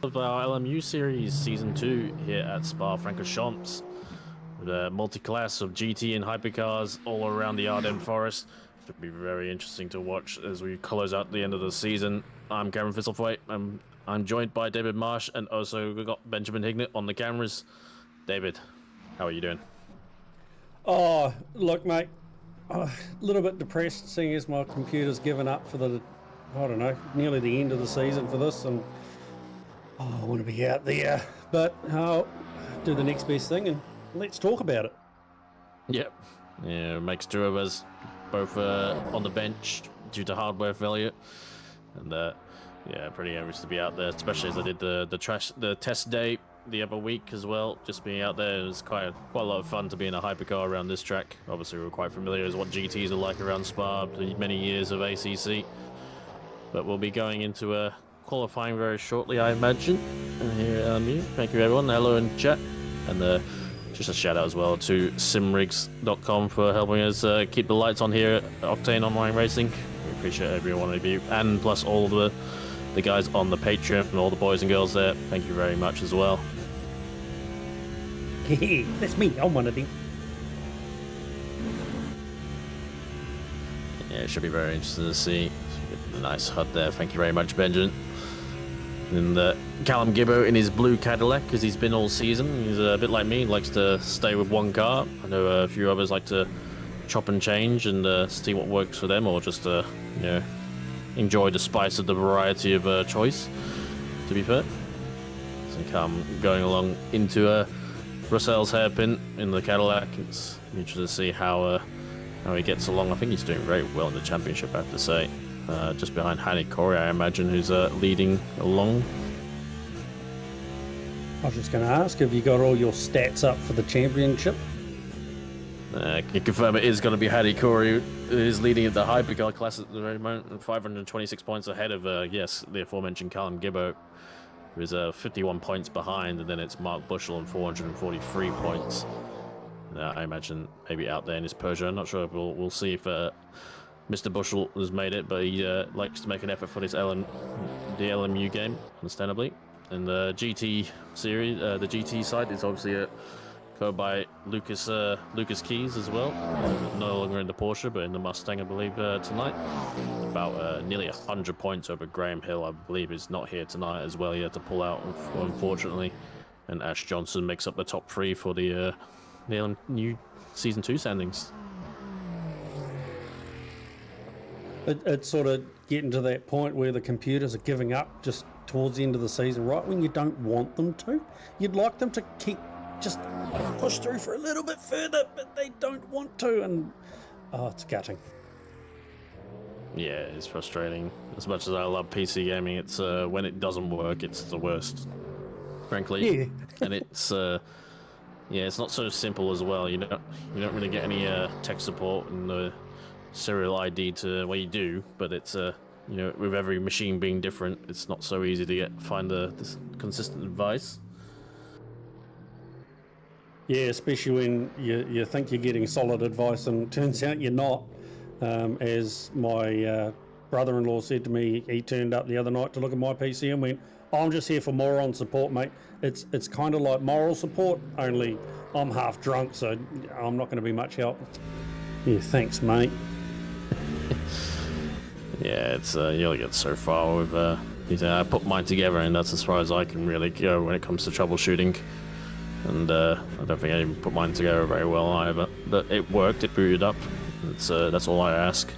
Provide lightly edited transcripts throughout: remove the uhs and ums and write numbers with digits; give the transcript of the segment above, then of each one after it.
Of our LMU series season 2 here at Spa-Francorchamps with a multi-class of GT and hypercars all around the Ardennes Forest. Should be very interesting to watch as we close out the end of the season. I'm Cameron Thistlethwaite. I'm joined by David Marsh, and also we've got Benjamin Hignett on the cameras. David, how are you doing? Oh, look, mate, a little bit depressed seeing as my computer's given up for the, I don't know, nearly the end of the season for this, and I want to be out there, but I'll do the next best thing and let's talk about it. Yep. Yeah, makes two of us both on the bench due to hardware failure, and yeah, pretty anxious to be out there, especially as I did the test day the other week as well. Just being out there, it was quite a lot of fun to be in a hypercar around this track. Obviously, we're quite familiar with what GTs are like around Spa, many years of ACC, but we'll be going into qualifying very shortly, I imagine. Here, thank you everyone. Hello in chat, and just a shout out as well to Simrigs.com for helping us keep the lights on here at Octane Online Racing. We appreciate every one of you, and plus all the guys on the Patreon and all the boys and girls there. Thank you very much as well. That's me. I'm one of them. Yeah, it should be very interesting to see. A nice HUD there. Thank you very much, Benjamin. And Callum Gibbo in his blue Cadillac, because he's been all season. He's a bit like me, likes to stay with one car. I know a few others like to chop and change and see what works for them, or just you know, enjoy the spice of the variety of choice, to be fair. So I'm going along into Russell's hairpin in the Cadillac. It's interesting to see how he gets along. I think he's doing very well in the championship, I have to say. Just behind Hani Corey, I imagine, who's leading along. I was just going to ask, have you got all your stats up for the championship? Can you confirm it is going to be Hadi Corey who is leading at the hypercar class at the very moment, 526 points ahead of, yes, the aforementioned Callum Gibbo, who is 51 points behind, and then it's Mark Bushell on 443 points. I imagine maybe out there in his Peugeot. I'm not sure. We'll see if Mr. Bushell has made it, but he likes to make an effort for this the LMU game, understandably. And the GT series, the GT side is obviously go by Lucas Keys as well. No longer in the Porsche, but in the Mustang, I believe, tonight. About nearly 100 points over Graham Hill, I believe, is not here tonight as well. He had to pull out, unfortunately. And Ash Johnson makes up the top three for the LMU Season 2 standings. It's sort of getting to that point where the computers are giving up just towards the end of the season, right when you don't want them to. You'd like them to keep just push through for a little bit further, but they don't want to, and oh, it's gutting. Yeah, it's frustrating. As much as I love PC gaming, it's when it doesn't work, it's the worst, frankly. Yeah. And it's yeah, it's not so simple as well. You don't really get any tech support and the serial ID to, well, you do, but it's you know, with every machine being different, it's not so easy to find this consistent advice. Yeah, especially when you think you're getting solid advice and turns out you're not. As my brother-in-law said to me, he turned up the other night to look at my PC and went, I'm just here for moron support, mate. It's kind of like moral support, only I'm half drunk, so I'm not going to be much help. Yeah, thanks, mate. Yeah, it's you only get so far with I put mine together, and that's as far as I can really go when it comes to troubleshooting. And I don't think I even put mine together very well either. But it worked, it booted up. That's all I ask.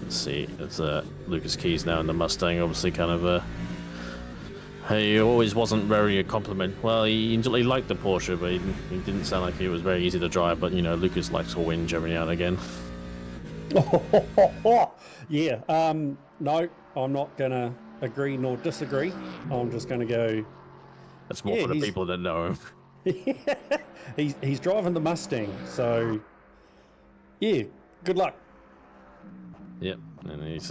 Let's see, it's Lucas Keys now in the Mustang, obviously kind of he always wasn't very a compliment. Well, he liked the Porsche, but he didn't sound like he was very easy to drive. But, you know, Lucas likes to whinge every now and again. Yeah, no, I'm not going to agree nor disagree. I'm just going to go... That's more for the people that know him. he's driving the Mustang, so yeah, good luck. Yep, and he's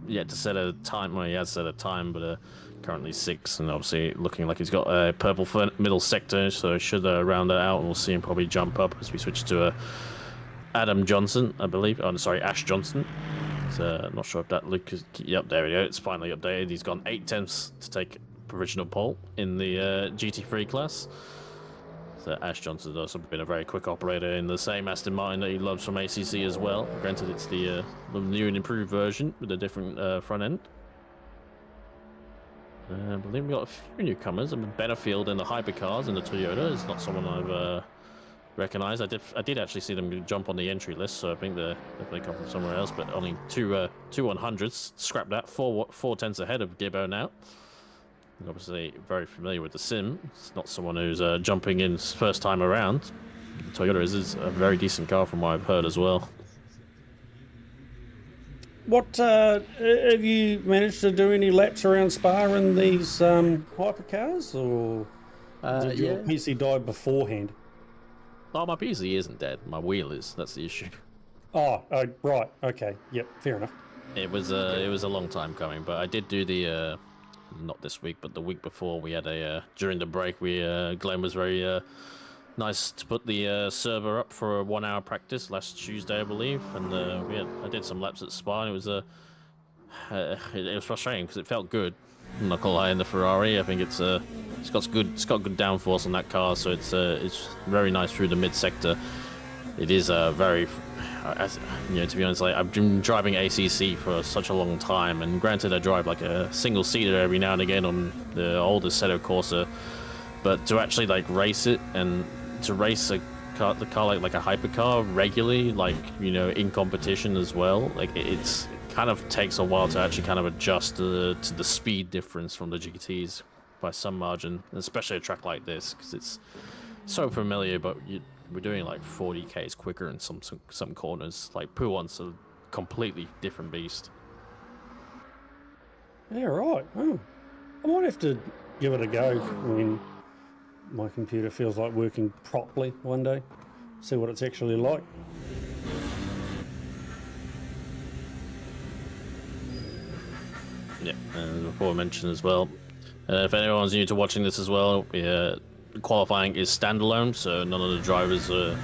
yet to set a time. Well, he has set a time, but currently 6, and obviously looking like he's got a purple middle sector, so he should round that out, and we'll see him probably jump up as we switch to Adam Johnson, I believe. Oh, sorry, Ash Johnson. So, I'm not sure if that Lucas... Yep, there we go. It's finally updated. He's gone 8 tenths to take provisional pole in the GT3 class. So Ash Johnson's also been a very quick operator in the same Aston Martin that he loves from ACC as well. Granted, it's the new and improved version with a different front end. I believe we got a few newcomers. I mean, Benefield in the hypercars in the Toyota is not someone I've recognized. I did actually see them jump on the entry list, so I think they come from somewhere else. But only two 100s. Scrap that. Four tenths ahead of Gibbo now. Obviously very familiar with the sim. It's not someone who's jumping in first time around. Toyota is a very decent car from what I've heard as well. What have you managed to do any laps around Spa in these hypercars, or did your PC die beforehand? Oh, my PC isn't dead. My wheel is. That's the issue. Oh, right. Okay. Yep. Fair enough. It was a long time coming, but I did do the not this week, but the week before we had a during the break. Glenn was very nice to put the server up for a 1 hour practice last Tuesday, I believe, and I did some laps at Spa. And it was it was frustrating because it felt good. I'm not gonna lie, in the Ferrari, I think it's got good downforce on that car, so it's very nice through the mid sector. It is very, to be honest, like I've been driving ACC for such a long time, and granted I drive like a single seater every now and again on the older Assetto Corsa, but to actually like race it and to race the car like a hypercar regularly, like in competition as well, like it's kind of takes a while to actually kind of adjust to the speed difference from the GTs by some margin, especially a track like this because it's so familiar, but we're doing like 40 k's quicker in some corners. Like Pouon's a completely different beast. Yeah, right. Oh, I might have to give it a go when my computer feels like working properly one day. See what it's actually like. Yeah, and before I mentioned as well, if anyone's new to watching this as well, qualifying is standalone, so none of the drivers are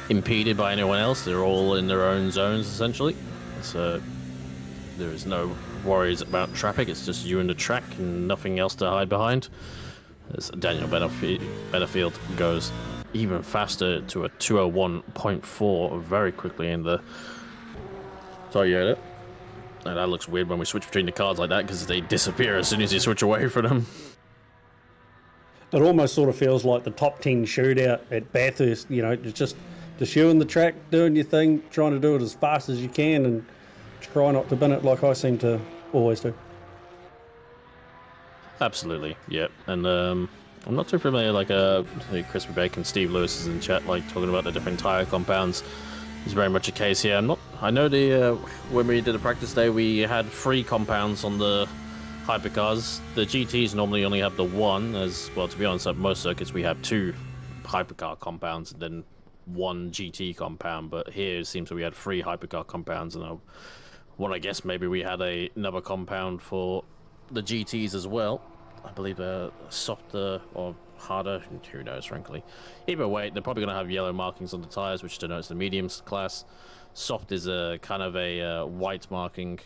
impeded by anyone else. They're all in their own zones essentially, so there is no worries about traffic. It's just you and the track and nothing else to hide behind. As Daniel Benefield goes even faster to a 201.4 very quickly in the Toyota. And that looks weird when we switch between the cars like that because they disappear as soon as you switch away from them. It almost sort of feels like the top 10 shootout at Bathurst. It's just you in the track doing your thing, trying to do it as fast as you can and try not to bin it like I seem to always do. Absolutely, yeah. And I'm not too familiar, like Chris Beck and Steve Lewis is in chat, like talking about the different tyre compounds. It's very much a case here. I know when we did a practice day, we had 3 compounds on the hypercars. The GTs normally only have the one, as well, to be honest, at most circuits we have 2 hypercar compounds and then 1 GT compound, but here it seems that we had 3 hypercar compounds, and I guess maybe we had another compound for the GTs as well. I believe softer or harder, who knows, frankly. Either way, they're probably going to have yellow markings on the tires, which denotes the mediums class. Soft is a kind of a white marking,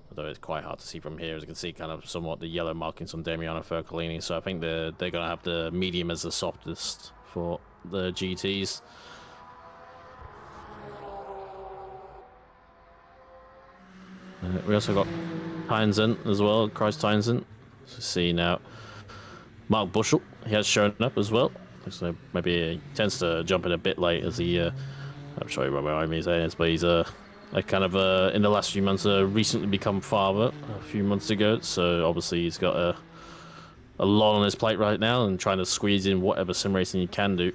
although it's quite hard to see from here. As you can see, kind of somewhat the yellow markings on Damiano Fercolini. So I think they're going to have the medium as the softest for the GTs. We also got Townsend as well, Christ Townsend. So see now, Mark Bushell, he has shown up as well. So maybe he tends to jump in a bit late as he, I'm sure you remember what I'm saying, but he's kind of in the last few months recently become father a few months ago. So obviously he's got a lot on his plate right now and trying to squeeze in whatever sim racing he can do.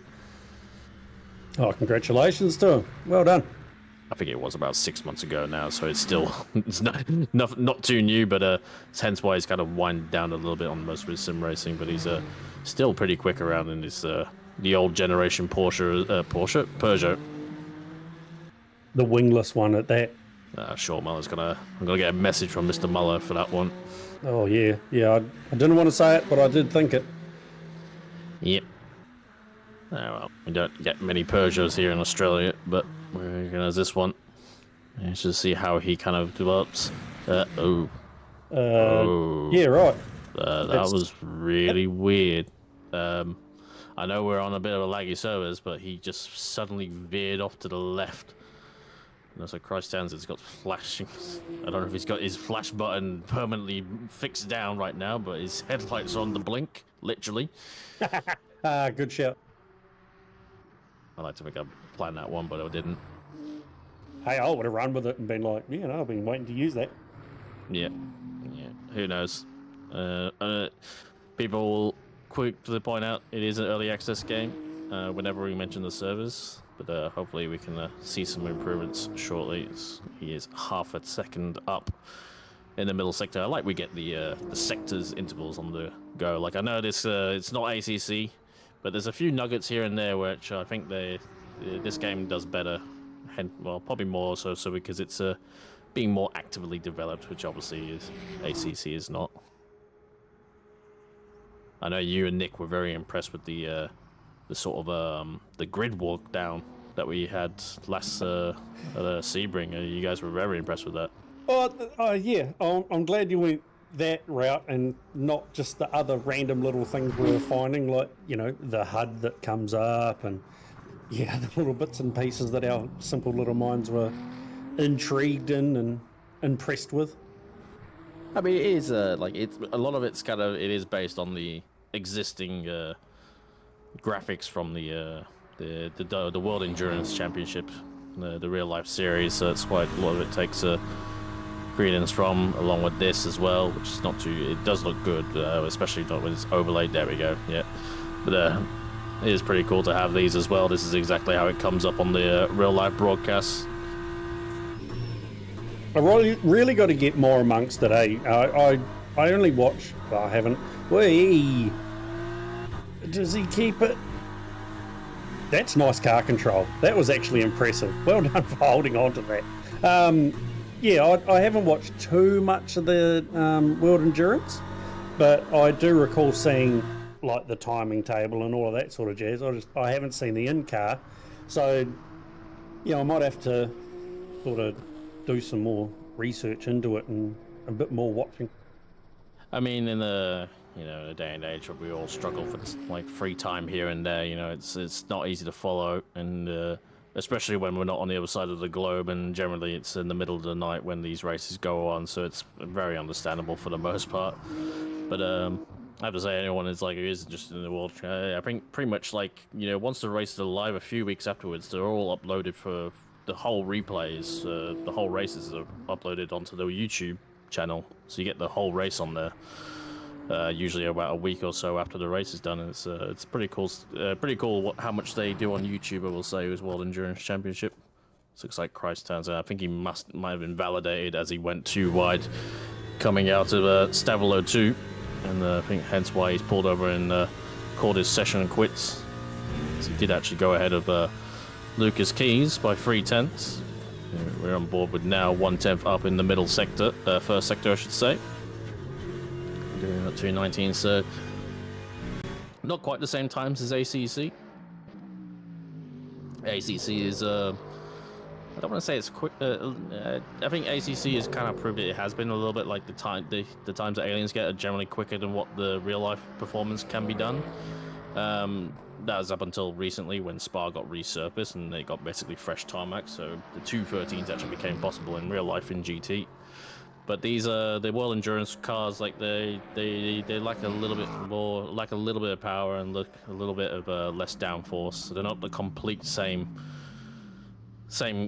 Oh, congratulations to him. Well done. I think it was about 6 months ago now, so it's still it's not too new, but it's hence why he's kind of winding down a little bit on most of his sim racing. But he's still pretty quick around in his the old generation Peugeot. The wingless one at that. Sure, I'm gonna get a message from Mr. Muller for that one. Oh yeah. I didn't want to say it, but I did think it. Yep. Oh, well, we don't get many Peugeots here in Australia, but we're gonna have this one. Let's just see how he kind of develops. Yeah, right. That was really weird. I know we're on a bit of a laggy servers, but he just suddenly veered off to the left. And so Christ stands, it's got flashing. I don't know if he's got his flash button permanently fixed down right now, but his headlights are on the blink, literally. Good shout. I like to think I planned that one, but I didn't. Hey, I would have run with it and been like, I've been waiting to use that. Yeah. Who knows? People will quickly point out it is an early access game whenever we mention the servers, but hopefully we can see some improvements shortly. He is half a second up in the middle sector. I like we get the sectors intervals on the go. Like I know this it's not ACC, but there's a few nuggets here and there which I think this game does better. Well, probably more so because it's being more actively developed, which obviously ACC is not. I know you and Nick were very impressed with the sort of the grid walk down that we had last at Sebring. You guys were very impressed with that. Yeah. I'm glad you went that route and not just the other random little things we were finding, like, the HUD that comes up and, the little bits and pieces that our simple little minds were intrigued in and impressed with. I mean, it is it's a lot of it is based on the existing graphics from the World Endurance Championship, the real life series. So that's why a lot of it takes credence from, along with this as well, which is not too. It does look good, especially not when it's overlaid. There we go. Yeah, but it is pretty cool to have these as well. This is exactly how it comes up on the real life broadcast. I really got to get more amongst it, eh? I only watch. Well, I haven't. Whee! Does he keep it? That's nice car control. That was actually impressive. Well done for holding on to that. I haven't watched too much of the World Endurance, but I do recall seeing like the timing table and all of that sort of jazz. I haven't seen the in-car, so I might have to sort of do some more research into it and a bit more watching. I mean, in the a day and age where we all struggle for like free time here and there, it's not easy to follow, and especially when we're not on the other side of the globe, and generally it's in the middle of the night when these races go on, so it's very understandable for the most part. But I have to say, anyone who is interested in the world, I think pretty much once the races are live, a few weeks afterwards, they're all uploaded for the whole replays. The whole races are uploaded onto the YouTube channel, so you get the whole race on there. Usually about a week or so after the race is done, and it's pretty cool. Pretty cool how much they do on YouTube. I will say, as World Endurance Championship. It looks like Christ turns out. I think he might have been validated as he went too wide, coming out of Stavelo 2, and I think hence why he's pulled over and called his session and quits. So he did actually go ahead of Lucas Keys by 3/10. We're on board with now 1/10 up in the middle sector, first sector, I should say. Doing at 2:19, so not quite the same times as ACC. ACC is I don't want to say it's quick. I think ACC has kind of proved it has been a little bit like the times that aliens get are generally quicker than what the real life performance can be done. That was up until recently when Spa got resurfaced and they got basically fresh tarmac, so the 213s actually became possible in real life in GT. But these the World Endurance cars, like they lack a little bit of power and look a little bit of less downforce. So they're not the complete same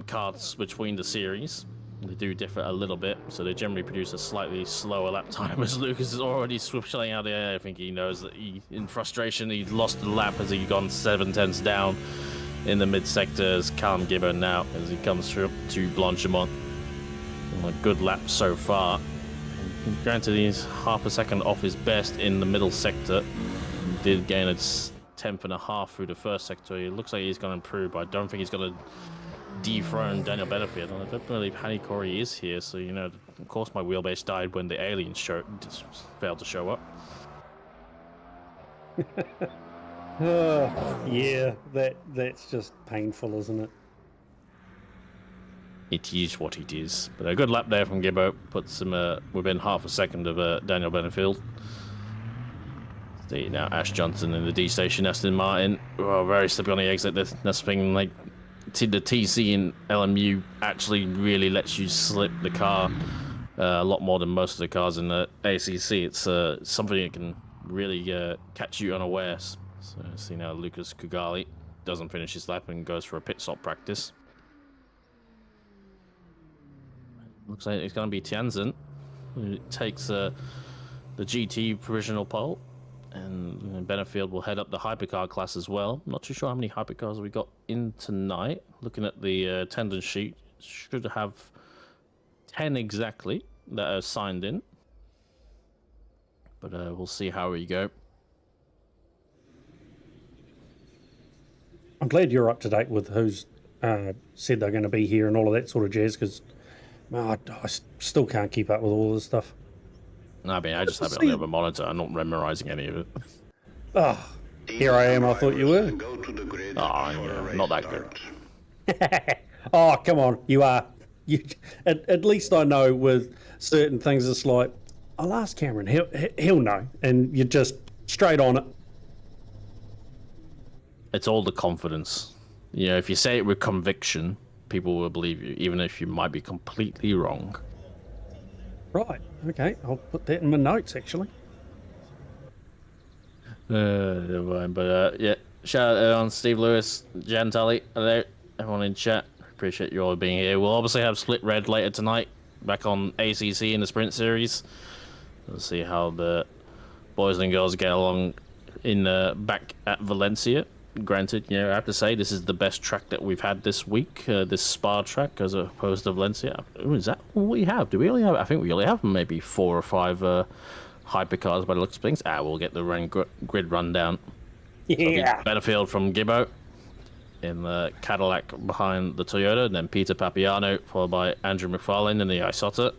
cars between the series. They do differ a little bit, so they generally produce a slightly slower lap time, as Lucas is already swishing out there. I think he knows that in frustration, he lost the lap as he gone 7/10 down in the mid-sector as Callum Gibber now, as he comes through to Blanchimont. A good lap so far. Granted, he's half a second off his best in the middle sector. He did gain a 10.5 through the first sector. It looks like he's going to improve, but I don't think he's going to dethrone Daniel Benefield. I don't believe Hanny Corey is here, so of course my wheelbase died when the aliens just failed to show up. Yeah, that's just painful, isn't it? It is what it is. But a good lap there from Gibbo puts him within half a second of Daniel Benefield. See now, Ash Johnson in the D station, Aston Martin. Oh, very slippy on the exit. That's thing like the TC in LMU actually really lets you slip the car a lot more than most of the cars in the ACC. It's something that can really catch you unawares. So see now, Lucas Kugali doesn't finish his lap and goes for a pit stop practice. Looks like it's going to be Tianzhen who takes the GT provisional pole. And Benefield will head up the hypercar class as well. Not too sure how many hypercars we got in tonight. Looking at the attendance sheet, should have 10 exactly that are signed in. But we'll see how we go. I'm glad you're up to date with who's said they're going to be here and all of that sort of jazz, because I still can't keep up with all this stuff. I mean, I just have it on the other monitor. I'm not memorizing any of it. Oh, here I am. I thought you were. Oh, yeah, not that good. Oh, come on. You are. At least I know with certain things, it's like, I'll ask Cameron. He'll know. And you're just straight on it. It's all the confidence. You know, if you say it with conviction, people will believe you, even if you might be completely wrong. Right. Okay. I'll put that in my notes, actually. Never mind. But yeah, shout out on Steve Lewis, Jan Tully, hello, everyone in chat. Appreciate you all being here. We'll obviously have Split Red later tonight, back on ACC in the Sprint Series. We'll see how the boys and girls get along in back at Valencia. Granted, you know, I have to say this is the best track that we've had this week, this Spa track, as opposed to Valencia. Is that all we have? Do we only have? I think we only have maybe 4 or 5 hypercars by the looks of things. We'll get the grid rundown. Yeah. Benefield from Gibbo in the Cadillac behind the Toyota, and then Peter Papiano, followed by Andrew McFarlane in the Isotta.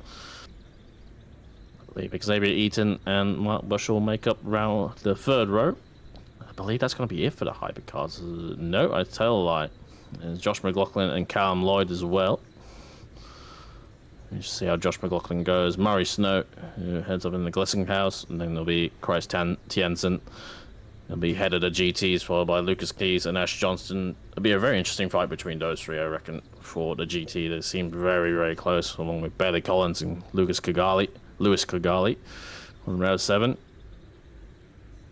I believe Xavier Eaton and Mark Bush will make up around the 3rd row. I believe that's going to be it for the hypercars. No, I tell a lie. There's Josh McLaughlin and Callum Lloyd as well. You see how Josh McLaughlin goes. Murray Snow, who heads up in the Glissing House, and then there'll be Chris Tiensen. He'll be head of the GTs, followed by Lucas Keys and Ash Johnston. It'll be a very interesting fight between those 3, I reckon, for the GT. They seem very, very close, along with Bailey Collins and Lewis Kigali on row 7.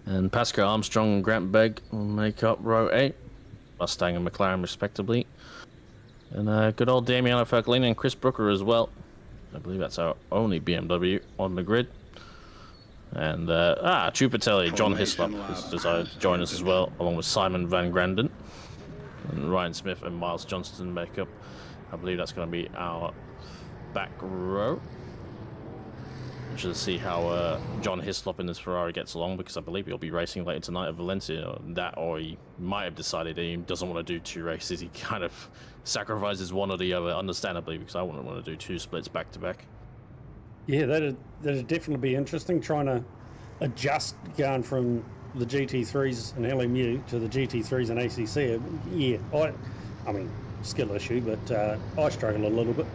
And Pascal Armstrong and Grant Begg will make up row 8. Mustang and McLaren, respectively. And good old Damiano Falcolini and Chris Brooker as well. I believe that's our only BMW on the grid. And Chupatelli, John Hislop has decided to join us as well, along with Simon Van Granden. And Ryan Smith and Miles Johnston make up. I believe that's going to be our back row. We should see how John Hislop in his Ferrari gets along, because I believe he'll be racing later tonight at Valencia. Or he might have decided that he doesn't want to do 2 races. He kind of sacrifices one or the other, understandably, because I wouldn't want to do 2 splits back to back. Yeah, that'd definitely be interesting, trying to adjust going from the GT3s and LMU to the GT3s and ACC. Yeah, I mean, skill issue, but I struggle a little bit.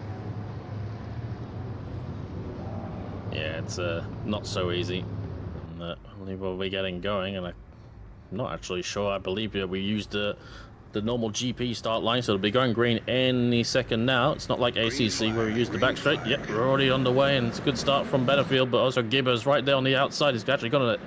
Yeah, it's not so easy. And, I believe we'll be getting going, and I'm not actually sure. I believe we used the normal GP start line, so it'll be going green any second now. It's not like ACC where we used the back straight. Yep, we're already on the way, and it's a good start from Benefield, but also Gibber's right there on the outside. He's actually going to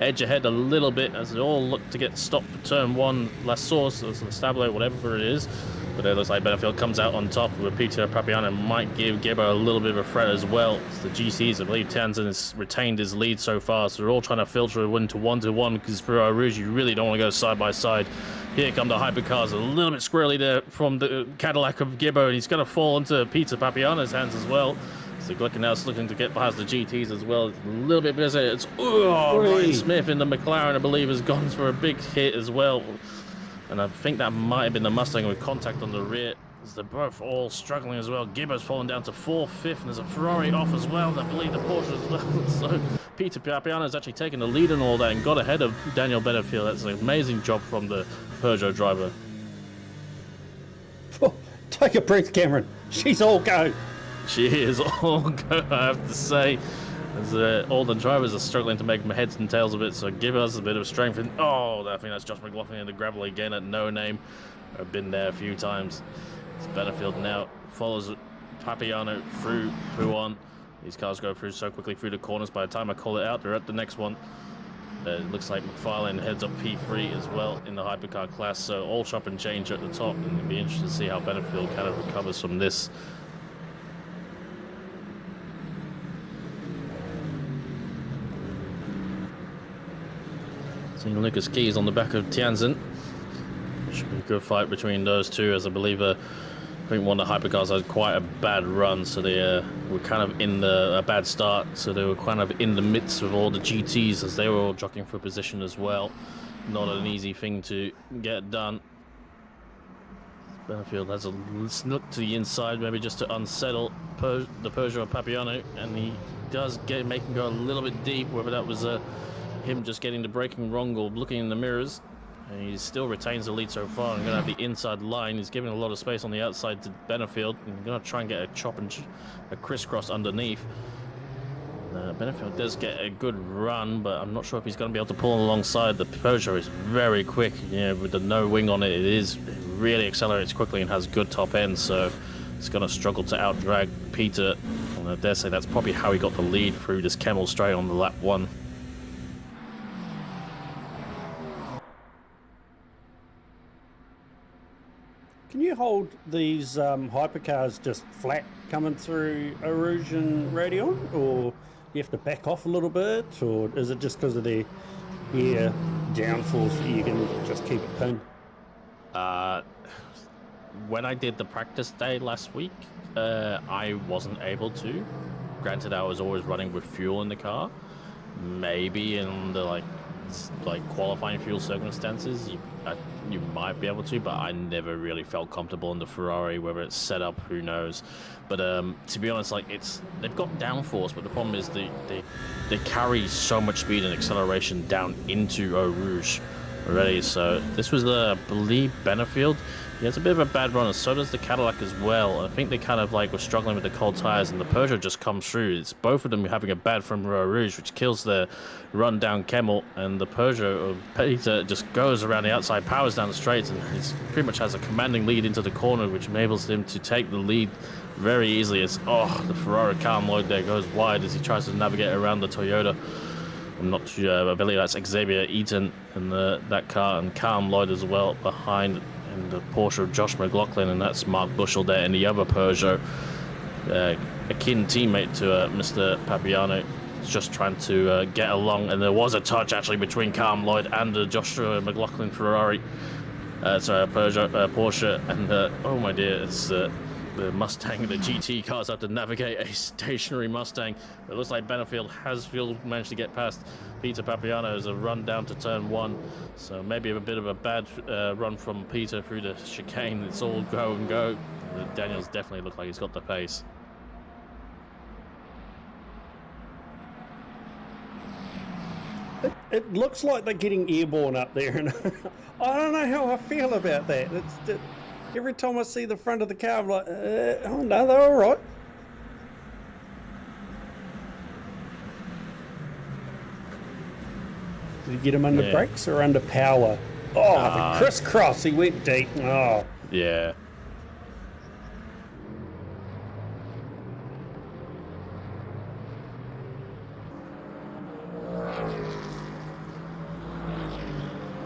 edge ahead a little bit as they all look to get stopped for turn 1. La Source, or Stablo, whatever it is. But it looks like Benefield comes out on top with Peter Papiano, might give Gibber a little bit of a threat as well. It's the GCs, I believe Tanzan has retained his lead so far, so they're all trying to filter a win to 1-1, because for Eau Rouge, you really don't want to go side by side. Here come the hypercars, a little bit squirrely there from the Cadillac of Gibbo, and he's going to fall into Peter Papiano's hands as well. So Glickenhaus looking to get past the GTs as well. It's a little bit busy. It's Ryan Smith in the McLaren, I believe, has gone for a big hit as well. And I think that might have been the Mustang with contact on the rear. As they're both all struggling as well. Gibbo's fallen down to 4th, 5th, and there's a Ferrari off as well. I believe the Porsche as well. So Peter Papiano's actually taken the lead in all that and got ahead of Daniel Benefield. That's an amazing job from the Peugeot driver. Oh, take a breath, Cameron. She's all go. She is all go, I have to say. As all the drivers are struggling to make heads and tails of it, so give us a bit of strength. And oh, I think that's Josh McLaughlin in the gravel again at No Name. I've been there a few times. It's Benefield now follows Papiano through Puon. These cars go through so quickly through the corners. By the time I call it out, they're at the next one. It looks like McFarlane heads up P3 as well in the hypercar class. So all chop and change at the top, and it'll be interesting to see how Benefield kind of recovers from this. Seeing Lucas Keys on the back of Tianzin. Should be a good fight between those two, as I believe I think one of the hypercars had quite a bad run, so they were kind of in a bad start, so they were kind of in the midst of all the GTs as they were all jockeying for position as well. Not an easy thing to get done. Benefield has a look to the inside, maybe just to unsettle the Peugeot Papiano, and he does make him go a little bit deep, whether that was him just getting the braking wrong or looking in the mirrors. And he still retains the lead so far. I'm going to have the inside line. He's giving a lot of space on the outside to Benefield. I'm going to try and get a chop and a crisscross underneath. Benefield does get a good run, but I'm not sure if he's going to be able to pull alongside. The Peugeot is very quick. With the no wing on it, it really accelerates quickly and has good top end, so it's going to struggle to outdrag Peter. And I dare say that's probably how he got the lead through this Kemmel straight on the lap 1. Can you hold these hypercars just flat coming through Eau Rouge and Radeon, or do you have to back off a little bit, or is it just because of their air downforce that you can just keep it pinned? When I did the practice day last week, I wasn't able to. Granted, I was always running with fuel in the car. Maybe in the like qualifying fuel circumstances, you might be able to, but I never really felt comfortable in the Ferrari, whether it's set up, who knows. But to be honest, they've got downforce, but the problem is they carry so much speed and acceleration down into Eau Rouge already. So this was I believe Benefield. He has a bit of a bad run, and so does the Cadillac as well. I think they kind of were struggling with the cold tires, and the Peugeot just comes through. It's both of them having a bad from Eau Rouge, which kills their run down Kemmel, and the Peugeot of Peter just goes around the outside, powers down the straights, and he pretty much has a commanding lead into the corner, which enables him to take the lead very easily. It's the Ferrari Callum Lloyd there goes wide as he tries to navigate around the Toyota. I'm not sure, I believe that's Xavier Eaton in that car, and Callum Lloyd as well behind. And the Porsche of Josh McLaughlin, and that's Mark Bushell there in the other Peugeot. A kin teammate to Mr. Papiano, just trying to get along, and there was a touch actually between Callum Lloyd and the Joshua McLaughlin Ferrari. Porsche, and oh my dear, it's the Mustang, the GT cars have to navigate a stationary Mustang. It looks like Benefield has managed to get past Peter Papiano as a run down to turn 1. So maybe a bit of a bad run from Peter through the chicane. It's all go and go. Daniels definitely looks like he's got the pace. It looks like they're getting airborne up there, and I don't know how I feel about that. Every time I see the front of the car, I'm like, oh no, they're all right. Did you get him under brakes or under power? Oh, the crisscross, he went deep. Oh. Yeah.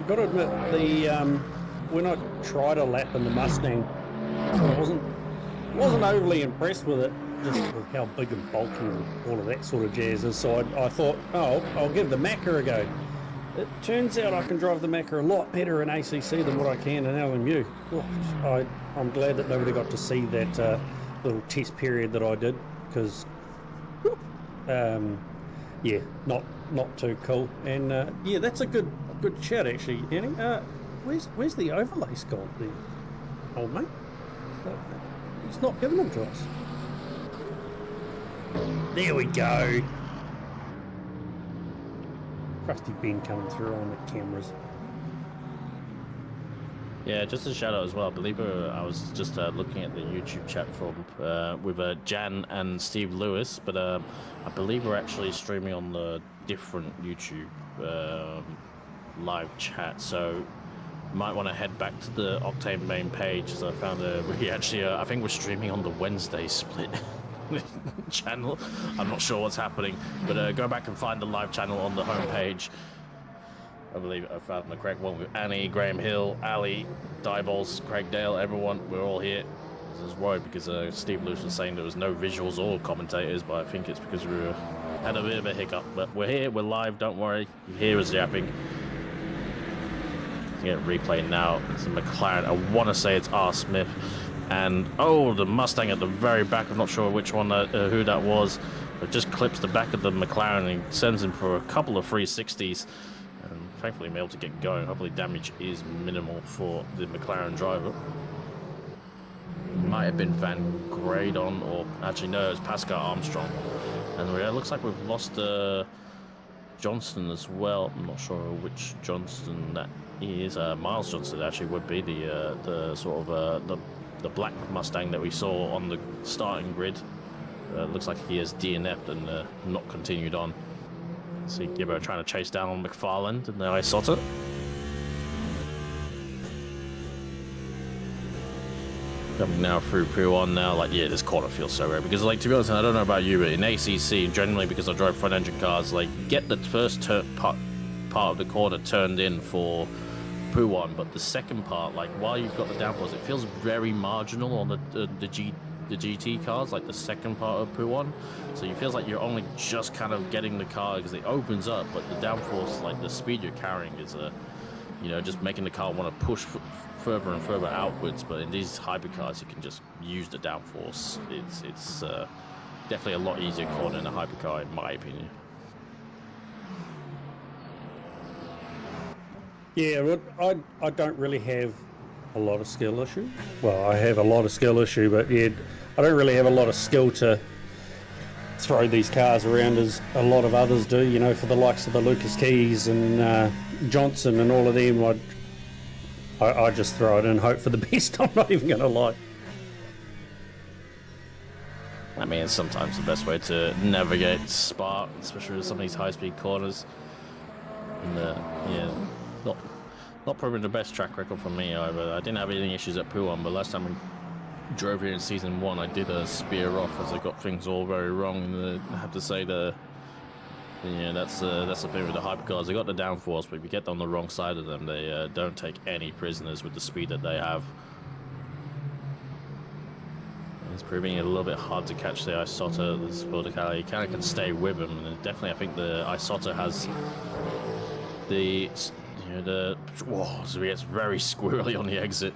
I've got to admit, when I tried a lap in the Mustang, I wasn't overly impressed with it, just with how big and bulky and all of that sort of jazz is. So I thought, I'll give the Macca a go. It turns out I can drive the Macca a lot better in ACC than what I can in LMU. Oh, I'm glad that nobody got to see that little test period that I did, because, not too cool. And that's a good shout actually, Annie. Where's the overlays gone there, old mate? He's not giving them to us. There we go. Crusty Ben coming through on the cameras. Yeah, just a shout out as well. I believe I was just looking at the YouTube chat from with Jan and Steve Lewis, but I believe we're actually streaming on the different YouTube live chat. So you might want to head back to the Octane main page, as I found we actually I think we're streaming on the Wednesday split channel. I'm not sure what's happening, but go back and find the live channel on the homepage. I believe I found the correct one with Annie, Graham Hill, Ali, Diebols, Craig Dale, everyone. We're all here. I was worried because Steve Lewis was saying there was no visuals or commentators, but I think it's because we had a bit of a hiccup. But we're here, we're live, don't worry. You hear us yapping. Get replay now. It's a McLaren. I want to say it's R. Smith. And, oh, the Mustang at the very back. I'm not sure which one, who that was. But just clips the back of the McLaren and sends him for a couple of 360s. And thankfully, I'm able to get going. Hopefully, damage is minimal for the McLaren driver. Might have been Van Gradon, or actually, no, it's Pascal Armstrong. And it looks like we've lost Johnston as well. I'm not sure which Johnston that is. Miles Johnston actually would be the sort of the black Mustang that we saw on the starting grid. Looks like he has DNF'd and not continued on. See Gibbo trying to chase down McFarland in the Isotta. Coming now through P1 now, like, yeah, this corner feels so rare. Because, like, to be honest, I don't know about you, but in ACC, generally because I drive front engine cars, like, get the first part of the corner turned in for P1, but the second part, like, while you've got the downforce, it feels very marginal on the GT cars, like the second part of P1. So it feels like you're only just kind of getting the car because it opens up, but the downforce, like the speed you're carrying is you know, just making the car want to push further and further outwards. But in these hypercars, you can just use the downforce. It's definitely a lot easier corner in a hypercar, in my opinion. Yeah, I don't really have a lot of skill issue. Well, I have a lot of skill issue, but yeah, I don't really have a lot of skill to throw these cars around as a lot of others do. You know, for the likes of the Lucas Keys and Johnson and all of them, I just throw it and hope for the best. I'm not even going to lie. I mean, it's sometimes the best way to navigate Spa, especially with some of these high-speed corners. And yeah, not probably the best track record for me either. I didn't have any issues at P1, but last time we drove here in season 1, I did a spear off as I got things all very wrong. And I have to say that's the thing with the hypercars. They got the downforce, but if you get on the wrong side of them, they don't take any prisoners with the speed that they have. It's proving it a little bit hard to catch the Isotta. The Sporticali, you kind of can stay with them, and definitely I think the Isotta has so it's very squirrely on the exit.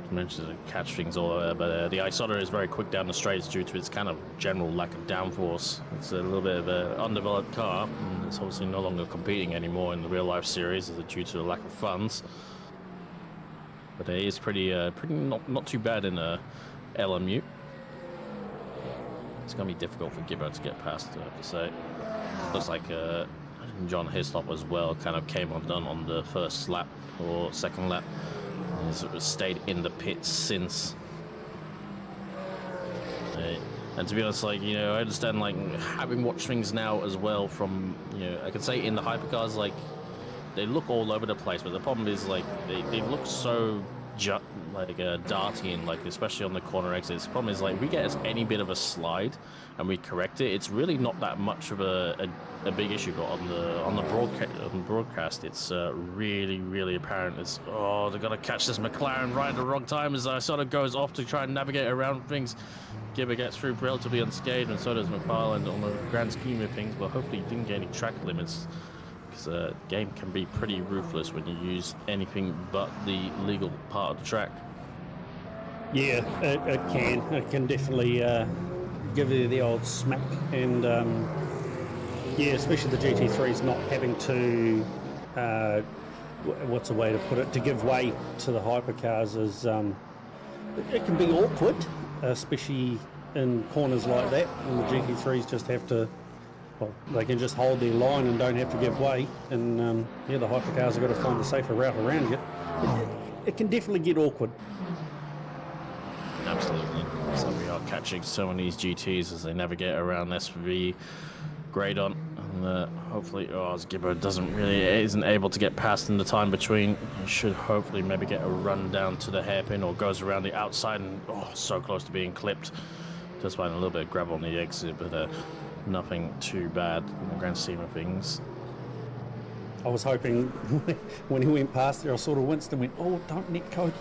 I mentioned to catch things all over, but the Isotta is very quick down the straights due to its kind of general lack of downforce. It's a little bit of an undeveloped car, and it's obviously no longer competing anymore in the real life series due to the lack of funds. But it is pretty not too bad in LMU. It's going to be difficult for Gibbo to get past, I have to say. Looks like John Hislop as well kind of came undone on the first lap or second lap. He's stayed in the pits since. And to be honest, like, you know, I understand, like, having watched things now as well from, you know, I can say in the hypercars, like, they look all over the place, but the problem is, like, they look so darty and, like, especially on the corner exits. The problem is, like, if we get any bit of a slide and we correct it, it's really not that much of a big issue. But on the broadcast, it's really apparent. It's, oh, they're gonna catch this McLaren right at the wrong time as I sort of goes off to try and navigate around things. Gibber gets through relatively unscathed, and so does McFarland on the grand scheme of things. But hopefully, he didn't get any track limits. The game can be pretty ruthless when you use anything but the legal part of the track. Yeah, it can. It can definitely give you the old smack. And yeah, especially the GT3s not having to, what's a way to put it, to give way to the hypercars is, it can be awkward, especially in corners like that. And the GT3s just have to, well, they can just hold their line and don't have to give way. And yeah, the hypercars have got to find a safer route around it. it can definitely get awkward. Absolutely. So we are catching some of these GTs as they navigate around SV grade on. And hopefully, as Gibbo isn't able to get past in the time between, he should hopefully maybe get a run down to the hairpin or goes around the outside and so close to being clipped. Just find a little bit of grab on the exit, but nothing too bad in the grand scheme of things. I was hoping when he went past there, I sort of winced and went, oh, don't net code.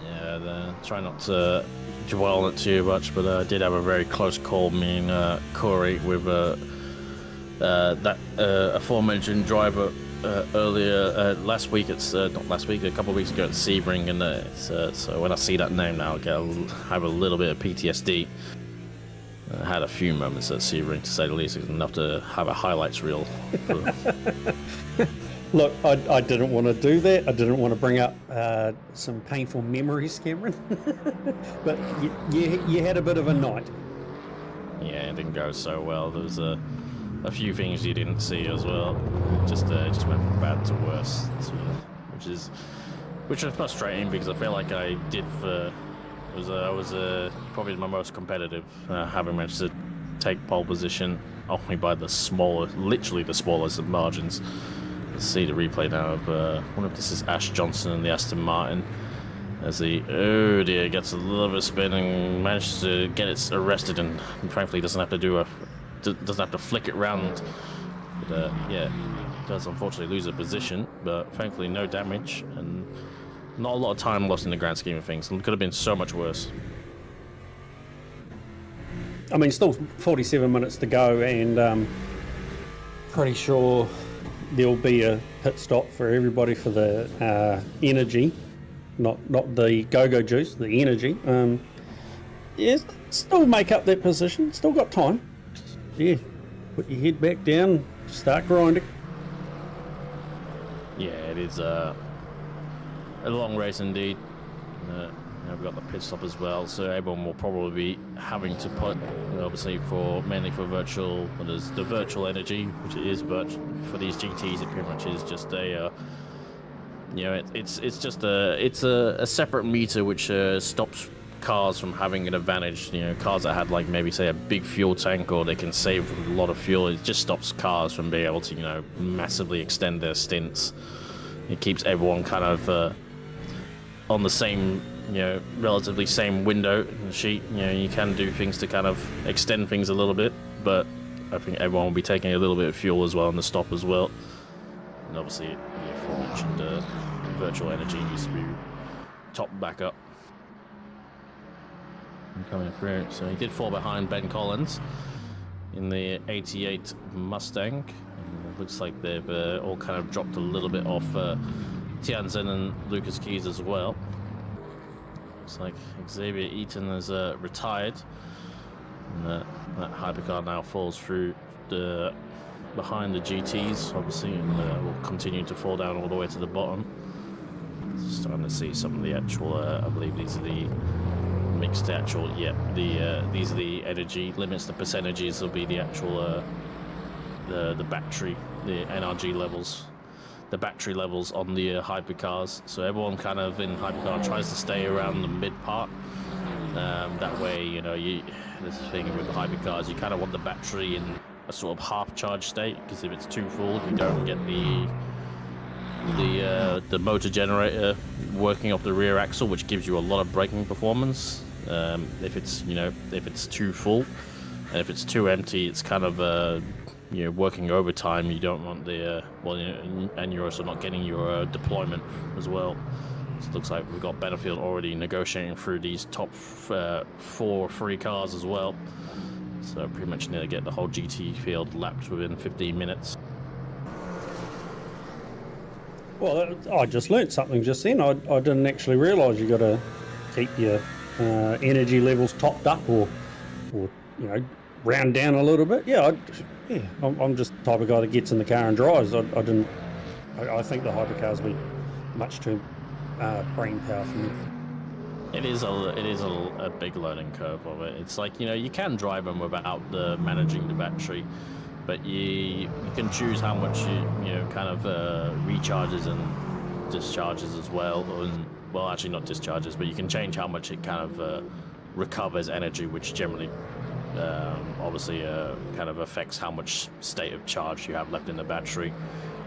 Yeah, try not to dwell on it too much, but I did have a very close call, me and Corey, with that aforementioned driver earlier last week. It's not last week, a couple of weeks ago at Sebring, and so when I see that name now, I have a little bit of PTSD. I had a few moments at Sebring, to say the least. It's enough to have a highlights reel. Look, I didn't want to do that. I didn't want to bring up some painful memories, Cameron. But you had a bit of a night. Yeah, it didn't go so well. There was a few things you didn't see as well. Just went from bad to worse, which is frustrating, because I feel like I did I was probably my most competitive, having managed to take pole position only by literally the smallest of margins. Let's see the replay now of I wonder if this is Ash Johnson and the Aston Martin, as he gets a little bit of spin and manages to get it arrested, and frankly doesn't have to flick it round. But does unfortunately lose a position, but thankfully no damage and not a lot of time lost in the grand scheme of things. It could have been so much worse. I mean, still 47 minutes to go, and pretty sure there'll be a pit stop for everybody for the energy, not the go-go juice, the energy. Still make up that position. Still got time. Yeah, put your head back down, start grinding. Yeah, it is a long race indeed. We've got the pit stop as well, so everyone will probably be having to put, obviously mainly for virtual, there's the virtual energy, which it is, but for these GTs it pretty much is just a, it's just a separate meter which stops cars from having an advantage. Cars that had like maybe say a big fuel tank, or they can save a lot of fuel, it just stops cars from being able to massively extend their stints. It keeps everyone kind of on the same, relatively same window and sheet. You can do things to kind of extend things a little bit, but I think everyone will be taking a little bit of fuel as well on the stop as well. And obviously, the aforementioned virtual energy needs to be topped back up. And coming through, so he did fall behind Ben Collins in the 88 Mustang. And it looks like they've all kind of dropped a little bit off Tianzhen and Lucas Keys as well. Looks like Xavier Eaton has retired, and that hypercar now falls through behind the GTs, obviously, and will continue to fall down all the way to the bottom. Starting to see some of the actual, I believe these are the mixed actual, these are the energy limits. The percentages will be the actual the battery, the NRG levels, the battery levels on the hypercars. So everyone kind of in hypercar tries to stay around the mid part. That way, this thing with the hypercars, you kind of want the battery in a sort of half charge state, because if it's too full, you don't get the motor generator working off the rear axle, which gives you a lot of braking performance. If it's too full, and if it's too empty, it's kind of working overtime. You don't want the and you're also not getting your deployment as well. So it looks like we've got Benefield already negotiating through these top 4 free cars as well. So pretty much nearly get the whole GT field lapped within 15 minutes. Well, I just learnt something just then. I didn't actually realise you got to keep your energy levels topped up, or round down a little bit. I'm just the type of guy that gets in the car and drives. I think the hypercars will be much too brain power for me. It is a big learning curve of it. It's like, you can drive them without managing the battery, but you can choose how much you kind of recharges and discharges as well. And, well, actually not discharges, but you can change how much it kind of recovers energy, which generally obviously kind of affects how much state of charge you have left in the battery.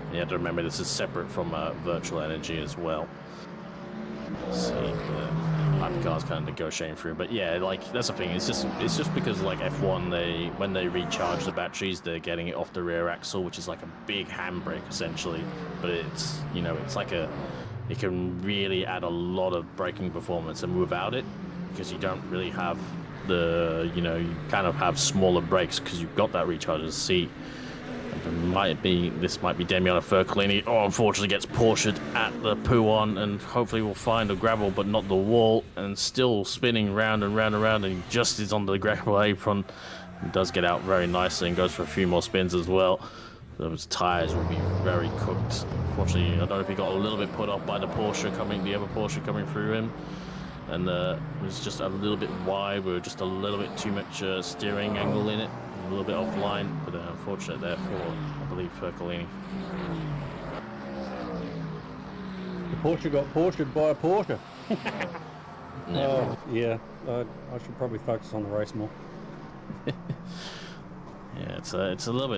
And you have to remember this is separate from virtual energy as well. Let's see, hypercar's kind of negotiating through, but yeah, like that's the thing. It's just because like F1, when they recharge the batteries, they're getting it off the rear axle, which is like a big handbrake essentially. But it's it's like it can really add a lot of braking performance, and without it, because you don't really have the you kind of have smaller brakes because you've got that recharger seat. This might be Damiano Fercolini. Oh, unfortunately gets Porsche'd at the Pouon, and hopefully will find a gravel but not the wall, and still spinning round and round and round, and he just is on the gravel apron. He does get out very nicely and goes for a few more spins as well. Those tyres will be very cooked. Unfortunately, I don't know if he got a little bit put off by the other Porsche coming through him, and it was just a little bit wide with just a little bit too much steering angle in it. A little bit offline, but unfortunate there for, I believe, Fercolini. The Porsche got Porsche'd by a Porsche. Oh, yeah. I should probably focus on the race more. Yeah, it's a little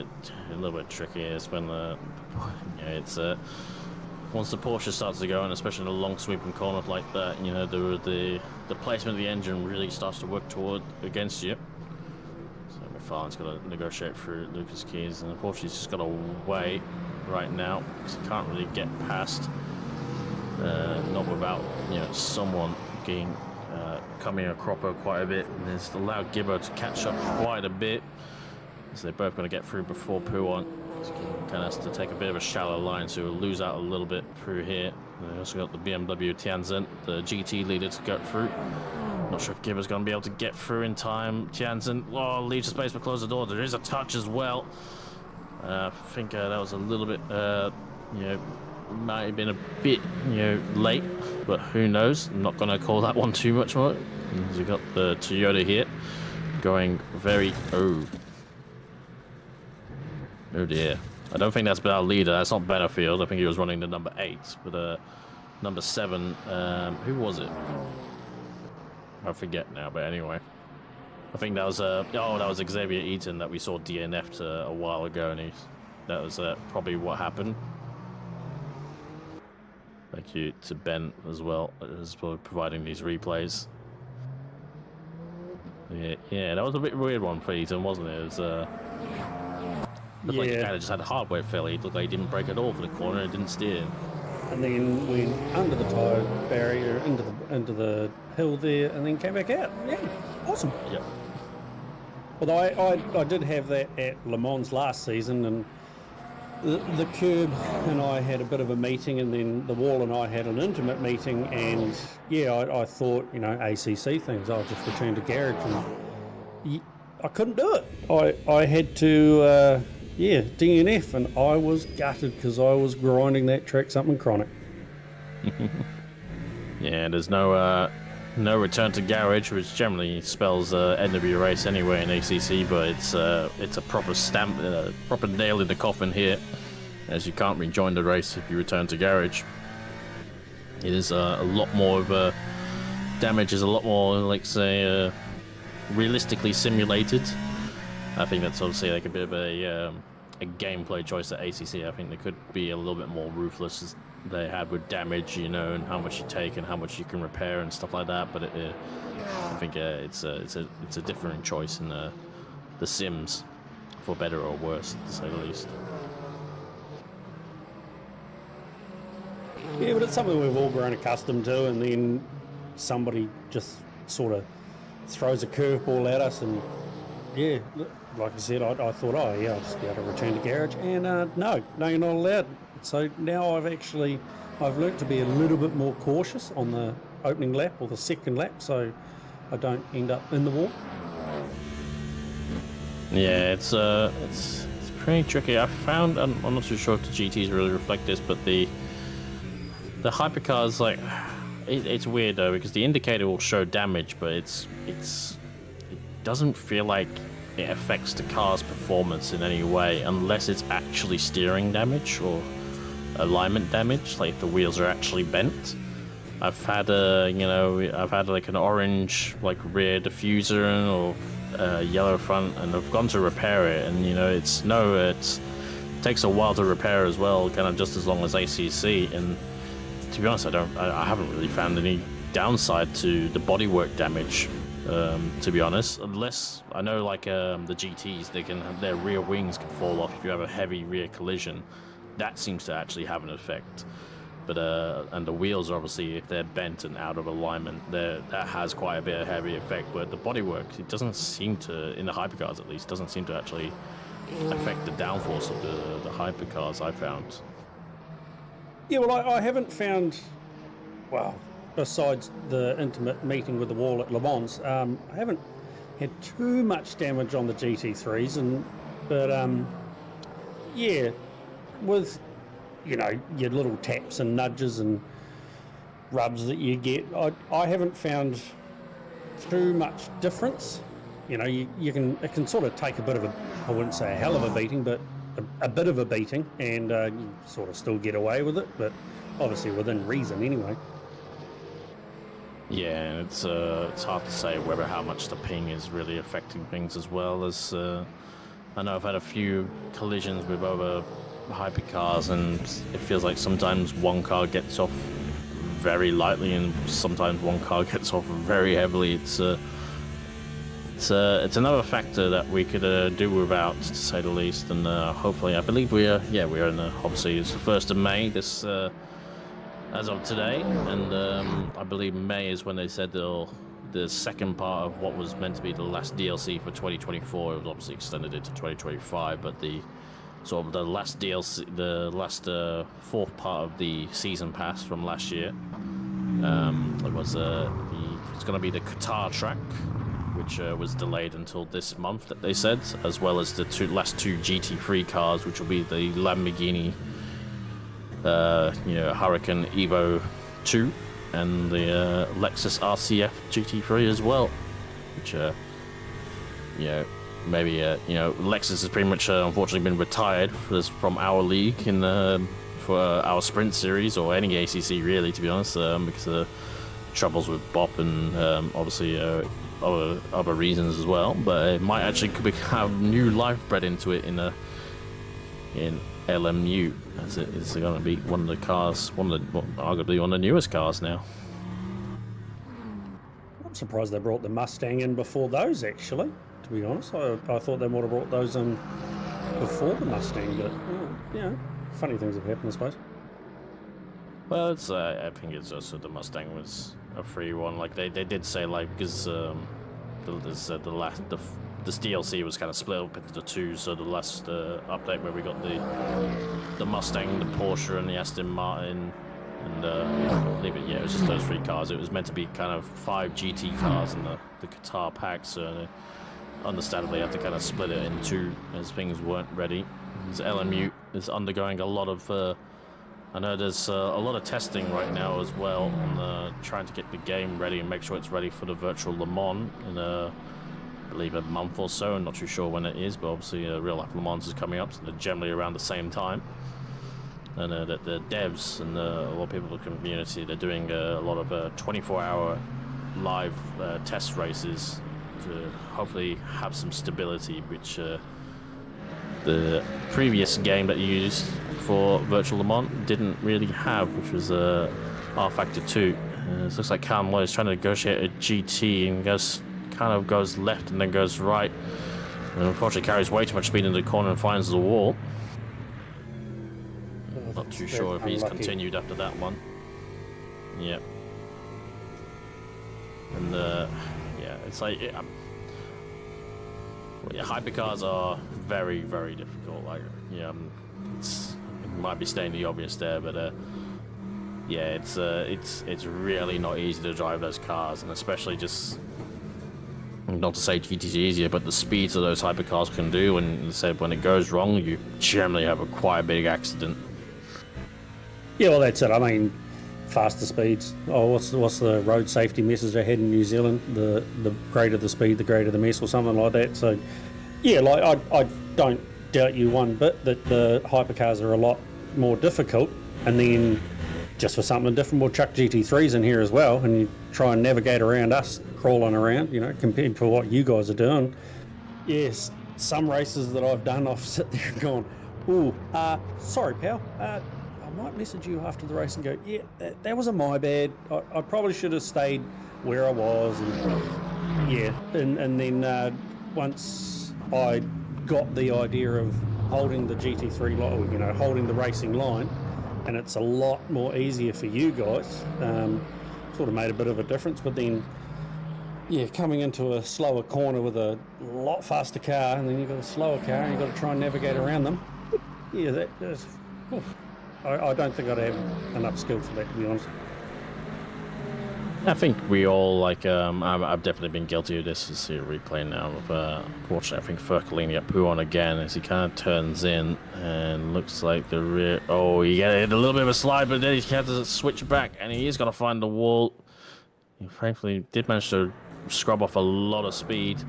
bit tricky. It's when once the Porsche starts to go, and especially in a long sweeping corner like that, the placement of the engine really starts to work against you. McFarlane's got to negotiate through Lucas Keys, and unfortunately he's just got to wait right now because he can't really get past, not without someone coming a cropper quite a bit, and it's allowed Gibbo to catch up quite a bit, so they're both going to get through before Pouon. So kind of has to take a bit of a shallow line, so he'll lose out a little bit through here. And they also got the BMW Tianzhen, the GT leader, to go through. Not sure if Gibber's going to be able to get through in time. Tianzhen, leaves the space but close the door. There is a touch as well. I think that was a little bit, might have been a bit, late, but who knows? I'm not going to call that one too much more. We've got the Toyota here going very, oh dear. I don't think that's been our leader. That's not Benefield. I think he was running the number 8, but number 7, who was it? I forget now, but anyway, I think that was that was Xavier Eaton that we saw DNF'd a while ago, and that was probably what happened. Thank you to Ben as well as for providing these replays. Yeah, that was a bit weird one for Eaton, wasn't it? It was looked like he kind of just had a hardware failure. It looked like he didn't brake at all for the corner and didn't steer. And then went under the tyre barrier into the hill there, and then came back out. Yeah, awesome. Yep. Although I did have that at Le Mans last season, and the curb and I had a bit of a meeting, and then the wall and I had an intimate meeting, and yeah, I thought, ACC things, I'll just return to garage, and I couldn't do it. I had to DNF, and I was gutted because I was grinding that track something chronic. Yeah, there's no return to garage, which generally spells end of your race anyway in ACC, but it's a proper stamp, proper nail in the coffin here, as you can't rejoin the race if you return to garage. It is a lot more of a damage is a lot more, like say, realistically simulated. I think that's obviously like a bit of a gameplay choice at ACC. I think they could be a little bit more ruthless as they had with damage, and how much you take and how much you can repair and stuff like that. But I think it's a different choice in the Sims, for better or worse, to say the least. Yeah, but it's something we've all grown accustomed to, and then somebody just sort of throws a curveball at us, and yeah, like I said, I thought, I'll just be able to return to garage, and no, you're not allowed. So now I've learnt to be a little bit more cautious on the opening lap or the second lap, so I don't end up in the wall. Yeah, it's pretty tricky. I found, I'm not too sure if the GTs really reflect this, but the hypercars, like, it's weird though, because the indicator will show damage, but it doesn't feel like it affects the car's performance in any way unless it's actually steering damage or alignment damage, like the wheels are actually bent. I've had I've had like an orange like rear diffuser or yellow front, and I've gone to repair it, and it takes a while to repair as well, kind of just as long as ACC. And to be honest, I haven't really found any downside to the bodywork damage. To be honest, unless I know like the GTs, their rear wings can fall off if you have a heavy rear collision. That seems to actually have an effect. But and the wheels, obviously, if they're bent and out of alignment, that has quite a bit of heavy effect. But the bodywork, it doesn't seem to, in the hypercars at least, doesn't seem to actually affect the downforce of the hypercars I found. Yeah, well, I haven't found, well, besides the intimate meeting with the wall at Le Mans, I haven't had too much damage on the GT3s, but yeah, with your little taps and nudges and rubs that you get, I haven't found too much difference. It can sort of take a bit of I wouldn't say a hell of a beating, but a bit of a beating, and you sort of still get away with it, but obviously within reason anyway. Yeah, and it's hard to say how much the ping is really affecting things, as well as I know I've had a few collisions with other hypercars, and it feels like sometimes one car gets off very lightly and sometimes one car gets off very heavily. It's another factor that we could do without, to say the least. And hopefully, I believe we are in obviously it's the 1st of May this as of today, and I believe May is when they said the second part of what was meant to be the last DLC for 2024. It was obviously extended into 2025, but the last DLC, the last fourth part of the season pass from last year, it's going to be the Qatar track, which was delayed until this month, that they said, as well as the last two GT3 cars, which will be the Lamborghini Huracan Evo 2 and the Lexus RCF GT3 as well, which maybe Lexus has pretty much unfortunately been retired from our league for our Sprint Series, or any ACC really, to be honest, because of the troubles with BOP and obviously other reasons as well. But it might actually have new life bred into it in LMU, as it is going to be one of the cars, arguably one of the newest cars now. I'm surprised they brought the Mustang in before those, actually, to be honest. I thought they would have brought those in before the Mustang, but funny things have happened, I suppose. Well, it's I think it's also the Mustang was a free one. Like they did say, like, because this DLC was kind of split up into two. So the last update where we got the Mustang, the Porsche, and the Aston Martin, and I believe it was just those three cars. It was meant to be kind of 5 GT cars in the Qatar pack, so understandably had to kind of split it in two as things weren't ready. Because LMU is undergoing a lot of I know there's a lot of testing right now as well on trying to get the game ready and make sure it's ready for the virtual Le Mans in I believe a month or so. I'm not too sure when it is, but obviously real life Le Mans is coming up, so they're generally around the same time. And the devs and a lot of people in the community, they're doing a lot of 24-hour live test races to hopefully have some stability, which the previous game that you used for virtual Le Mans didn't really have, which was R-Factor 2. It looks like Callum Lowe is trying to negotiate a GT and kind of goes left and then goes right, and unfortunately carries way too much speed into the corner and finds the wall. Not too sure if he's continued after that one. Yep. And it's like hypercars are very, very difficult. Like it might be stating the obvious there, but it's really not easy to drive those cars, and especially just, not to say GT is easier, but the speeds that those hypercars can do, and said when it goes wrong, you generally have a quite big accident. Yeah, well, that's it. I mean, faster speeds. Oh, what's the road safety message they had in New Zealand? The greater the speed, the greater the mess, or something like that. So, yeah, like I don't doubt you one bit that the hypercars are a lot more difficult, and then just for something different, we'll chuck GT3s in here as well, and you try and navigate around us crawling around, you know, compared to what you guys are doing. Yes, some races that I've done, I've sit there and gone, ooh, sorry, pal, I might message you after the race and go, yeah, that wasn't my bad. I probably should have stayed where I was. And yeah, and then once I got the idea of holding the GT3 line, you know, holding the racing line, and it's a lot more easier for you guys, sort of made a bit of a difference. But then, yeah, coming into a slower corner with a lot faster car, and then you've got a slower car, and you've got to try and navigate around them. Yeah, that is... I don't think I'd have enough skill for that, to be honest. I think we all, like, I've definitely been guilty of this. You see a replay now of, unfortunately, I think Fercolini at Pouon again as he kind of turns in and looks like the rear. Oh, he got a little bit of a slide, but then he has to switch back and he is going to find the wall. He frankly did manage to scrub off a lot of speed,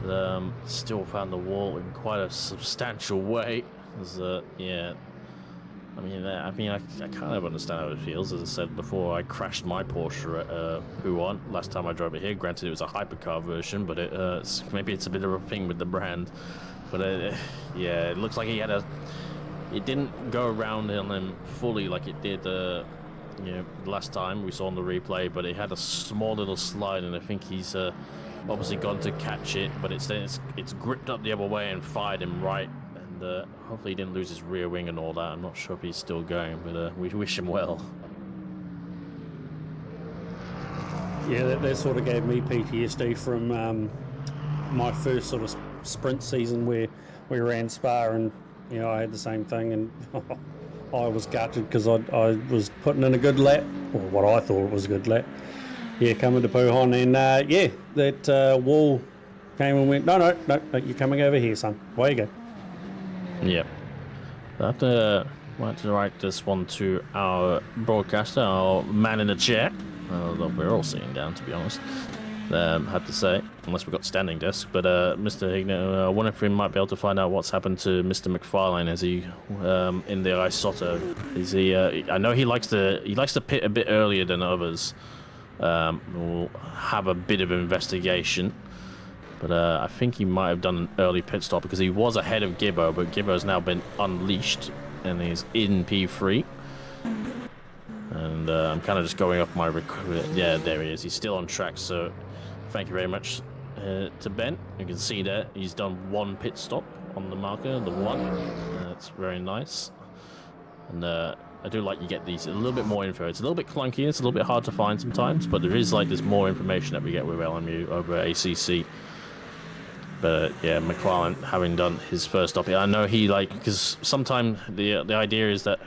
but still found the wall in quite a substantial way. Yeah. I kind of understand how it feels. As I said before, I crashed my Porsche at Pouon last time I drove it here. Granted, it was a hypercar version, but maybe it's a bit of a thing with the brand. But yeah, it looks like he had it didn't go around on him fully like it did, last time we saw on the replay. But it had a small little slide, and I think he's obviously gone to catch it, but it's gripped up the other way and fired him right. Hopefully he didn't lose his rear wing and all that. I'm not sure if he's still going, but we wish him well. Yeah, that sort of gave me PTSD from my first sort of sprint season where we ran Spa, and you know I had the same thing, and I was gutted because I was putting in a good lap, or what I thought was a good lap. Yeah, coming to Pouon, and yeah, that wall came and went, no, you're coming over here, son. Away you go. Yep. I have to write this one to our broadcaster, our man in the chair. That we're all sitting down, to be honest. Have to say, unless we've got standing desk. But Mr. Hignett, I wonder if we might be able to find out what's happened to Mr. McFarlane. Is he in the Isotta? Is he? I know he likes to pit a bit earlier than others. We'll have a bit of investigation. But I think he might have done an early pit stop because he was ahead of Gibbo, but Gibbo's now been unleashed and he's in P3. And I'm kind of just going off my yeah, there he is. He's still on track, so thank you very much to Ben. You can see there he's done one pit stop on the marker, the one. That's very nice. And I do like you get these a little bit more info. It's a little bit clunky, it's a little bit hard to find sometimes, but there is like there's more information that we get with LMU over ACC. But yeah, McFarlane having done his first stop, I know he because sometimes the idea is that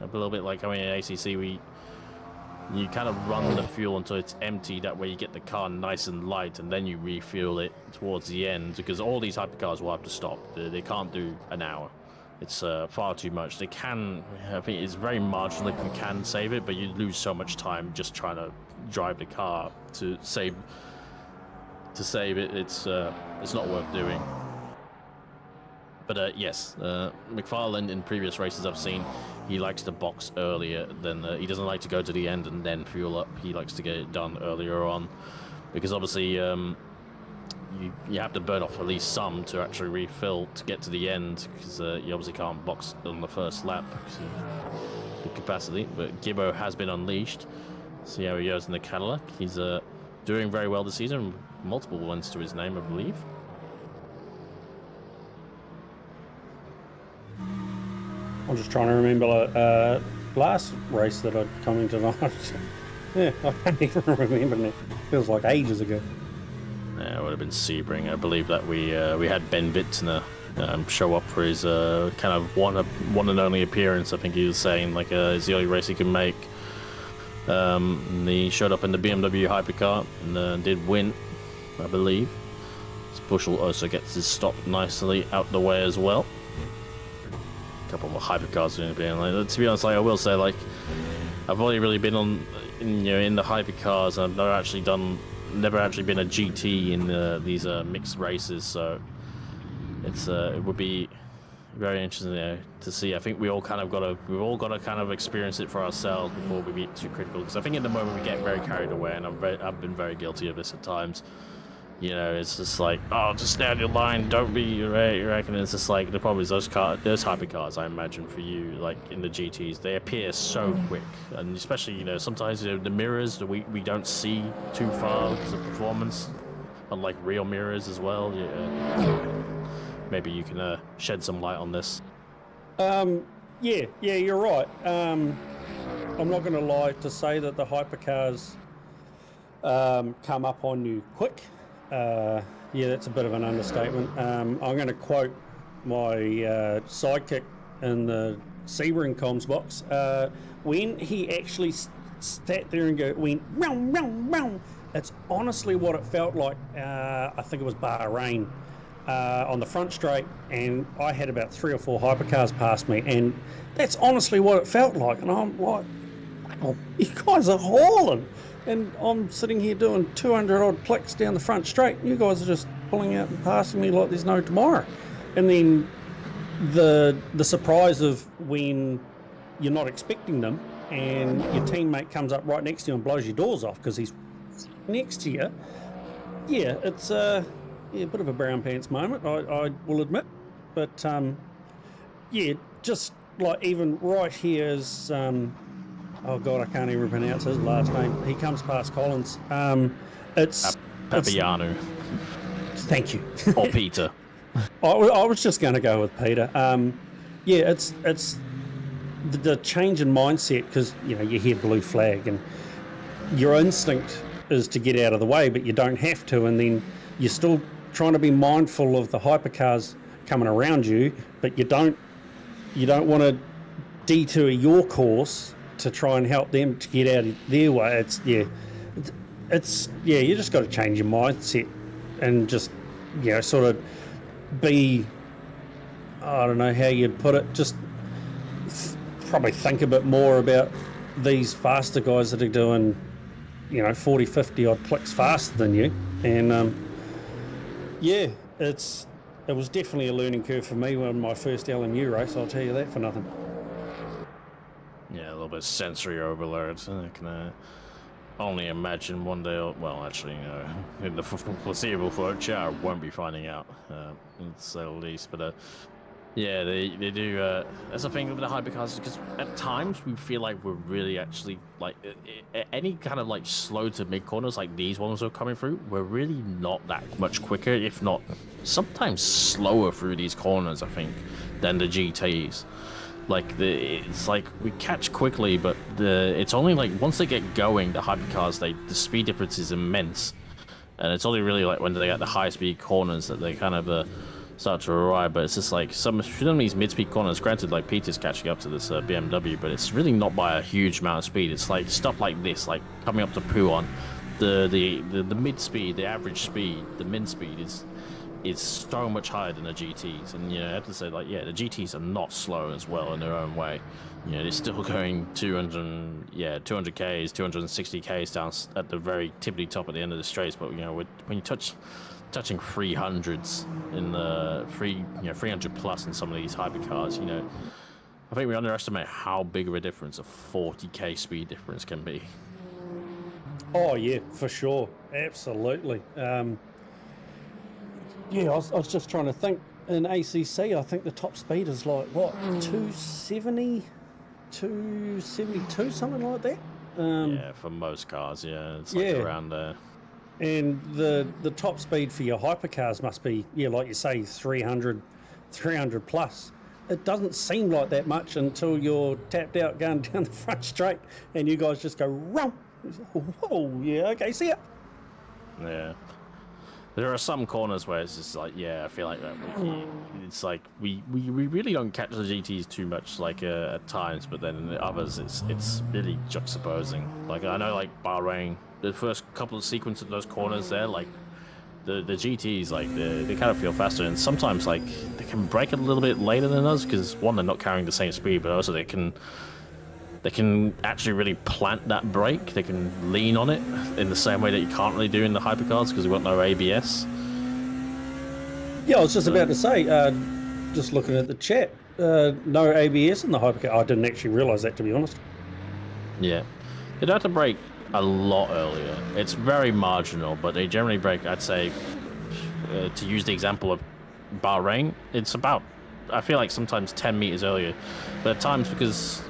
a little bit like going in ACC, you kind of run the fuel until it's empty. That way you get the car nice and light, and then you refuel it towards the end. Because all these hypercars will have to stop. They can't do an hour. It's far too much. They can, I think it's very marginal if you can save it, but you lose so much time just trying to drive the car to save it. It's not worth doing. But yes, McFarlane in previous races I've seen, he likes to box earlier than he doesn't like to go to the end and then fuel up. He likes to get it done earlier on, because obviously you have to burn off at least some to actually refill to get to the end, because you obviously can't box on the first lap because of the capacity. But Gibbo has been unleashed. See how he goes in the Cadillac. He's doing very well this season. Multiple wins to his name, I believe. I'm just trying to remember last race that I'd commented on. Yeah, I don't even remember now. Feels like ages ago. Yeah, it would have been Sebring. I believe that we had Ben Wittner show up for his kind of one and only appearance. I think he was saying it's the only race he can make. And he showed up in the BMW hypercar and did win, I believe. Bushel also gets his stop nicely out the way as well. A couple more hypercars being to be honest, I will say I've only really been in the hypercars. I've never actually been a GT in these mixed races, so it would be very interesting to see. I think we've all got to kind of experience it for ourselves before we get too critical. Because I think at the moment we get very carried away, and I've been very guilty of this at times. You know, it's just like, oh, just stay on your line, don't be you reckon. It's just like the problem is those hypercars, I imagine for you, like in the GTs, they appear so quick, and especially sometimes the mirrors we don't see too far because of performance, unlike real mirrors as well. Maybe you can shed some light on this. Yeah, you're right. I'm not going to lie to say that the hypercars come up on you quick. Yeah, that's a bit of an understatement. I'm going to quote my sidekick in the Sebring comms box. When he actually sat there and went, meow, meow, meow, it's honestly what it felt like. I think it was Bahrain on the front straight, and I had about 3 or 4 hypercars past me, and that's honestly what it felt like. And I'm like, oh, you guys are hauling. And I'm sitting here doing 200 odd clicks down the front straight. You guys are just pulling out and passing me like there's no tomorrow. And then the surprise of when you're not expecting them and your teammate comes up right next to you and blows your doors off because he's next to you. Yeah, it's a bit of a brown pants moment, I will admit. But yeah, just like even right here is... oh God, I can't even pronounce his last name. He comes past Collins. It's Papiano. Thank you. Or Peter. I was just going to go with Peter. Yeah, it's the change in mindset because you hear blue flag and your instinct is to get out of the way, but you don't have to, and then you're still trying to be mindful of the hypercars coming around you, but you don't want to detour your course to try and help them to get out of their way. You just got to change your mindset and just sort of be, I don't know how you'd put it, just probably think a bit more about these faster guys that are doing 40, 50 odd clicks faster than you. And yeah, it was definitely a learning curve for me on my first LMU race, I'll tell you that for nothing. Yeah, a little bit of sensory overload. I can only imagine one day, well, actually, in the foreseeable future, I won't be finding out, to say the least. But yeah, they do. That's the thing with the hypercars, because at times we feel like we're really actually, like, any kind of like slow to mid corners like these ones are coming through, we're really not that much quicker, if not sometimes slower through these corners, I think, than the GTs. Like it's like we catch quickly, but it's only like once they get going, the hypercars, the speed difference is immense, and it's only really like when they get the high speed corners that they kind of start to arrive. But it's just like some of these mid speed corners. Granted, like Peter's catching up to this BMW, but it's really not by a huge amount of speed. It's like stuff like this, like coming up to Puon, the mid speed, the average speed, the min speed is so much higher than the GTs, and I have to say, like, yeah, the GTs are not slow as well in their own way. They're still going 200 Ks, 260 Ks down at the very tippity top at the end of the straights. But when you touching 300s in the 300 plus in some of these hypercars, I think we underestimate how big of a difference a 40k speed difference can be. Oh yeah, for sure, absolutely. Yeah, I was just trying to think. In ACC, I think the top speed is like, what, 270, 272, something like that? Yeah, for most cars, yeah. It's like around there. And the top speed for your hypercars must be, like you say, 300 plus. It doesn't seem like that much until you're tapped out going down the front straight and you guys just go, rump. Whoa, yeah, okay, see ya. Yeah. There are some corners where it's just like, I feel like that. It's like we really don't catch the GTs too much, like at times, but then in the others, it's really juxtaposing. Like I know, like Bahrain, the first couple of sequences of those corners there, like the GTs, like they kind of feel faster, and sometimes like they can break a little bit later than us because one, they're not carrying the same speed, but also they can actually really plant that brake. They can lean on it in the same way that you can't really do in the hypercars because we've got no ABS. Yeah, I was just about to say, just looking at the chat. No ABS in the hypercar. I didn't actually realise that, to be honest. Yeah, they'd have to brake a lot earlier. It's very marginal, but they generally brake, I'd say, to use the example of Bahrain, it's about, I feel like sometimes 10 meters earlier. But at times, because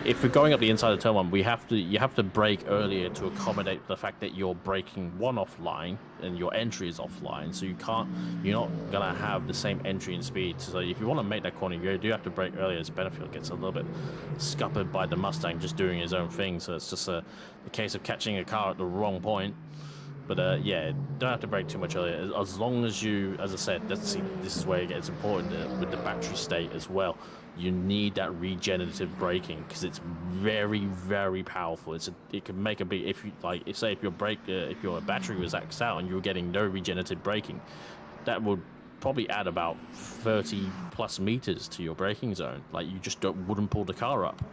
if we're going up the inside of turn one, you have to brake earlier to accommodate the fact that you're braking one offline and your entry is offline, so you're not gonna have the same entry and speed. So if you want to make that corner, you do have to brake earlier. As Benefield gets a little bit scuppered by the Mustang just doing his own thing, so it's just a case of catching a car at the wrong point. But yeah, don't have to brake too much earlier. As long as you, as I said, this is where it gets important with the battery state as well. You need that regenerative braking because it's very, very powerful. It can make a big, if your battery was axed out and you were getting no regenerative braking, that would probably add about 30 plus meters to your braking zone. Like you just wouldn't pull the car up.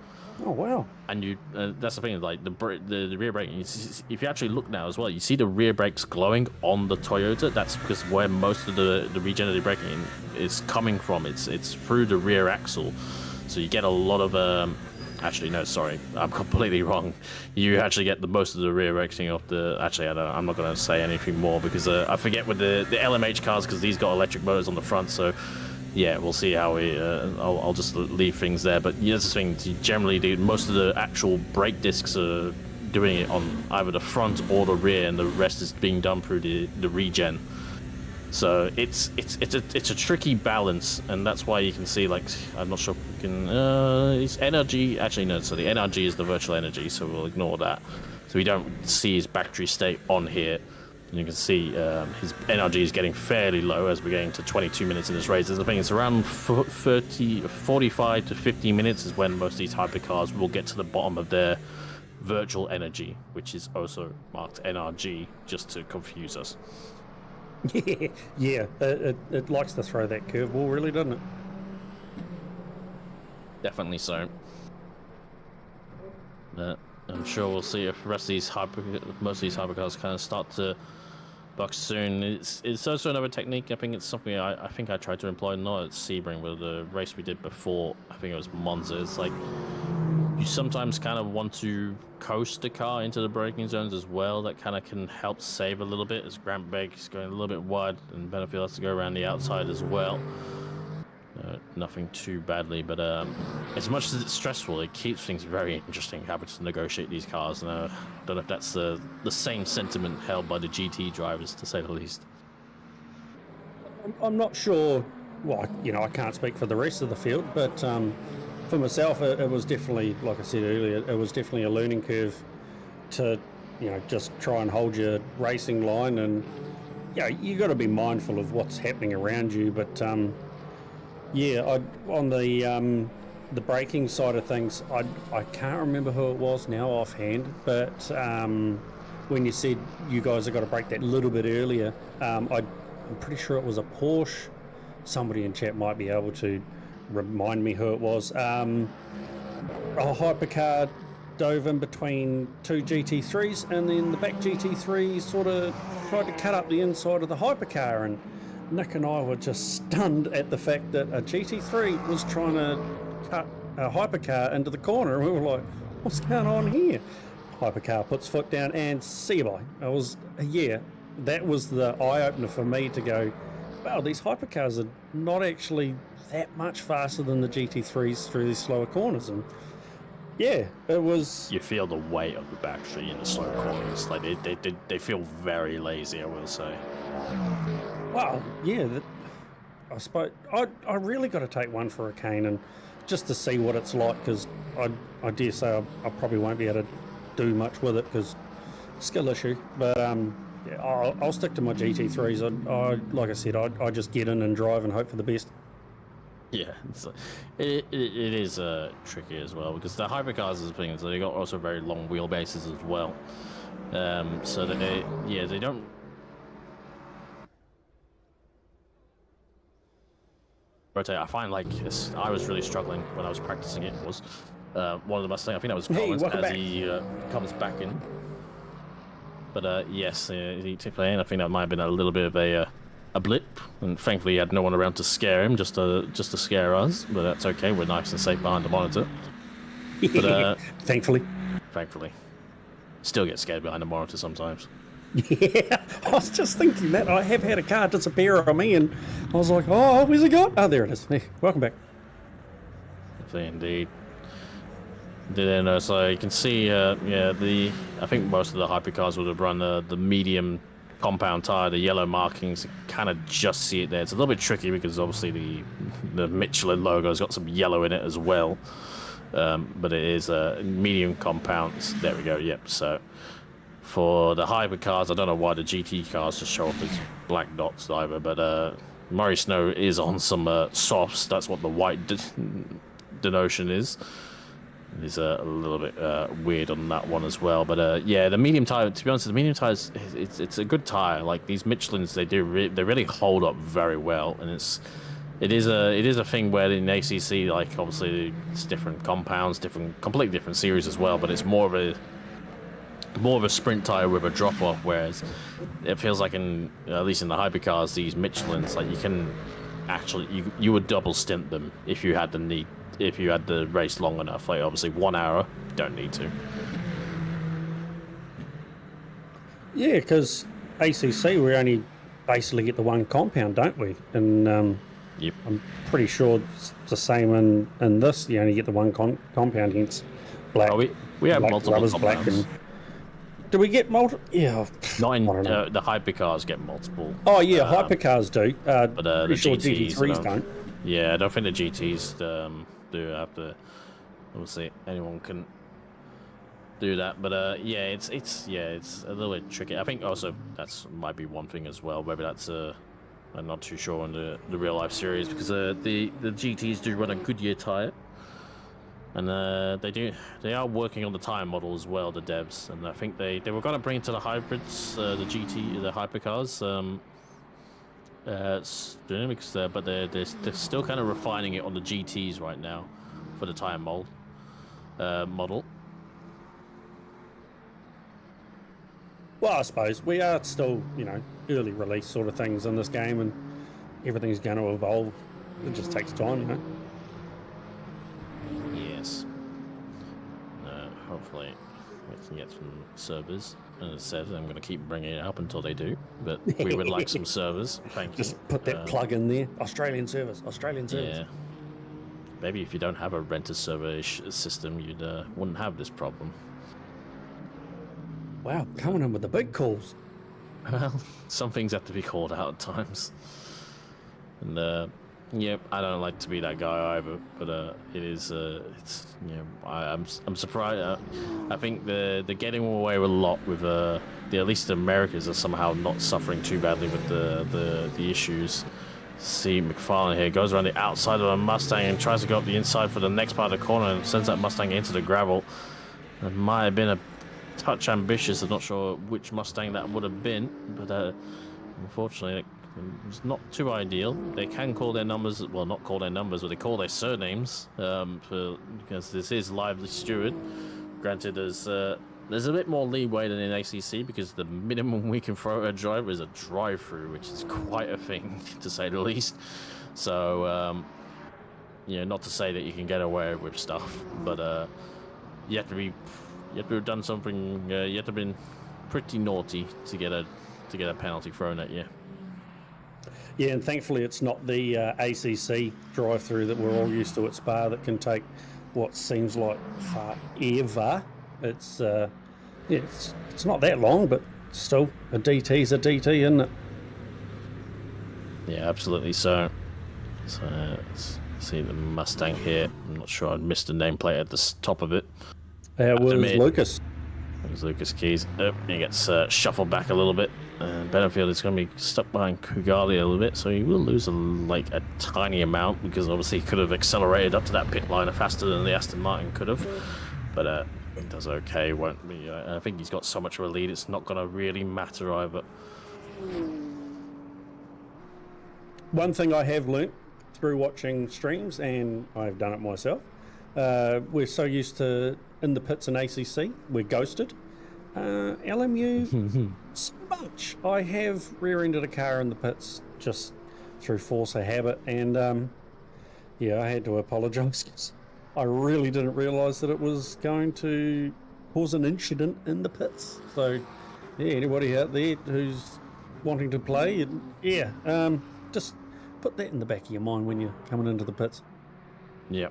Oh wow! And that's the thing, like the rear braking. If you actually look now as well, you see the rear brakes glowing on the Toyota. That's because where most of the regenerative braking is coming from. It's through the rear axle, so you get a lot of. Actually, no, sorry, I'm completely wrong. You actually get most of the rear braking off the. Actually, I'm not going to say anything more because I forget with the LMH cars because these got electric motors on the front, so. Yeah, we'll see how we. I'll just leave things there. But yeah, that's the thing. Generally, most of the actual brake discs are doing it on either the front or the rear, and the rest is being done through the regen. So it's a tricky balance, and that's why you can see, like, I'm not sure if we can. His energy. Actually, no. So the NRG is the virtual energy, so we'll ignore that. So we don't see his battery state on here. You can see his NRG is getting fairly low as we're getting to 22 minutes in this race. There's the thing, it's around 45 to 50 minutes is when most of these hypercars will get to the bottom of their virtual energy, which is also marked NRG, just to confuse us. Yeah, it likes to throw that curveball, really, doesn't it? Definitely so. I'm sure we'll see if the rest of these most of these hypercars kind of start to buck soon. It's also another technique. I think it's something I think I tried to employ not at Sebring, but the race we did before. I think it was Monza. It's like you sometimes kind of want to coast the car into the braking zones as well. That kind of can help save a little bit as Grant Begg is going a little bit wide and Benefield has to go around the outside as well. Nothing too badly, but as much as it's stressful, it keeps things very interesting having to negotiate these cars. And I don't know if that's the same sentiment held by the GT drivers, to say the least. I'm not sure. Well, I can't speak for the rest of the field, but for myself, it was definitely, like I said earlier, it was definitely a learning curve to, just try and hold your racing line, and you got to be mindful of what's happening around you, but. Yeah, on the braking side of things, I can't remember who it was now offhand, but when you said you guys have got to brake that little bit earlier, I'm pretty sure it was a Porsche. Somebody in chat might be able to remind me who it was. A hypercar dove in between two GT3s, and then the back GT3 sort of tried to cut up the inside of the hypercar, and Nick and I were just stunned at the fact that a GT3 was trying to cut a hypercar into the corner, and we were like, what's going on here? Hypercar puts foot down and see you bye. That was the eye-opener for me to go, wow, these hypercars are not actually that much faster than the GT3s through these slower corners. And yeah, it was... You feel the weight of the battery in the slow corners. Like they feel very lazy, I will say. Well, yeah, I suppose I really got to take one for Octane and just to see what it's like, because I dare say I probably won't be able to do much with it because skill issue. But I'll stick to my GT3s. Like I said, I just get in and drive and hope for the best. Yeah, it is tricky as well because the hypercars is the thing, so they got also very long wheelbases as well. So that they don't. Rotate. I find like I was really struggling when I was practicing it. Was one of the Mustangs. I think that was Collins as he comes back in. But yes, he took play in. I think that might have been a little bit of a a blip, and thankfully he had no one around to scare him, just to scare us. But that's okay. We're nice and safe behind the monitor. But thankfully. Still get scared behind the monitor sometimes. Yeah, I was just thinking that. I have had a car disappear on me, and I was like, oh, where's it gone? Oh, there it is. Hey, welcome back. Indeed. So you can see, I think most of the hypercars would have run the medium compound tire, the yellow markings. You kind of just see it there. It's a little bit tricky because obviously the Michelin logo has got some yellow in it as well. But it is a medium compound. There we go. Yep. So for the hypercars, I don't know why the GT cars just show up as black dots either, but Murray Snow is on some softs. That's what the white denotion is. It's a little bit weird on that one as well, but yeah, the medium tire. To be honest, the medium tires, it's a good tire. Like these Michelin's, they really hold up very well, and it is a thing where in ACC, like obviously it's different compounds, completely different series as well, but it's more of a sprint tire with a drop off, whereas it feels like at least in the hypercars, these Michelin's, like you can actually you would double stint them if you had the race long enough. Like obviously 1 hour, don't need to. Yeah, because ACC we only basically get the one compound, don't we? And yep. I'm pretty sure it's the same in this. You only get the one compound, hence black. Oh, we have multiple rubbers, compounds. black and, do we get multiple? Yeah. Not in the hypercars get multiple. Oh yeah, hypercars do. But the sure GTs GT3s don't. Yeah, I don't think the GTs do have to. Obviously, anyone can do that, but yeah, it's a little bit tricky. I think also that's might be one thing as well. Maybe that's I'm not too sure on the real life series, because the GTs do run a Goodyear tire, and they are working on the tire model as well, the devs, and I think they were going to bring it to the hybrids, the hypercars, but they're still kind of refining it on the GTs right now for the tire model. Well, I suppose we are still, early release sort of things in this game, and everything's going to evolve. It just takes time, Yes. Hopefully we can get some servers. As I said, I'm going to keep bringing it up until they do, but we would like some servers. Thank you. Just put that plug in there. Australian servers. Yeah. Maybe if you don't have a renter server system, you wouldn't have this problem. Wow, coming in with the big calls. Well, some things have to be called out at times. And yeah, I don't like to be that guy either, but it is I'm surprised. I think they're getting away with a lot with at least the Americans are somehow not suffering too badly with the issues. See McFarlane here goes around the outside of a Mustang and tries to go up the inside for the next part of the corner and sends that Mustang into the gravel. It might have been a touch ambitious. I'm not sure which Mustang that would have been, but unfortunately it's not too ideal. They can call their numbers, well, not call their numbers, but they call their surnames, because this is Lively Stewart. Granted, there's a bit more leeway than in ACC, because the minimum we can throw at a driver is a drive-through, which is quite a thing, to say the least. So, not to say that you can get away with stuff, but you have to have done something. You have to have been pretty naughty to get a penalty thrown at you. Yeah, and thankfully it's not the ACC drive-through that we're all used to at Spa that can take what seems like forever. It's it's not that long, but still, a DT's a DT, isn't it? Yeah, absolutely. So let's see the Mustang here. I'm not sure I missed the nameplate at the top of it. It was Lucas. It was Lucas Keys. He gets shuffled back a little bit. Benefield is going to be stuck behind Kugali a little bit, so he will lose a tiny amount, because obviously he could have accelerated up to that pit liner faster than the Aston Martin could have. But it does okay. Won't be. I think he's got so much of a lead, it's not going to really matter either. One thing I have learnt through watching streams, and I've done it myself, we're so used to in the pits in ACC, we're ghosted. LMU, so much. I have rear-ended a car in the pits just through force of habit. And yeah, I had to apologise because I really didn't realise that it was going to cause an incident in the pits. So yeah, anybody out there who's wanting to play, just put that in the back of your mind when you're coming into the pits. Yeah.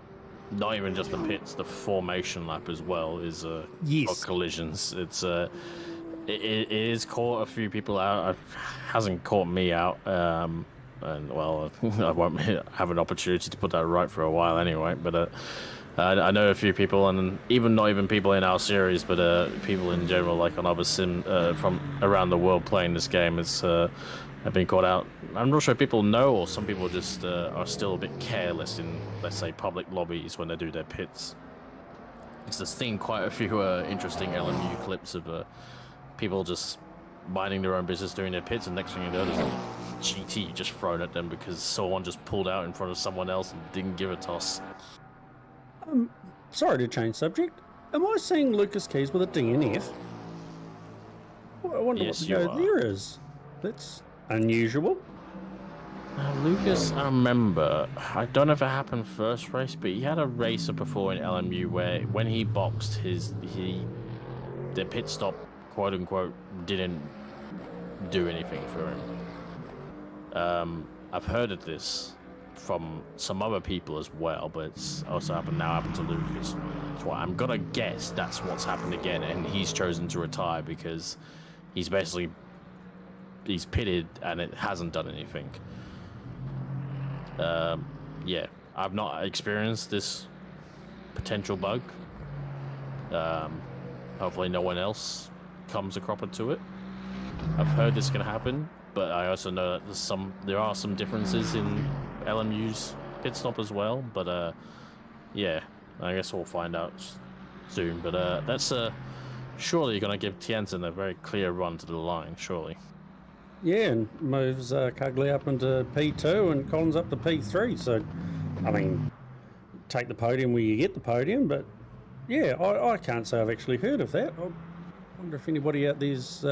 Not even just the pits, the formation lap as well is for Yes. collisions. It is caught a few people out. It hasn't caught me out. And well, I won't have an opportunity to put that right for a while anyway. But I know a few people, and not even people in our series, but people in general, like on other sim from around the world playing this game, have been caught out. I'm not sure if people know, or some people just are still a bit careless in, let's say, public lobbies when they do their pits. It's just seen quite a few interesting LMU clips of people just minding their own business doing their pits, and next thing you know, there's a GT just thrown at them because someone just pulled out in front of someone else and didn't give a toss. Sorry to change subject. Am I seeing Lucas Keys with a DNF? I wonder Yes, what the you go are. there is. That's unusual. Lucas, I remember, I don't know if it happened first race, but he had a racer before in LMU where when he boxed the pit stop, quote unquote, didn't do anything for him. I've heard of this from some other people as well, but it's also happened to Lucas. So I'm gonna guess that's what's happened again, and he's chosen to retire because he's pitted and it hasn't done anything. Yeah, I've not experienced this potential bug. Hopefully no one else comes across to it. I've heard this can happen, but I also know that there are some differences in LMU's pit stop as well. But yeah, I guess we'll find out soon. But that's surely you're gonna give Tianzin a very clear run to the line, surely. Yeah, and moves Cugley up into P2 and Collins up to P3. So, I mean, take the podium where you get the podium, but yeah, I can't say I've actually heard of that. I wonder if anybody out there's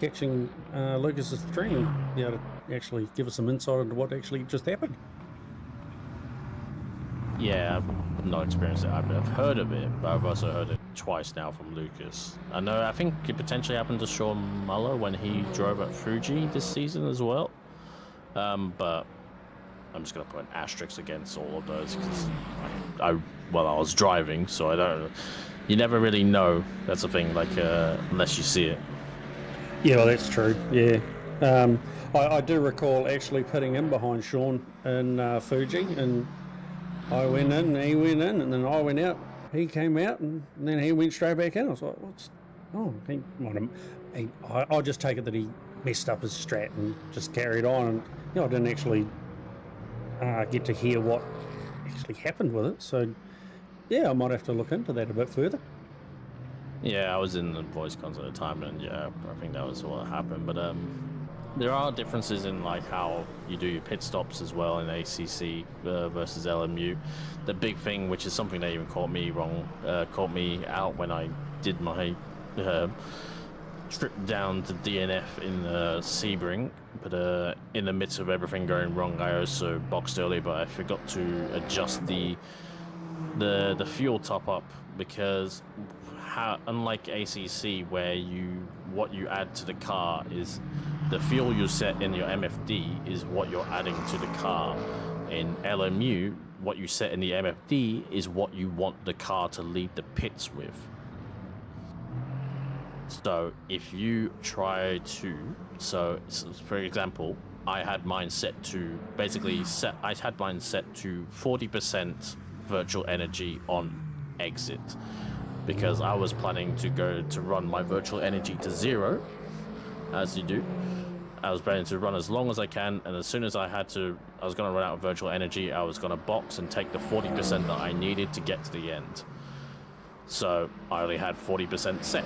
catching Lucas's stream, to actually give us some insight into what actually just happened. Yeah, I've not experienced it. I've heard of it, but I've also heard it twice now from Lucas. I think it potentially happened to Sean Muller when he drove at Fuji this season as well. But I'm just going to put an asterisk against all of those because I was driving, so I don't. You never really know. That's the thing, like unless you see it. Yeah, well, that's true. Yeah. I do recall actually putting in behind Sean in Fuji, and I went in, he went in, and then I went out. He came out, and then he went straight back in. I was like, "What's? Oh, I just take it that he messed up his strat and just carried on. And I didn't actually get to hear what actually happened with it. So, yeah, I might have to look into that a bit further. Yeah, I was in the voice cons at the time, and yeah, I think that was what happened. But there are differences in like how you do your pit stops as well in ACC versus LMU. The big thing, which is something that even caught me out when I did my trip down to DNF in Sebring. But in the midst of everything going wrong, I also boxed early, but I forgot to adjust the fuel top up because unlike ACC, where what you add to the car is the fuel you set in your MFD is what you're adding to the car. In LMU, what you set in the MFD is what you want the car to leave the pits with. So if you try to, for example, I had mine set to 40% virtual energy on exit, because I was planning to run my virtual energy to 0, as you do. I was planning to run as long as I can, and as soon as I was going to run out of virtual energy, I was going to box and take the 40% that I needed to get to the end. So I only had 40% set.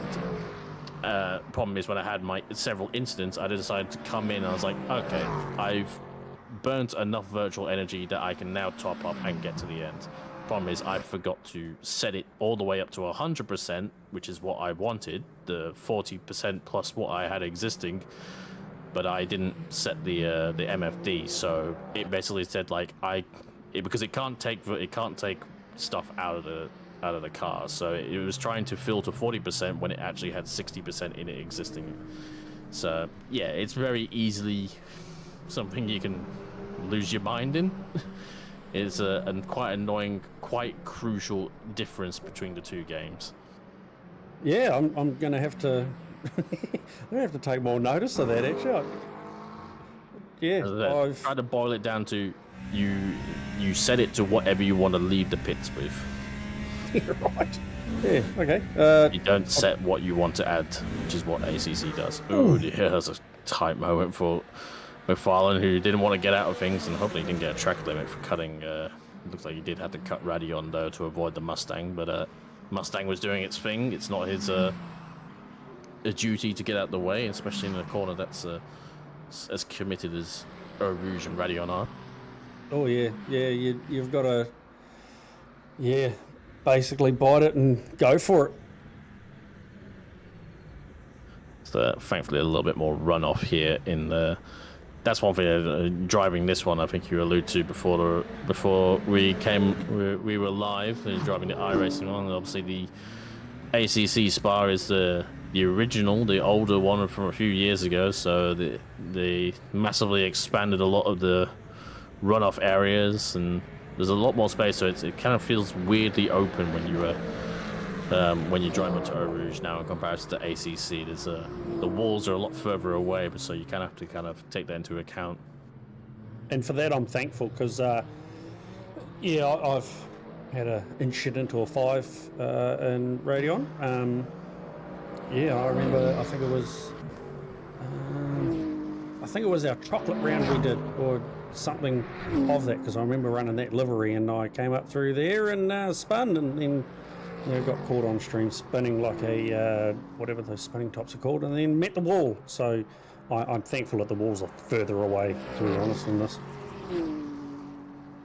Problem is, when I had my several incidents, I decided to come in and I was like, okay, I've burnt enough virtual energy that I can now top up and get to the end. Problem is, I forgot to set it all the way up to 100%, which is what I wanted, the 40% plus what I had existing. but I didn't set the MFD, so it basically said like because it can't take stuff out of the car, so it was trying to filter 40% when it actually had 60% in it existing. So yeah, it's very easily something you can lose your mind in. It's a quite annoying, quite crucial difference between the two games. Yeah, I'm gonna have to take more notice of that actually. Yeah, I've tried to boil it down to you set it to whatever you want to leave the pits with. right. Yeah, okay. You don't set what you want to add, which is what ACC does. Oh, yeah, that's a tight moment for McFarlane, who didn't want to get out of things, and hopefully he didn't get a track limit for cutting. Looks like he did have to cut Radion though to avoid the Mustang, but Mustang was doing its thing. It's not his a duty to get out of the way, especially in a corner that's as committed as Eau Rouge and Radion are. Oh yeah, you've got to basically bite it and go for it. So thankfully a little bit more runoff here in the. That's one thing. Driving this one, I think you alluded to before we were live. Driving the iRacing one, and obviously the ACC Spa is the original, the older one from a few years ago. So they massively expanded a lot of the runoff areas, and there's a lot more space. So it kind of feels weirdly open when you drive up to Eau Rouge now in comparison to ACC. There's the walls are a lot further away, but so you kind of have to take that into account. And for that, I'm thankful because, I've had an incident or 5 in Radion. I remember. I think it was our chocolate round we did, or something of that, because I remember running that livery, and I came up through there and spun, and then. Got caught on stream spinning like a whatever those spinning tops are called, and then met the wall. So I'm thankful that the walls are further away, to be honest, in this.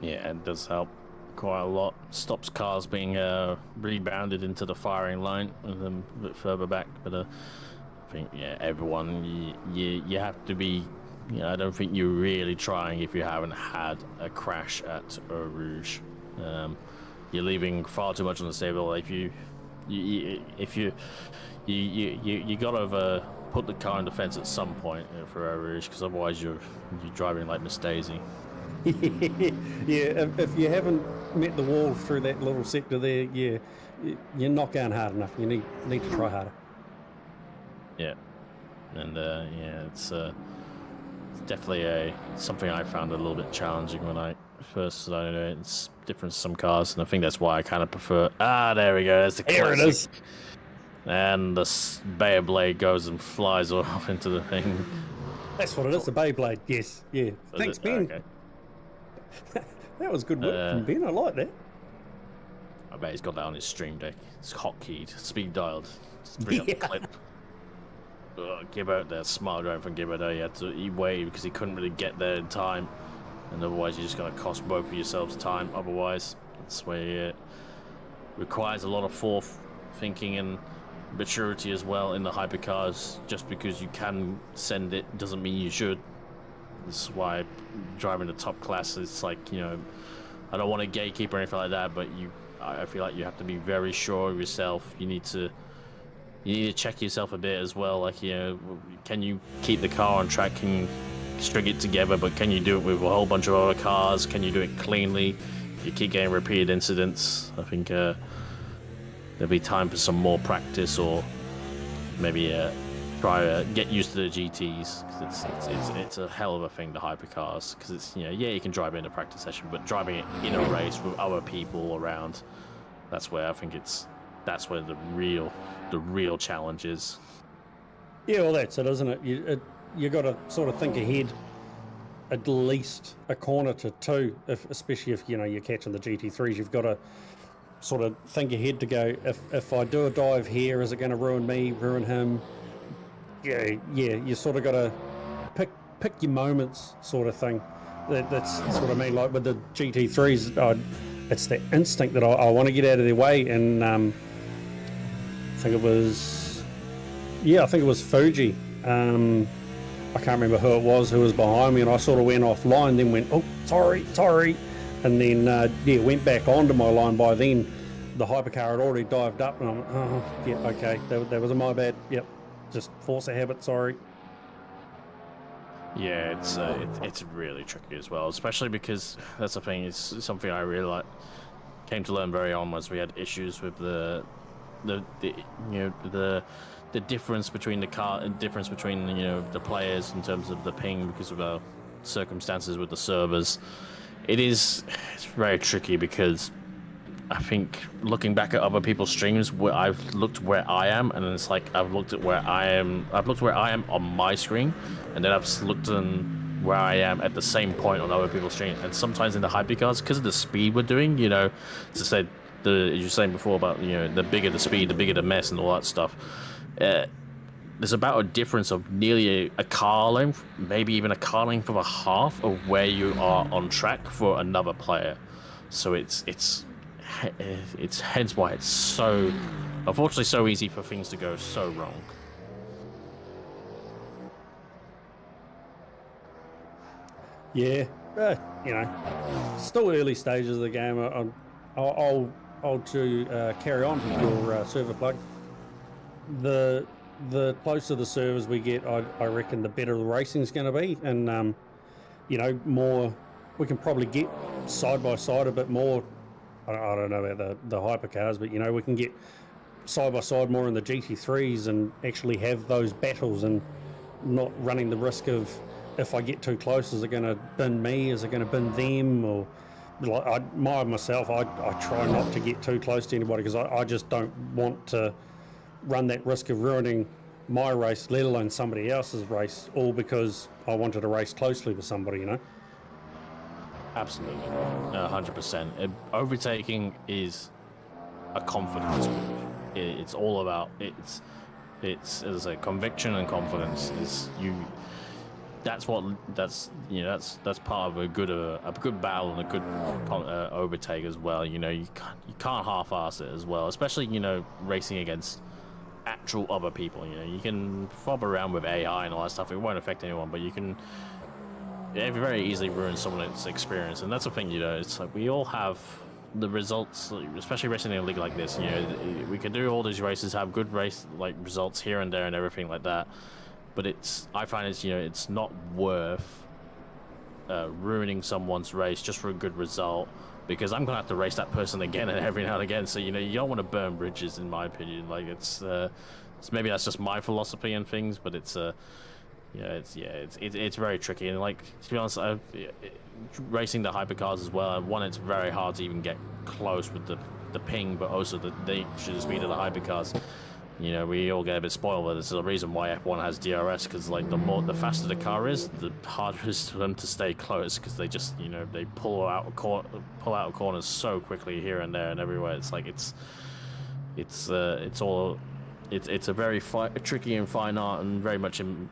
Yeah, it does help quite a lot. Stops cars being rebounded into the firing line with them a bit further back. But I think everyone you have to be. I don't think you're really trying if you haven't had a crash at Eau Rouge. You're leaving far too much on the table. If you gotta put the car in defense at some point for Eau Rouge, because otherwise you're driving like Miss Daisy. If you haven't met the wall through that little sector there, you're not going hard enough. You need to try harder. Yeah, and it's definitely something I found a little bit challenging when I first started it. It's different to some cars, and I think that's why I kind of prefer. There we go. There's the classic. There it is. And the Beyblade goes and flies off into the thing. That's what it is, the Beyblade. Yes, yeah. Thanks, Ben. Okay. That was good work from Ben. I like that. I bet he's got that on his stream deck. It's hotkeyed, speed dialed. Just bring up the clip. Gibbert, that smart drive from Gibbert. He waited because he couldn't really get there in time, and otherwise you're just going to cost both of yourselves time. Otherwise, that's where it requires a lot of forth-thinking and maturity as well in the hypercars. Just because you can send it doesn't mean you should. That's why driving the top class is like, I don't want to gatekeep or anything like that, but I feel like you have to be very sure of yourself. You need to check yourself a bit as well. Like, can you keep the car on track? Can you string it together? But can you do it with a whole bunch of other cars? Can you do it cleanly? If you keep getting repeated incidents, I think there'll be time for some more practice, or maybe try to get used to the GTs. Cause it's a hell of a thing, the hypercars, because it's you can drive it in a practice session, but driving it in a race with other people around, that's where I think that's where the real challenge is. Yeah, well, that's it, isn't it? You got to sort of think ahead, at least a corner to 2, especially if you're catching the GT3s. You've got to sort of think ahead to go, if I do a dive here, is it going to ruin me, ruin him? Yeah. You sort of got to pick your moments, sort of thing. That's sort of me. Like with the GT3s, it's the instinct that I want to get out of their way, and I think it was Fuji. I I can't remember who it was who was behind me, and I sort of went offline, then went, oh, sorry, and then yeah, went back onto my line. By then the hypercar had already dived up, and I'm like, oh yeah, okay, that was my bad. Yep, just force of habit, sorry. Yeah, it's really tricky as well, especially because that's the thing. It's something I really came to learn very on was we had issues with the difference between the players in terms of the ping because of our circumstances with the servers. It's very tricky because I think looking back at other people's streams, where I've looked where I am, and it's like I've looked where I am on my screen, and then I've looked in where I am at the same point on other people's stream. And sometimes in the hypercars, because of the speed we're doing, as I said, as you were saying before about the bigger the speed, the bigger the mess, and all that stuff. There's about a difference of nearly a car length, maybe even a car length of a half of where you are on track for another player. So it's hence why it's so, unfortunately, so easy for things to go so wrong. Yeah, still early stages of the game. I'll carry on with your server plug. The closer the servers we get, I reckon the better the racing's going to be, and more we can probably get side by side a bit more. I don't know about the hypercars, but we can get side by side more in the GT3s and actually have those battles and not running the risk of, if I get too close, is it going to bin me? Is it going to bin them? Or myself, I try not to get too close to anybody because I just don't want to run that risk of ruining my race, let alone somebody else's race, all because I wanted to race closely with somebody, Absolutely, 100%. Overtaking is a confidence move. It's all about it's as I say, conviction and confidence. That's part of a good battle and a good overtake as well. You can't half-ass it as well, especially racing against actual other people. You can fob around with AI and all that stuff. It won't affect anyone, but you can very easily ruin someone's experience. And that's the thing, it's like we all have the results, especially racing in a league like this. We can do all these races, have good race results here and there and everything like that. But I find it's not worth ruining someone's race just for a good result, because I'm gonna have to race that person again and every now and again. So you don't want to burn bridges, in my opinion. It's maybe that's just my philosophy and things, but it's very tricky. And to be honest, racing the hypercars as well, one, it's very hard to even get close with the ping, but also the speed of the hypercars. We all get a bit spoiled, but this is the reason why F1 has DRS, because the faster the car is, the harder it is for them to stay close, because they just they pull out of corners so quickly here and there and everywhere. It's a very tricky and fine art, and very much kind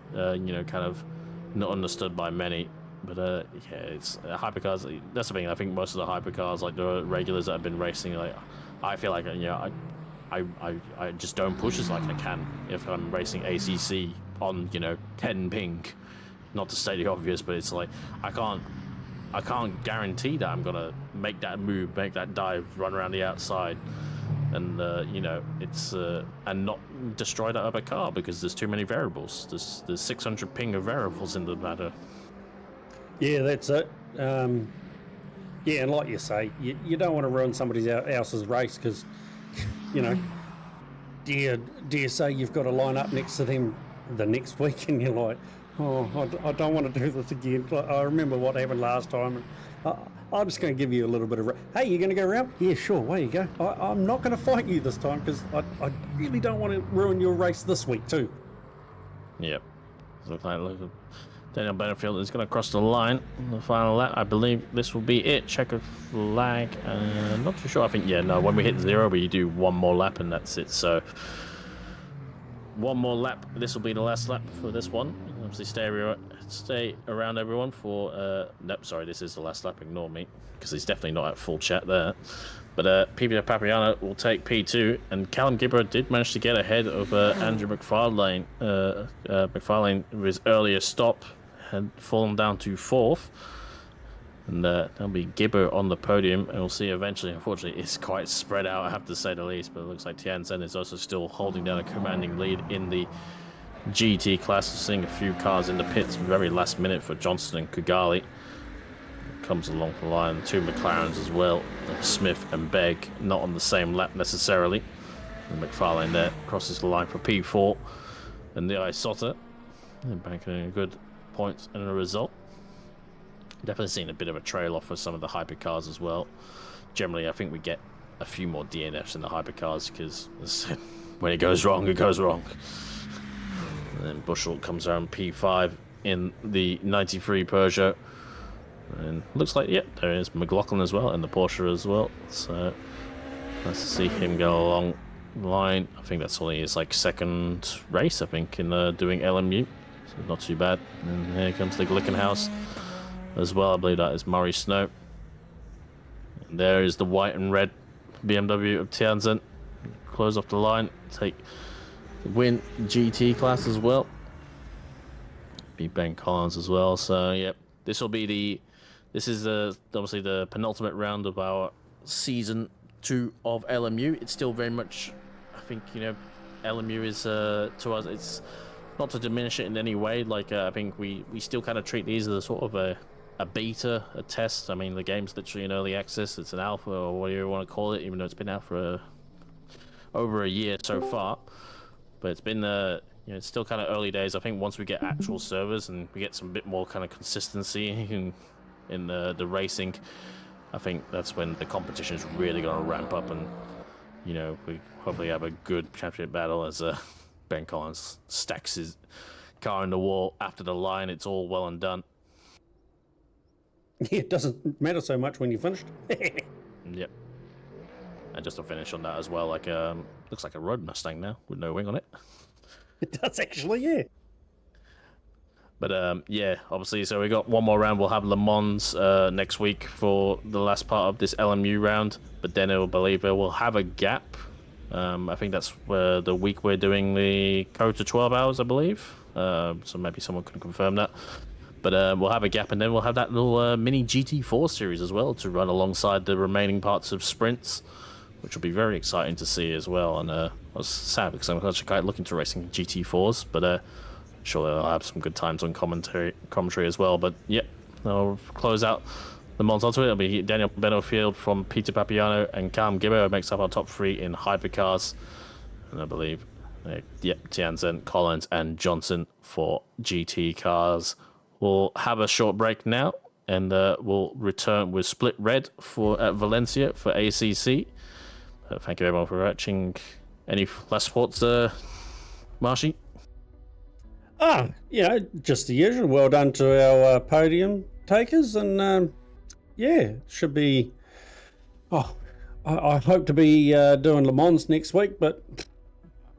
of not understood by many. But it's hypercars. That's the thing. I think most of the hypercars, the regulars that have been racing, I feel like I just don't push as I can if I'm racing ACC on 10 ping. Not to state the obvious, but it's I can't guarantee that I'm gonna make that move, make that dive, run around the outside, and and not destroy that other car, because there's too many variables. There's 600 ping of variables in the matter. Yeah, that's it. Yeah, and like you say, you don't want to ruin somebody else's race, because dare say you've got to line up next to them the next week, and you're like, oh, I don't want to do this again. I remember what happened last time. I'm just going to give you a little bit of... Hey, you're going to go around? Yeah, sure, where you go. I'm not going to fight you this time, because I really don't want to ruin your race this week too. Yep. Look, Daniel Benefield is going to cross the line in the final lap. I believe this will be it. Checker flag. Not too sure. I think, when we hit 0, we do one more lap and that's it. So, one more lap. This will be the last lap for this one. Obviously, stay around everyone for... nope, sorry, this is the last lap. Ignore me, because he's definitely not at full chat there. But Peter Papiano will take P2, and Callum Gibber did manage to get ahead of Andrew McFarlane. McFarlane, with his earlier stop, had fallen down to 4th. And that'll be Gibber on the podium, and we'll see eventually. Unfortunately, it's quite spread out, I have to say the least, but it looks like Tianzhen is also still holding down a commanding lead in the GT class. Seeing a few cars in the pits very last minute for Johnston and Kugali. Comes along the line, 2 McLarens as well, Smith and Begg, not on the same lap necessarily. And McFarlane there crosses the line for P4, and the Isotta banking a good points and a result. Definitely seen a bit of a trail off for some of the hypercars as well. Generally, I think we get a few more DNFs in the hypercars because when it goes wrong, it goes wrong. And then Bushell comes around P5 in the 93 Peugeot. And looks like, yep, there is McLaughlin as well, and the Porsche as well. So nice to see him go along the line. I think that's only his second race, I think, in doing LMU. So not too bad. And here comes the Glickenhaus as well. I believe that is Murray Snow. And there is the white and red BMW of Tianzhen. Close off the line, take the win GT class as well. Beat Ben Collins as well. So yep, this will be this is obviously the penultimate round of our season 2 of LMU. It's still very much, I think, LMU is to us, it's not to diminish it in any way. I think we still kind of treat these as a sort of a beta, a test. I mean, the game's literally in early access. It's an alpha, or whatever you want to call it, even though it's been out for over a year so far. But it's been it's still kind of early days. I think once we get actual servers and we get some bit more kind of consistency in the racing, I think that's when the competition is really going to ramp up, and we hopefully have a good championship battle as Ben Collins stacks his car in the wall after the line. It's all well and done. Yeah, it doesn't matter so much when you're finished. Yep. And just to finish on that as well, looks like a road Mustang now with no wing on it. It does actually, yeah. But yeah, obviously, so we got one more round. We'll have Le Mans next week for the last part of this LMU round, but then I believe we'll have a gap. I think that's the week we're doing the code to 12 hours, I believe. So maybe someone can confirm that. But we'll have a gap, and then we'll have that little mini GT4 series as well to run alongside the remaining parts of sprints, which will be very exciting to see as well. And I was sad because I'm actually quite looking to racing GT4s, but sure they'll have some good times on commentary as well. But yep, I'll close out the Mons onto it. It'll be Daniel Benefield from Peter Papiano and Callum Gibbo makes up our top 3 in hypercars. And I believe, Tianzhen, Collins, and Johnson for GT cars. We'll have a short break now, and we'll return with Split Red at Valencia for ACC. Thank you everyone for watching. Any last thoughts, Marshy? Just the usual. Well done to our podium takers, and should be. I hope to be doing Le Mans next week, but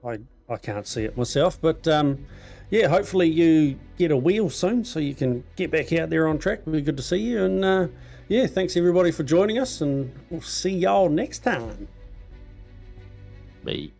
I can't see it myself. But hopefully you get a wheel soon so you can get back out there on track. It'll be good to see you, and thanks everybody for joining us, and we'll see y'all next time. Bye.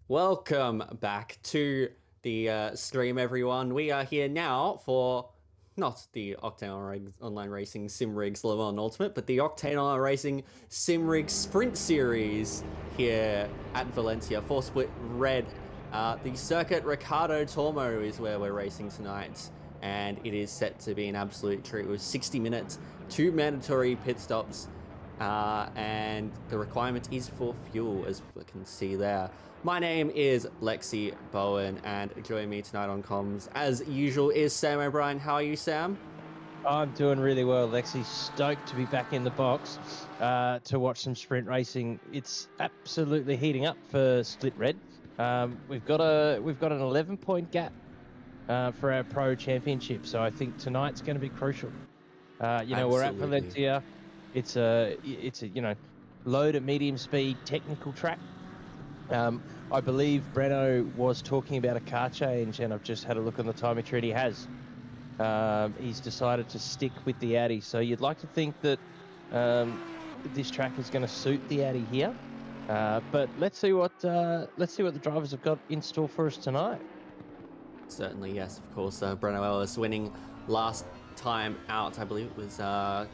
Welcome back to the stream, everyone. We are here now for not the Octane Online Racing Simrigs Le Mans Ultimate, but the Octane Online Racing Simrigs Sprint Series here at Valencia for Split Red. The circuit Ricardo Tormo is where we're racing tonight, and it is set to be an absolute treat with 60 minutes, 2 mandatory pit stops, and the requirement is for fuel, as we can see there. My name is Lexi Bowen, and joining me tonight on comms, as usual, is Sam O'Brien. How are you, Sam? I'm doing really well, Lexi. Stoked to be back in the box to watch some sprint racing. It's absolutely heating up for Split Red. We've got an 11-point gap for our pro championship, so I think tonight's going to be crucial. We're at Valencia. It's a low to medium speed technical track. I believe Breno was talking about a car change, and I've just had a look on the timetry, and he has. He's decided to stick with the Audi, so you'd like to think that this track is going to suit the Audi here. But let's see what the drivers have got in store for us tonight. Certainly, yes, of course. Breno Ellis winning last time out. I believe it was Kyle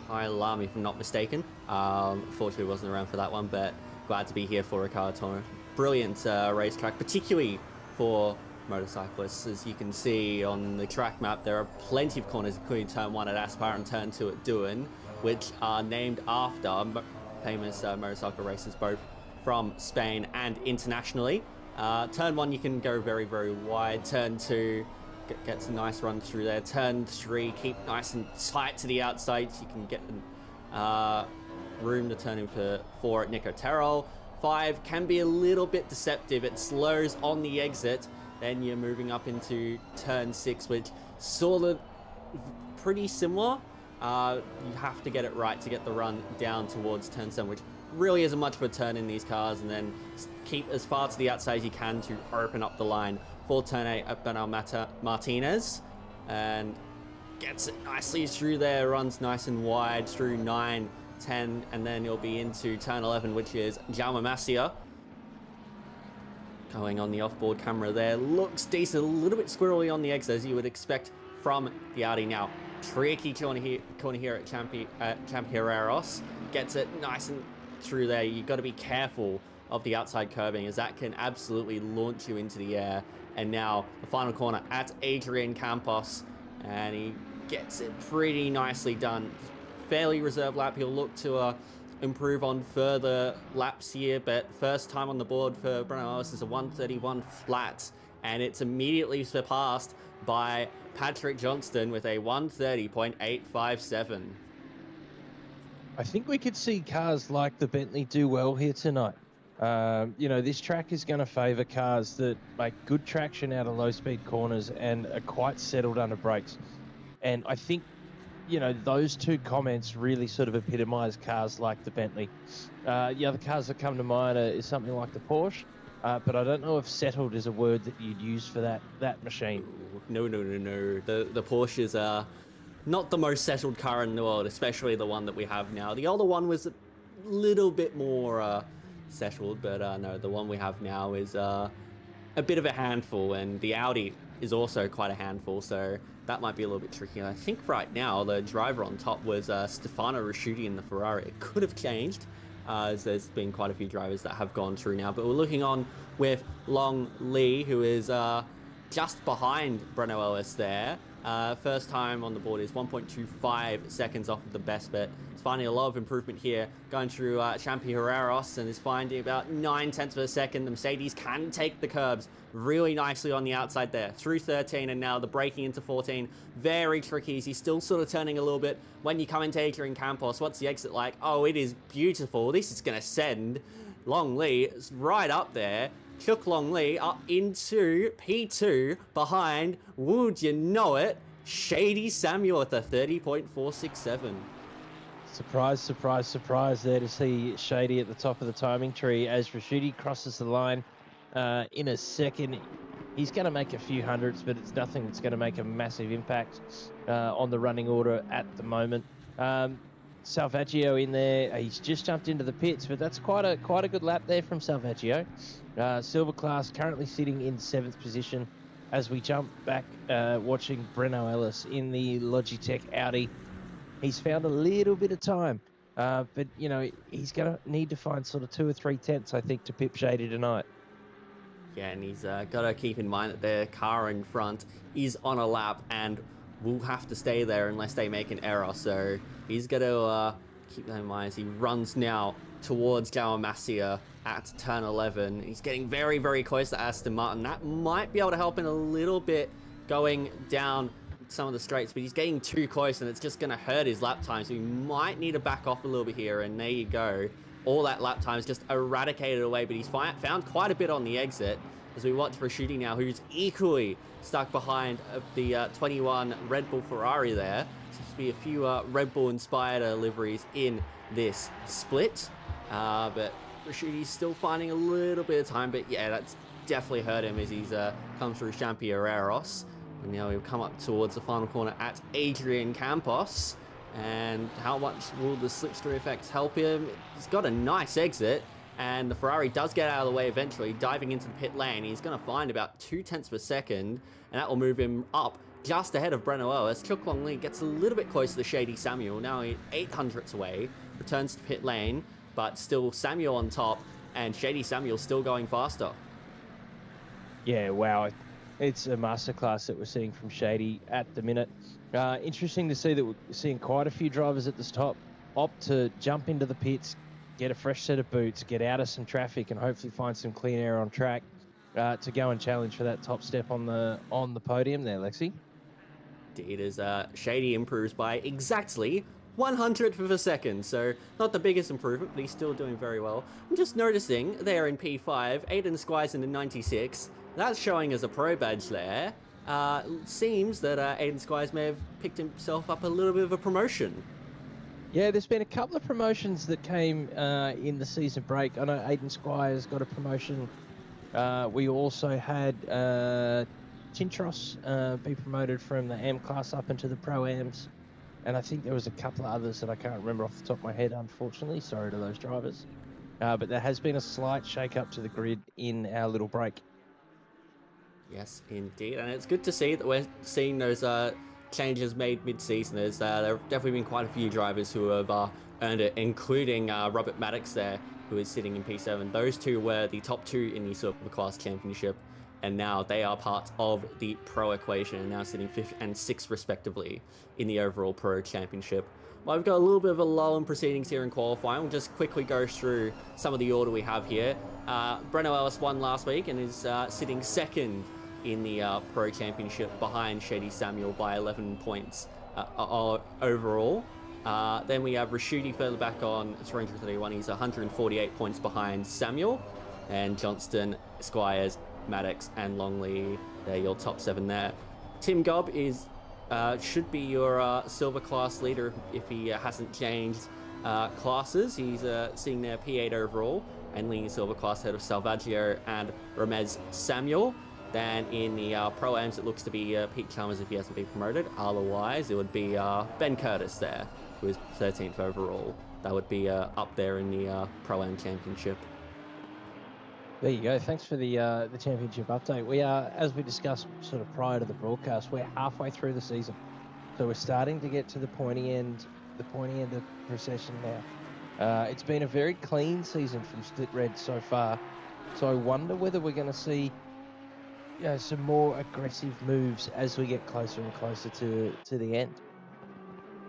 Lamy, if I'm not mistaken. Fortunately, wasn't around for that one, but glad to be here for Ricardo Tormo. Brilliant racetrack, particularly for motorcyclists. As you can see on the track map, there are plenty of corners, including turn 1 at Aspar and turn 2 at Duin, which are named after famous motorcycle races, both from Spain and internationally. Turn 1, you can go very, very wide. Turn 2 gets a nice run through there. Turn 3, keep nice and tight to the outside, so you can get room to turn in for 4 at Nicotero. 5 can be a little bit deceptive. It slows on the exit. Then you're moving up into turn 6, which sort of pretty similar. You have to get it right to get the run down towards turn 7, which really isn't much of a turn in these cars, and then keep as far to the outside as you can to open up the line for turn 8 at Bernal Martinez, and gets it nicely through there, runs nice and wide through 9, 10, and then you'll be into turn 11, which is Jaume Masia. Going on the off-board camera there, looks decent, a little bit squirrely on the exit, as you would expect from the Audi. Now, tricky corner here at Championeros. Gets it nice and through there. You've got to be careful of the outside curbing, as that can absolutely launch you into the air. And now, the final corner at Adrian Campos, and he gets it pretty nicely done. Fairly reserved lap. He'll look to improve on further laps here, but first time on the board for Breno Ellis is a 131 flat, and it's immediately surpassed by Patrick Johnston with a 130.857. I think we could see cars like the Bentley do well here tonight. This track is going to favour cars that make good traction out of low-speed corners and are quite settled under brakes. And I think those two comments really sort of epitomise cars like the Bentley. The other cars that come to mind is something like the Porsche, but I don't know if settled is a word that you'd use for that machine. No. The Porsches are not the most settled car in the world, especially the one that we have now. The older one was a little bit more settled, but no, the one we have now is a bit of a handful, and the Audi is also quite a handful, so that might be a little bit tricky. I think right now the driver on top was Stefano Rasciuti in the Ferrari. It could have changed, as there's been quite a few drivers that have gone through now, but we're looking on with Long Lee, who is just behind Breno Ellis there. First time on the board is 1.25 seconds off of the best bet. He's finding a lot of improvement here, going through Championeros, and is finding about 9/10 of a second. The Mercedes can take the curbs really nicely on the outside there, through 13, and now the braking into 14. Very tricky. He's still sort of turning a little bit. When you come into Adrian Campos, what's the exit like? Oh, it is beautiful. This is going to send Long Lee right up there. Took Long Lee up into P2 behind, would you know it, Shady Samuel at the 30.467. Surprise there to see Shady at the top of the timing tree as Rasciuti crosses the line in a second. He's going to make a few hundreds, but it's nothing that's going to make a massive impact on the running order at the moment. Salvaggio in there. He's just jumped into the pits, but that's quite a good lap there from Salvaggio. Silver class currently sitting in 7th position. As we jump back, watching Breno Ellis in the Logitech Audi, he's found a little bit of time, but you know he's going to need to find sort of 2 or 3 tenths, I think, to pip Shady tonight. Yeah, and he's got to keep in mind that their car in front is on a lap and will have to stay there unless they make an error. So he's got to keep that in mind as he runs now towards Galamasia at turn 11. He's getting very, very close to Aston Martin. That might be able to help him a little bit going down some of the straights, but he's getting too close and it's just going to hurt his lap time. So he might need to back off a little bit here, and there you go. All that lap time is just eradicated away, but he's found quite a bit on the exit as we watch Rashuti now, who's equally stuck behind the 21 Red Bull Ferrari there. Seems to be a few Red Bull inspired liveries in this split, but Rashuti's still finding a little bit of time, but yeah, that's definitely hurt him as he's come through Championeros. And now he'll come up towards the final corner at Adrian Campos. And how much will the slipstream effects help him? He's got a nice exit, and the Ferrari does get out of the way eventually, diving into the pit lane. He's going to find about 2 tenths per second, and that will move him up just ahead of Breno Ellis. Chook Long Lee gets a little bit closer to Shady Samuel, now 800ths away, returns to pit lane, but still Samuel on top, and Shady Samuel still going faster. Yeah, wow. It's a masterclass that we're seeing from Shady at the minute. Interesting to see that we're seeing quite a few drivers at the top opt to jump into the pits, get a fresh set of boots, get out of some traffic, and hopefully find some clean air on track to go and challenge for that top step on the podium there, Lexi. Indeed, as Shady improves by exactly 100th of a second, so not the biggest improvement, but he's still doing very well. I'm just noticing there in P5, Aiden Squires in the 96. That's showing as a pro badge there. Seems that Aiden Squires may have picked himself up a little bit of a promotion. Yeah, there's been a couple of promotions that came in the season break. I know Aiden Squires got a promotion. We also had Chintros be promoted from the AM class up into the Pro-Ams. And I think there was a couple of others that I can't remember off the top of my head, unfortunately. Sorry to those drivers. But there has been a slight shake-up to the grid in our little break. Yes, indeed. And it's good to see that we're seeing those changes made mid-season. There have definitely been quite a few drivers who have earned it, including Robert Maddox there, who is sitting in P7. Those two were the top 2 in the Silver Class Championship, and now they are part of the Pro equation, and now sitting 5th and 6th respectively in the overall Pro Championship. Well, we've got a little bit of a lull in proceedings here in qualifying. We'll just quickly go through some of the order we have here. Breno Ellis won last week and is sitting 2nd in the Pro Championship behind Shady Samuel by 11 points overall. Then we have Rashuti further back on 331. He's 148 points behind Samuel. And Johnston, Squires, Maddox, and Longley, they're your top 7 there. Tim Gobb is should be your silver class leader if he hasn't changed classes. He's sitting there P8 overall and leading silver class ahead of Salvaggio and Ramez Samuel. Then in the Pro-Ams, it looks to be Pete Chalmers if he hasn't been promoted. Otherwise, it would be Ben Curtis there, who is 13th overall. That would be up there in the Pro-Am Championship. There you go. Thanks for the championship update. We are, as we discussed sort of prior to the broadcast, we're halfway through the season. So we're starting to get to the pointy end of the procession now. It's been a very clean season from Split Red so far. So I wonder whether we're going to see some more aggressive moves as we get closer and closer to the end.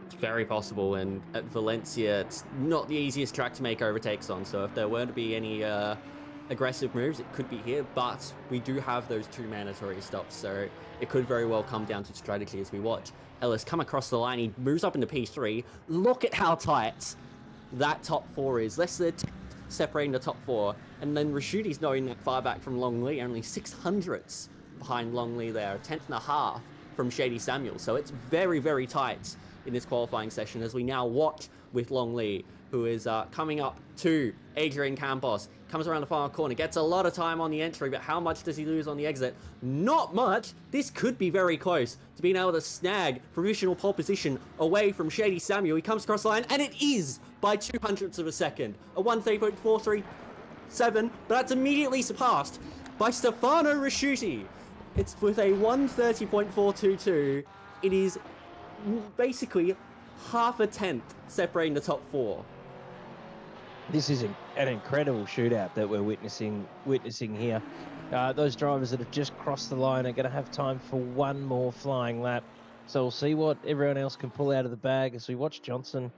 It's very possible, and at Valencia, it's not the easiest track to make overtakes on, so if there were to be any aggressive moves, it could be here, but we do have those 2 mandatory stops, so it could very well come down to strategy as we watch Ellis come across the line. He moves up into P3. Look at how tight that top 4 is. Less than separating the top 4, and then Rashuti's not in that far back from Longley, only 600ths behind Longley there, 10.5 from Shady Samuel. So it's very, very tight in this qualifying session as we now watch with Long Lee, who is coming up to Adrian Campos. Comes around the final corner, gets a lot of time on the entry, but how much does he lose on the exit? Not much. This could be very close to being able to snag provisional pole position away from Shady Samuel. He comes across the line, and it is by 200ths of a second. A 1:30.437, but that's immediately surpassed by Stefano Rasciuti. It's with a 1:30.422. It is basically half a tenth separating the top four. This is an incredible shootout that we're witnessing here. Those drivers that have just crossed the line are going to have time for one more flying lap. So we'll see what everyone else can pull out of the bag as we watch Johnson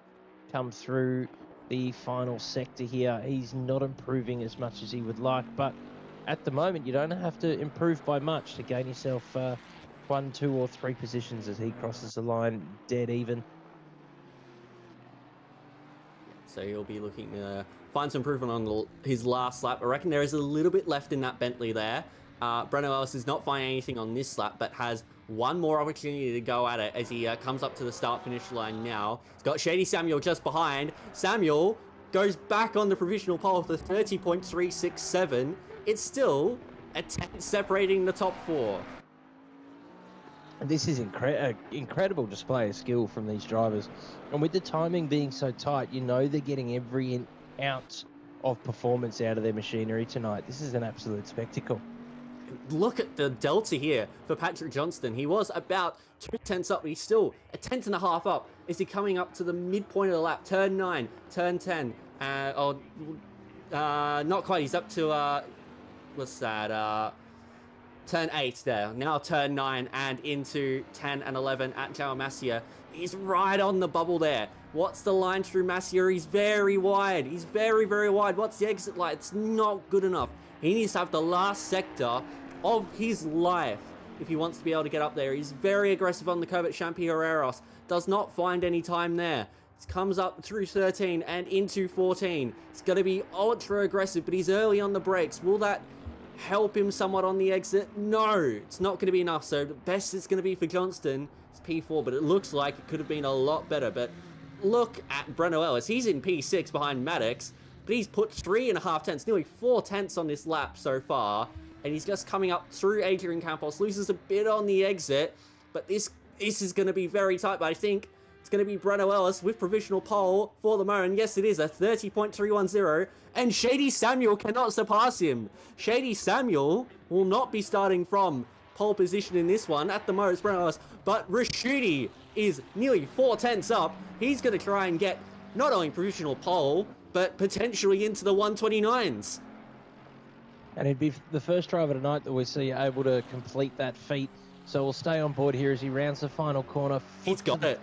come through the final sector here. He's not improving as much as he would like, but at the moment you don't have to improve by much to gain yourself 1, 2, or 3 positions as he crosses the line dead even. So he'll be looking to find some improvement on his last lap. I reckon there is a little bit left in that Bentley there. Breno Ellis is not finding anything on this lap, but has one more opportunity to go at it as he comes up to the start-finish line now. He's got Shady Samuel just behind. Samuel goes back on the provisional pole with a 30.367. It's still a 10 separating the top 4. This is incredible display of skill from these drivers. And with the timing being so tight, you know they're getting every ounce of performance out of their machinery tonight. This is an absolute spectacle. Look at the delta here for Patrick Johnston. He was about 2 tenths up, but he's still a 10th and a half up. Is he coming up to the midpoint of the lap? Turn 9, turn 10. Not quite. He's up to, what's that? Turn 8 there. Now turn 9 and into 10 and 11 at Joao Masia. He's right on the bubble there. What's the line through Masia? He's very wide. He's very, very wide. What's the exit like? It's not good enough. He needs to have the last sector of his life if he wants to be able to get up there. He's very aggressive on the curve at Champi Herreros. Does not find any time there. It comes up through 13 and into 14. It's going to be ultra aggressive, but he's early on the brakes. Will that help him somewhat on the exit? No, it's not going to be enough. So the best it's going to be for Johnston is P4, but it looks like it could have been a lot better. But look at Breno Ellis. He's in P6 behind Maddox, but he's put 3.5 tenths, nearly 4 tenths on this lap so far. And he's just coming up through Adrian Campos, loses a bit on the exit, but this is going to be very tight. But I think it's going to be Breno Ellis with provisional pole for the moment. Yes, it is a 30.310, and Shady Samuel cannot surpass him. Shady Samuel will not be starting from pole position in this one. At the moment, it's Breno Ellis, but Rasciuti is nearly 4 tenths up. He's going to try and get not only provisional pole, but potentially into the 129s. And he'd be the first driver tonight that we see able to complete that feat. So we'll stay on board here as he rounds the final corner. He's got it.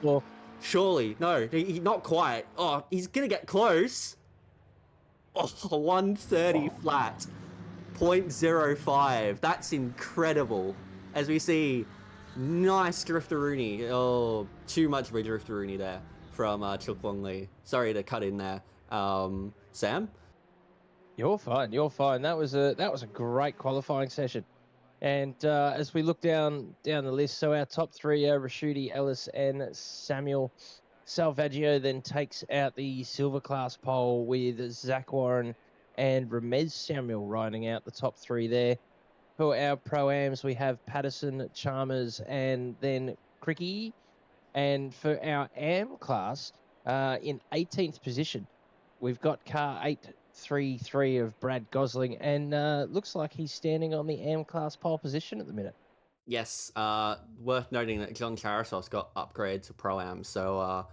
Surely. No, not quite. Oh, he's going to get close. Oh, 130 flat. 0.05. That's incredible. As we see, nice drifteroonie. Oh, too much of a drifteroonie there from Chuk Wong Lee. Sorry to cut in there. Sam? You're fine. That was a great qualifying session. And as we look down the list, so our top 3 Rasciuti, Ellis, and Samuel. Salvaggio then takes out the silver class pole with Zach Warren and Ramez Samuel riding out the top 3 there. For our Pro-Ams, we have Patterson, Chalmers, and then Cricky. And for our AM class, in 18th position, we've got car 833 of Brad Gosling, and looks like he's standing on the AM class pole position at the minute. Yes, worth noting that John Charisos got upgraded to Pro-Am, so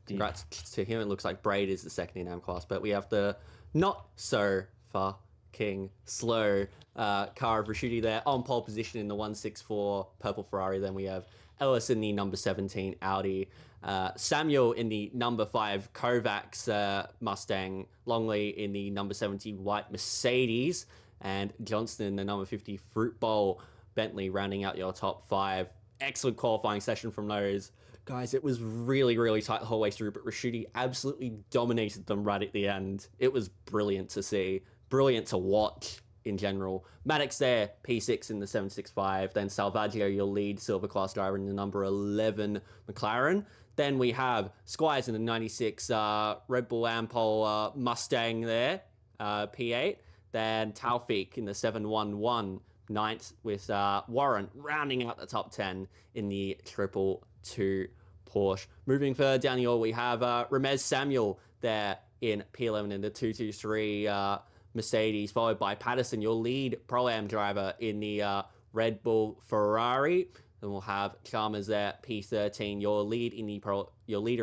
congrats to him. It looks like Braid is the second in AM class, but we have the not so fucking slow car of Rasciuti there on pole position in the 164 purple Ferrari. Then we have Ellis in the number 17 Audi, Samuel in the number 5 Kovacs Mustang, Longley in the number 70 white Mercedes, and Johnston in the number 50 Fruit Bowl Bentley rounding out your top 5. Excellent qualifying session from those guys. It was really, really tight the whole way through, but Rasciuti absolutely dominated them right at the end. It was brilliant to see, brilliant to watch in general. Maddox there, P6 in the 765. Then Salvaggio, your lead silver class driver in the number 11 McLaren. Then we have Squires in the 96 Red Bull Ampol Mustang there, P8. Then Taufik in the 711 ninth with Warren rounding out the top 10 in the 222 Porsche. Moving further down the order, we have Ramez Samuel there in P11 in the 223 Mercedes, followed by Patterson, your lead Pro-Am driver in the Red Bull Ferrari. Then we'll have Chalmers there, P13, your leader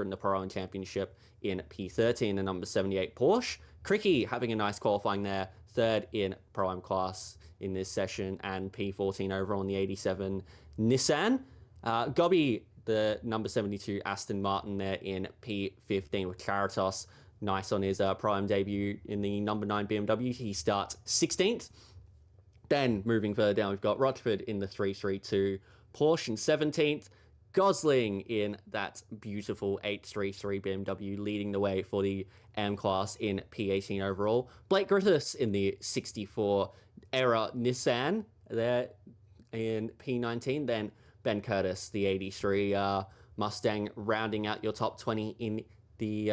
in the Pro-Am Championship in P13, the number 78 Porsche. Cricky having a nice qualifying there, third in Pro-Am class in this session, and P14 overall in the 87 Nissan. Gobby, the number 72 Aston Martin there in P15 with Caritas. Nice on his Pro-Am debut in the number 9 BMW. He starts 16th. Then moving further down, we've got Rochford in the 332 Porsche in 17th. Gosling in that beautiful 833 BMW leading the way for the M class in P18 overall. Blake Griffiths in the 64 era Nissan there in P19. Then Ben Curtis, the 83 Mustang, rounding out your top 20 in the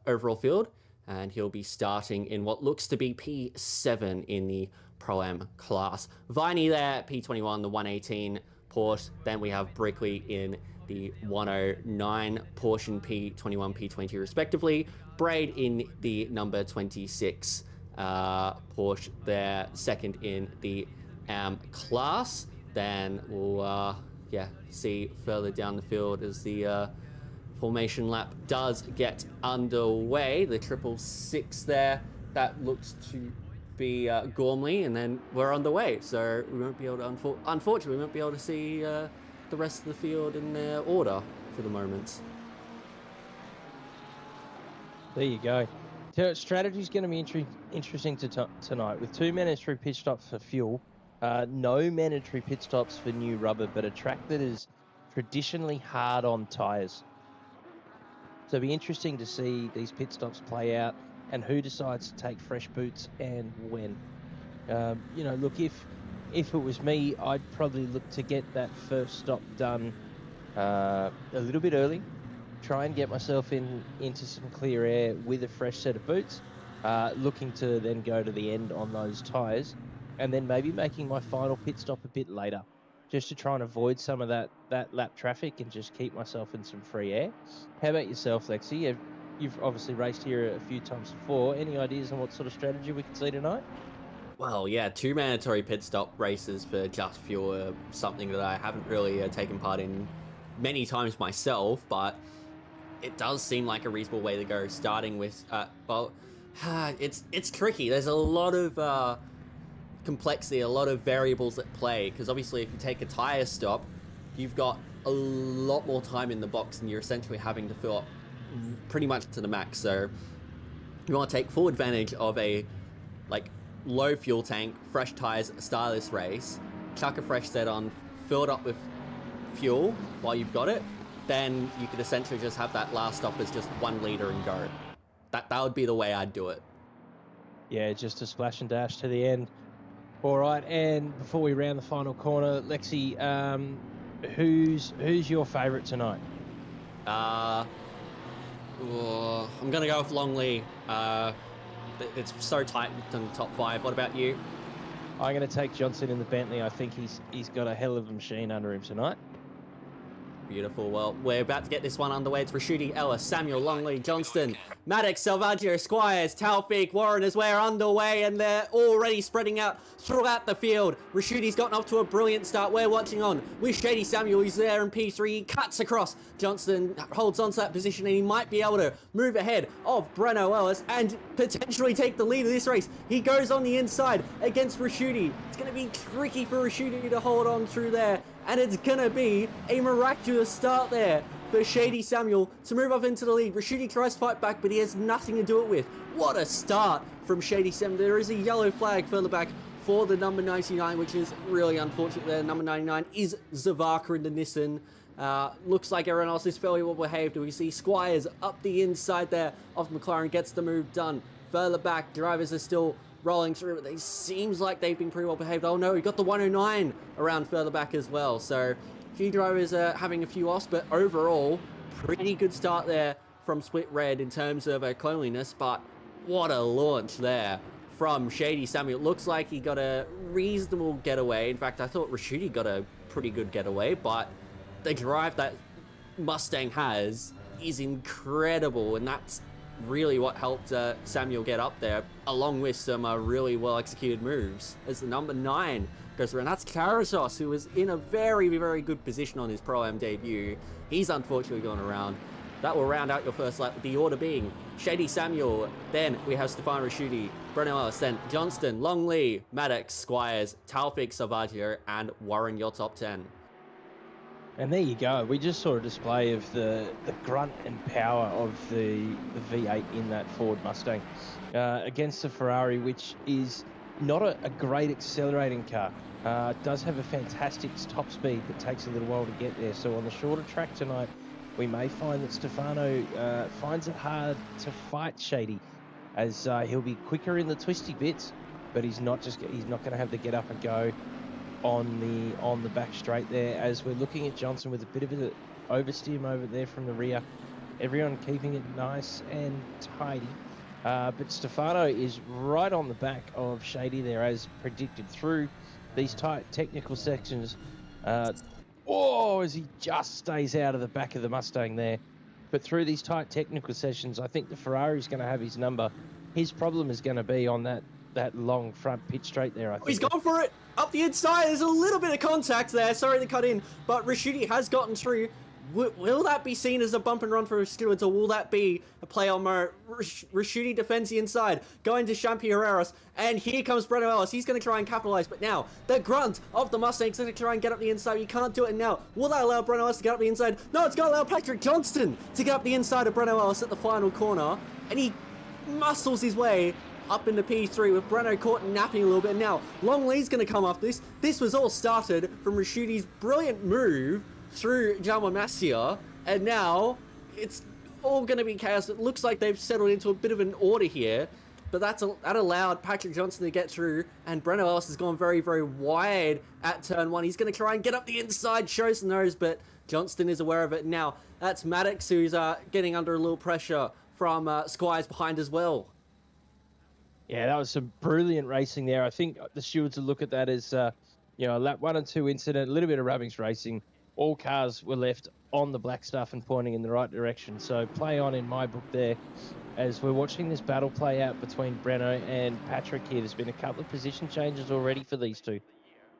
overall field. And he'll be starting in what looks to be P7 in the Pro-Am class. Viney there, P21, the 118 Porsche. Then we have Brickley in the 109 Porsche and P21, P20 respectively. Braid in the number 26 Porsche there, second in the AM class. Then we'll see further down the field as the formation lap does get underway. The 666 there, that looks to be Gormley, and then we're on the way. So we won't be able to, unfortunately, we won't be able to see the rest of the field in their order for the moment. There you go. Strategy is going to be interesting tonight with 2 mandatory pit stops for fuel, no mandatory pit stops for new rubber, but a track that is traditionally hard on tyres. So it'll be interesting to see these pit stops play out and who decides to take fresh boots and when. Look, if it was me, I'd probably look to get that first stop done a little bit early, try and get myself into some clear air with a fresh set of boots, looking to then go to the end on those tyres, and then maybe making my final pit stop a bit later, just to try and avoid some of that lap traffic and just keep myself in some free air. How about yourself, Lexi? You've obviously raced here a few times before. Any ideas on what sort of strategy we could see tonight? Well, yeah, 2 mandatory pit stop races for just fuel are something that I haven't really taken part in many times myself, but it does seem like a reasonable way to go, starting with, it's tricky. There's a lot of complexity, a lot of variables at play, because obviously if you take a tire stop, you've got a lot more time in the box and you're essentially having to fill up pretty much to the max. So you want to take full advantage of a low fuel tank, fresh tires style this race, chuck a fresh set on, fill it up with fuel while you've got it, then you could essentially just have that last stop as just 1 liter and go. That would be the way I'd do it. Yeah, just a splash and dash to the end. All right, and before we round the final corner, Lexi, who's your favourite tonight? I'm gonna go with Longley. It's so tight in the top 5. What about you? I'm going to take Johnson in the Bentley. I think he's got a hell of a machine under him tonight. Beautiful. Well, we're about to get this one underway. It's Rashidi, Ellis, Samuel, Longley, Johnston, Maddox, Salvaggio, Squires, Taufik, Warren as we're underway, and they're already spreading out throughout the field. Rashidi's gotten off to a brilliant start. We're watching on with Shady Samuel. He's there in P3. He cuts across. Johnston holds on to that position, and he might be able to move ahead of Breno Ellis and potentially take the lead of this race. He goes on the inside against Rashidi. It's going to be tricky for Rashidi to hold on through there. And it's going to be a miraculous start there for Shady Samuel to move up into the lead. Rashidi tries to fight back, but he has nothing to do it with. What a start from Shady Samuel. There is a yellow flag further back for the number 99, which is really unfortunate there. Number 99 is Zavaka in the Nissan. Looks like everyone else is fairly well behaved. We see Squires up the inside there of McLaren, gets the move done. Further back, drivers are still rolling through. It seems like they've been pretty well behaved. Oh no, we got the 109 around further back as well. So a few drivers are having a few offs, but overall, pretty good start there from Split Red in terms of cleanliness, but what a launch there from Shady Samuel. Looks like he got a reasonable getaway. In fact, I thought Rashidi got a pretty good getaway, but the drive that Mustang has is incredible, and that's really what helped Samuel get up there, along with some really well executed moves as the number 9 goes around. That's Karasos, who was in a very, very good position on his Pro-Am debut. He's unfortunately gone around. That will round out your first lap, with the order being Shady Samuel, then we have Stefan Raschuti, Brennan Ellis, then Johnston, Longley, Maddox, Squires, Taufik Savaggio, and Warren, your top 10. And there you go. We just saw a display of the grunt and power of the V8 in that Ford Mustang against the Ferrari, which is not a great accelerating car. It does have a fantastic top speed, but takes a little while to get there. So on the shorter track tonight, we may find that Stefano finds it hard to fight Shady, as he'll be quicker in the twisty bits, but he's not going to have the get up and go on the back straight there, as we're looking at Johnson with a bit of an oversteer over there from the rear. Everyone keeping it nice and tidy. But Stefano is right on the back of Shady there, as predicted, through these tight technical sections. As he just stays out of the back of the Mustang there. But through these tight technical sessions, I think the Ferrari's going to have his number. His problem is going to be on that long front pit straight there, I think. He's gone for it! Up the inside, there's a little bit of contact there. Sorry to cut in, but Raschuti has gotten through. Will that be seen as a bump and run for Stewards, or will that be a play on Mo? Raschuti defends the inside, going to Championeros, and here comes Breno Ellis. He's going to try and capitalize, but now the grunt of the Mustang's going to try and get up the inside. You can't do it now. Will that allow Breno Ellis to get up the inside? No, it's going to allow Patrick Johnston to get up the inside of Breno Ellis at the final corner, and he muscles his way up into P3 with Breno caught napping a little bit. Now, Longley's going to come off this. This was all started from Rashuti's brilliant move through Jaume Masia, and now it's all going to be chaos. It looks like they've settled into a bit of an order here, but that allowed Patrick Johnson to get through, and Breno Ellis has gone very, very wide at turn 1. He's going to try and get up the inside, shows the nose, but Johnston is aware of it. Now, that's Maddox, who's getting under a little pressure from Squires behind as well. Yeah, that was some brilliant racing there. I think the stewards will look at that as, a lap 1 and 2 incident, a little bit of Rubbings racing. All cars were left on the black stuff and pointing in the right direction. So play on in my book there, as we're watching this battle play out between Breno and Patrick here. There's been a couple of position changes already for these two.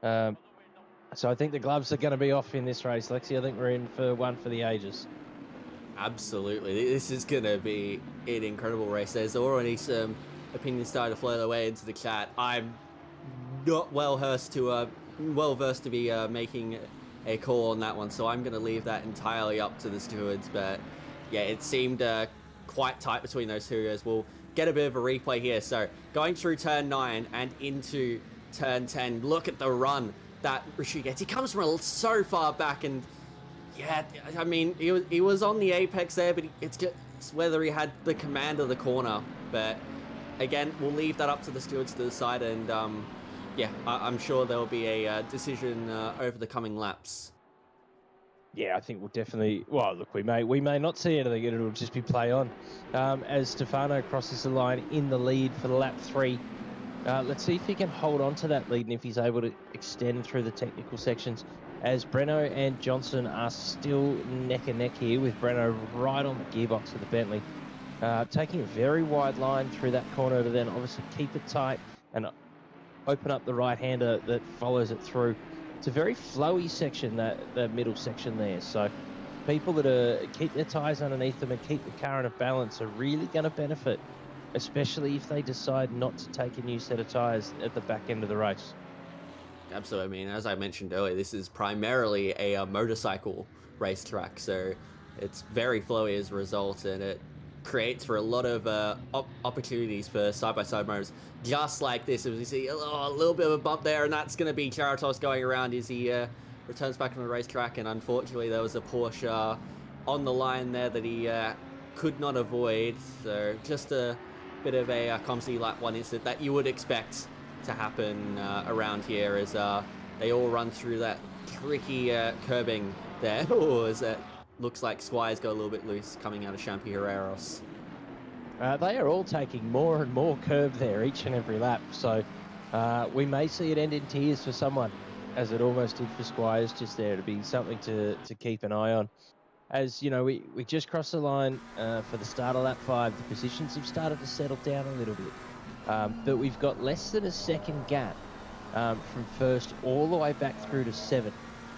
So I think the gloves are going to be off in this race, Lexi. I think we're in for one for the ages. Absolutely. This is going to be an incredible race. There's already some opinions starting to float their way into the chat. I'm not well versed to be making a call on that one, so I'm going to leave that entirely up to the stewards. But yeah, it seemed quite tight between those two, as we'll get a bit of a replay here. So going through turn 9 and into turn 10, look at the run that Raschuti gets. He comes from so far back, and yeah, I mean, he was on the apex there, but it's just whether he had the command of the corner. But again, we'll leave that up to the stewards to decide, and yeah, I'm sure there will be a decision over the coming laps. Yeah, I think we'll definitely. Well, look, we may not see anything. It'll just be play on as Stefano crosses the line in the lead for lap 3. Let's see if he can hold on to that lead and if he's able to extend through the technical sections, as Breno and Johnson are still neck and neck here, with Breno right on the gearbox of the Bentley. Taking a very wide line through that corner to then obviously keep it tight and open up the right-hander that follows it through. It's a very flowy section, that middle section there. So people that keep their tyres underneath them and keep the car in a balance are really going to benefit, especially if they decide not to take a new set of tyres at the back end of the race. Absolutely. I mean, as I mentioned earlier, this is primarily a motorcycle racetrack, so it's very flowy as a result, and it creates for a lot of opportunities for side-by-side motors, just like this. As you see, a little bit of a bump there, and that's going to be Charatos going around as he returns back on the racetrack, and unfortunately there was a Porsche on the line there that he could not avoid. So just a bit of a clumsy lap 1 incident that you would expect to happen around here, as they all run through that tricky curbing there. Oh, as looks like Squire's got a little bit loose coming out of Champi Herreros. They are all taking more and more curve there each and every lap. So we may see it end in tears for someone, as it almost did for Squires just there, to be something to keep an eye on. As you know, we just crossed the line for the start of lap 5. The positions have started to settle down a little bit. But we've got less than a second gap from first all the way back through to 7th,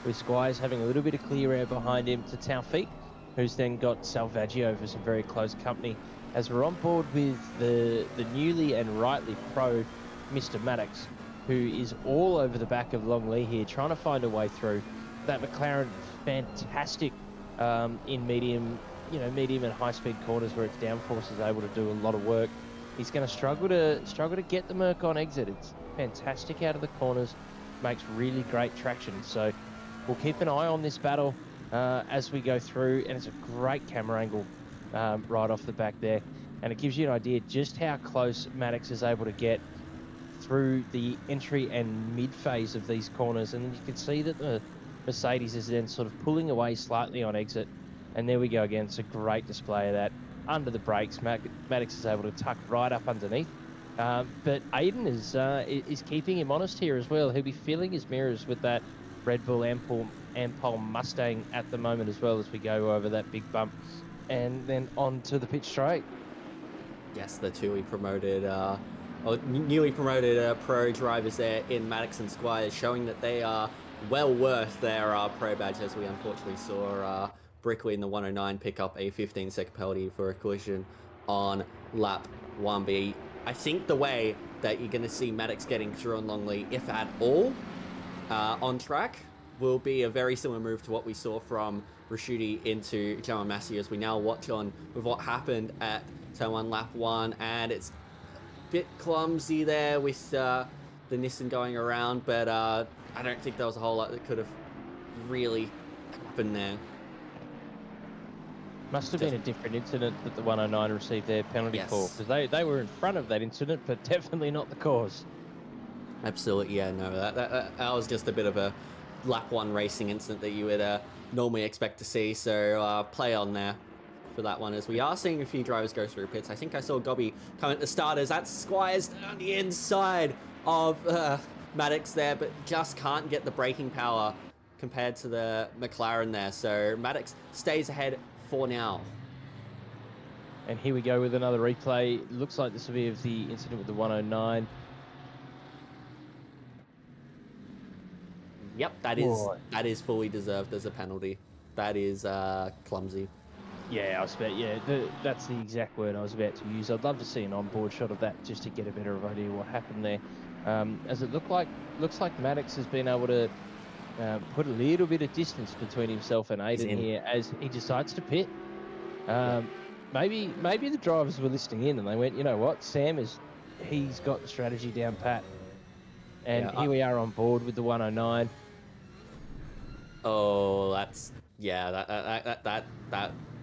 with Squires having a little bit of clear air behind him to Taufik, who's then got Salvaggio for some very close company. As we're on board with the newly and rightly pro Mr. Maddox, who is all over the back of Longley here, trying to find a way through. That McLaren, fantastic in medium and high-speed corners where its downforce is able to do a lot of work. He's going to struggle to get the Merc on exit. It's fantastic out of the corners, makes really great traction. So we'll keep an eye on this battle as we go through, and it's a great camera angle right off the back there, and it gives you an idea just how close Maddox is able to get through the entry and mid phase of these corners. And you can see that the Mercedes is then sort of pulling away slightly on exit, and there we go again. It's a great display of that. Under the brakes, Maddox is able to tuck right up underneath, but Aiden is keeping him honest here as well. He'll be filling his mirrors with that Red Bull Ampol Mustang at the moment as well, as we go over that big bump and then on to the pit straight. Yes, the newly promoted pro drivers there in Maddox and Squires, showing that they are well worth their pro badge, as we unfortunately saw Brickley in the 109 pick up a 15-second penalty for a collision on lap 1B. I think the way that you're going to see Maddox getting through on Longley, if at all, on track, will be a very similar move to what we saw from Rashuti into Jamal Massey, as we now watch on with what happened at turn 1 lap 1, and it's a bit clumsy there with the Nissan going around, but I don't think there was a whole lot that could have really happened there. Must have been a different incident that the 109 received their penalty for, because they were in front of that incident, but definitely not the cause. Absolutely, yeah, no, that was just a bit of a lap 1 racing incident that you would normally expect to see, so play on there for that one, as we are seeing a few drivers go through pits. I think I saw Gobby come at the starters. That's Squires on the inside of Maddox there, but just can't get the braking power compared to the McLaren there, so Maddox stays ahead for now. And here we go with another replay. Looks like this will be of the incident with the 109. Yep, that is fully deserved as a penalty. That is clumsy. Yeah, that's the exact word I was about to use. I'd love to see an onboard shot of that just to get a better idea what happened there. As it looks like Maddox has been able to put a little bit of distance between himself and Aiden here as he decides to pit. Maybe the drivers were listening in and they went, you know what, he's got the strategy down pat. And here we are on board with the 109. Oh, that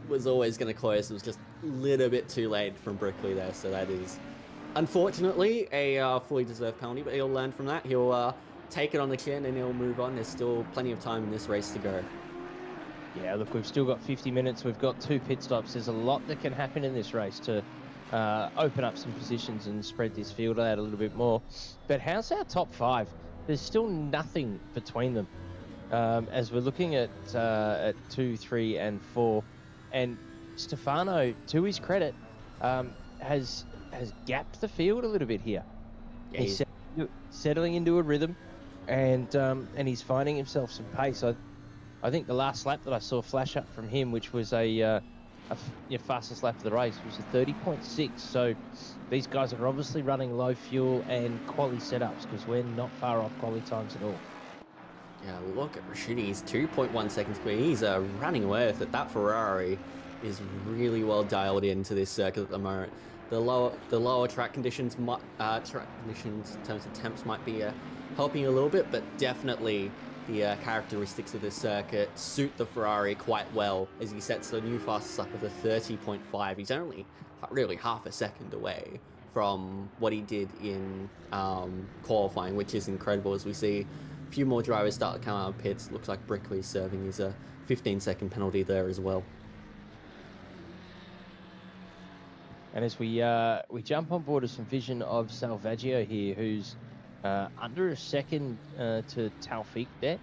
was always going to close. It was just a little bit too late from Brickley there, so that is unfortunately a fully deserved penalty, but he'll learn from that. He'll take it on the chin and he'll move on. There's still plenty of time in this race to go. Yeah, look, we've still got 50 minutes. We've got 2 pit stops. There's a lot that can happen in this race to open up some positions and spread this field out a little bit more. But how's our top 5? There's still nothing between them. As we're looking at 2, 3, and 4, and Stefano, to his credit, has gapped the field a little bit here. Yeah, he's settling into a rhythm, and he's finding himself some pace. I think the last lap that I saw flash up from him, which was a fastest lap of the race, was a 30.6. So these guys are obviously running low fuel and quality setups, because we're not far off quality times at all. Yeah, look at Rashuti. He's 2.1 seconds clear. He's running away with it. That Ferrari is really well dialed into this circuit at the moment. The lower track conditions in terms of temps might be helping a little bit, but definitely the characteristics of this circuit suit the Ferrari quite well, as he sets the new fastest lap of the 30.5. He's only really half a second away from what he did in qualifying, which is incredible, as we see a few more drivers start to come out of pits. Looks like Brickley's serving his 15-second penalty there as well. And as we jump on board with some vision of Salvaggio here, who's under a second to Taufik there,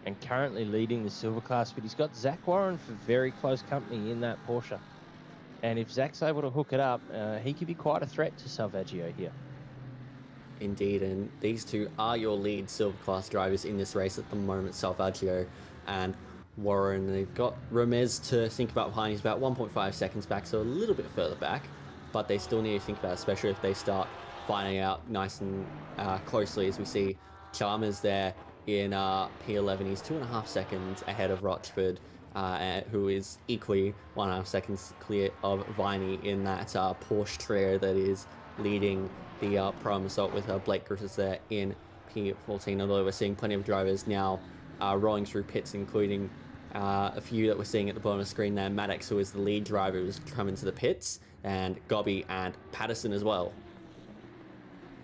and currently leading the silver class, but he's got Zach Warren for very close company in that Porsche. And if Zach's able to hook it up, he could be quite a threat to Salvaggio here. Indeed, and these two are your lead silver class drivers in this race at the moment, Salvaggio and Warren. They've got Romez to think about behind. He's about 1.5 seconds back, so a little bit further back, but they still need to think about it, especially if they start finding out nice and closely, as we see Chalmers there in P11. He's 2.5 seconds ahead of Rochford, who is equally 1.5 seconds clear of Viney in that Porsche trio that is leading the Pro Assault, with Blake Griffiths there in P14, although we're seeing plenty of drivers now rolling through pits, including a few that we're seeing at the bottom of the screen there. Maddox, who is the lead driver, who's come into the pits, and Gobby and Patterson as well.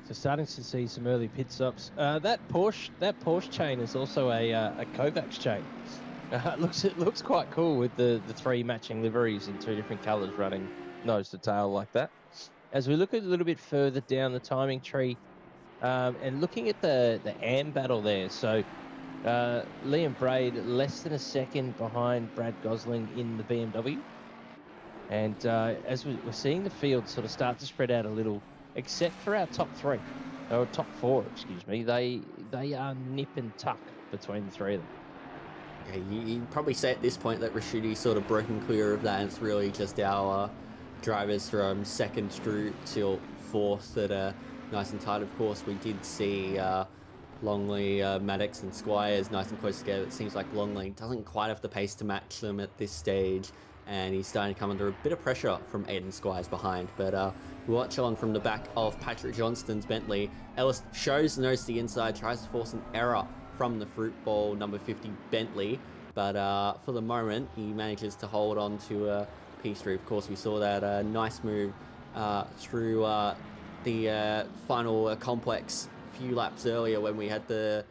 So starting to see some early pit stops. That Porsche chain is also a Kovacs chain. It looks quite cool with the three matching liveries in two different colours running nose to tail like that. As we look a little bit further down the timing tree, and looking at the AM battle there, so Liam Braid less than a second behind Brad Gosling in the BMW, and as we're seeing the field sort of start to spread out a little, except for our top three, or top four, excuse me, they are nip and tuck between the three of them. Yeah, you'd probably say at this point that Rashudi's sort of broken clear of that, and it's really just our drivers from second through till fourth that are nice and tight. Of course, we did see Longley, Maddox and Squires nice and close together. It seems like Longley doesn't quite have the pace to match them at this stage, and he's starting to come under a bit of pressure from Aiden Squires behind. But we watch on from the back of Patrick Johnston's Bentley. Ellis shows the nose to the inside, tries to force an error from the fruit ball number 50 Bentley, but for the moment he manages to hold on to P3. Of course, we saw that nice move through the final complex a few laps earlier when we had the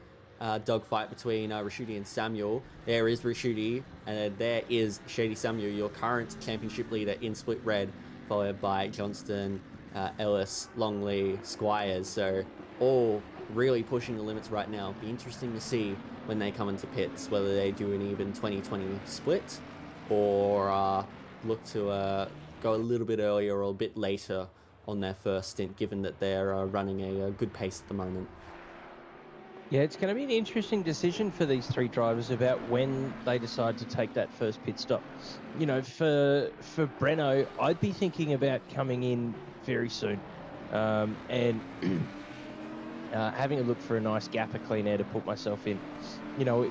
dogfight between Rashudi and Samuel. There is Rashudi, and there is Shady Samuel, your current championship leader in split red, followed by Johnston, Ellis, Longley, Squires. So all really pushing the limits right now. Be interesting to see when they come into pits, whether they do an even 20-20 split or look to go a little bit earlier or a bit later on their first stint, given that they're running a good pace at the moment. Yeah, it's going to be an interesting decision for these three drivers about when they decide to take that first pit stop. You know, for Breno, I'd be thinking about coming in very soon, and having a look for a nice gap of clean air to put myself in. You know,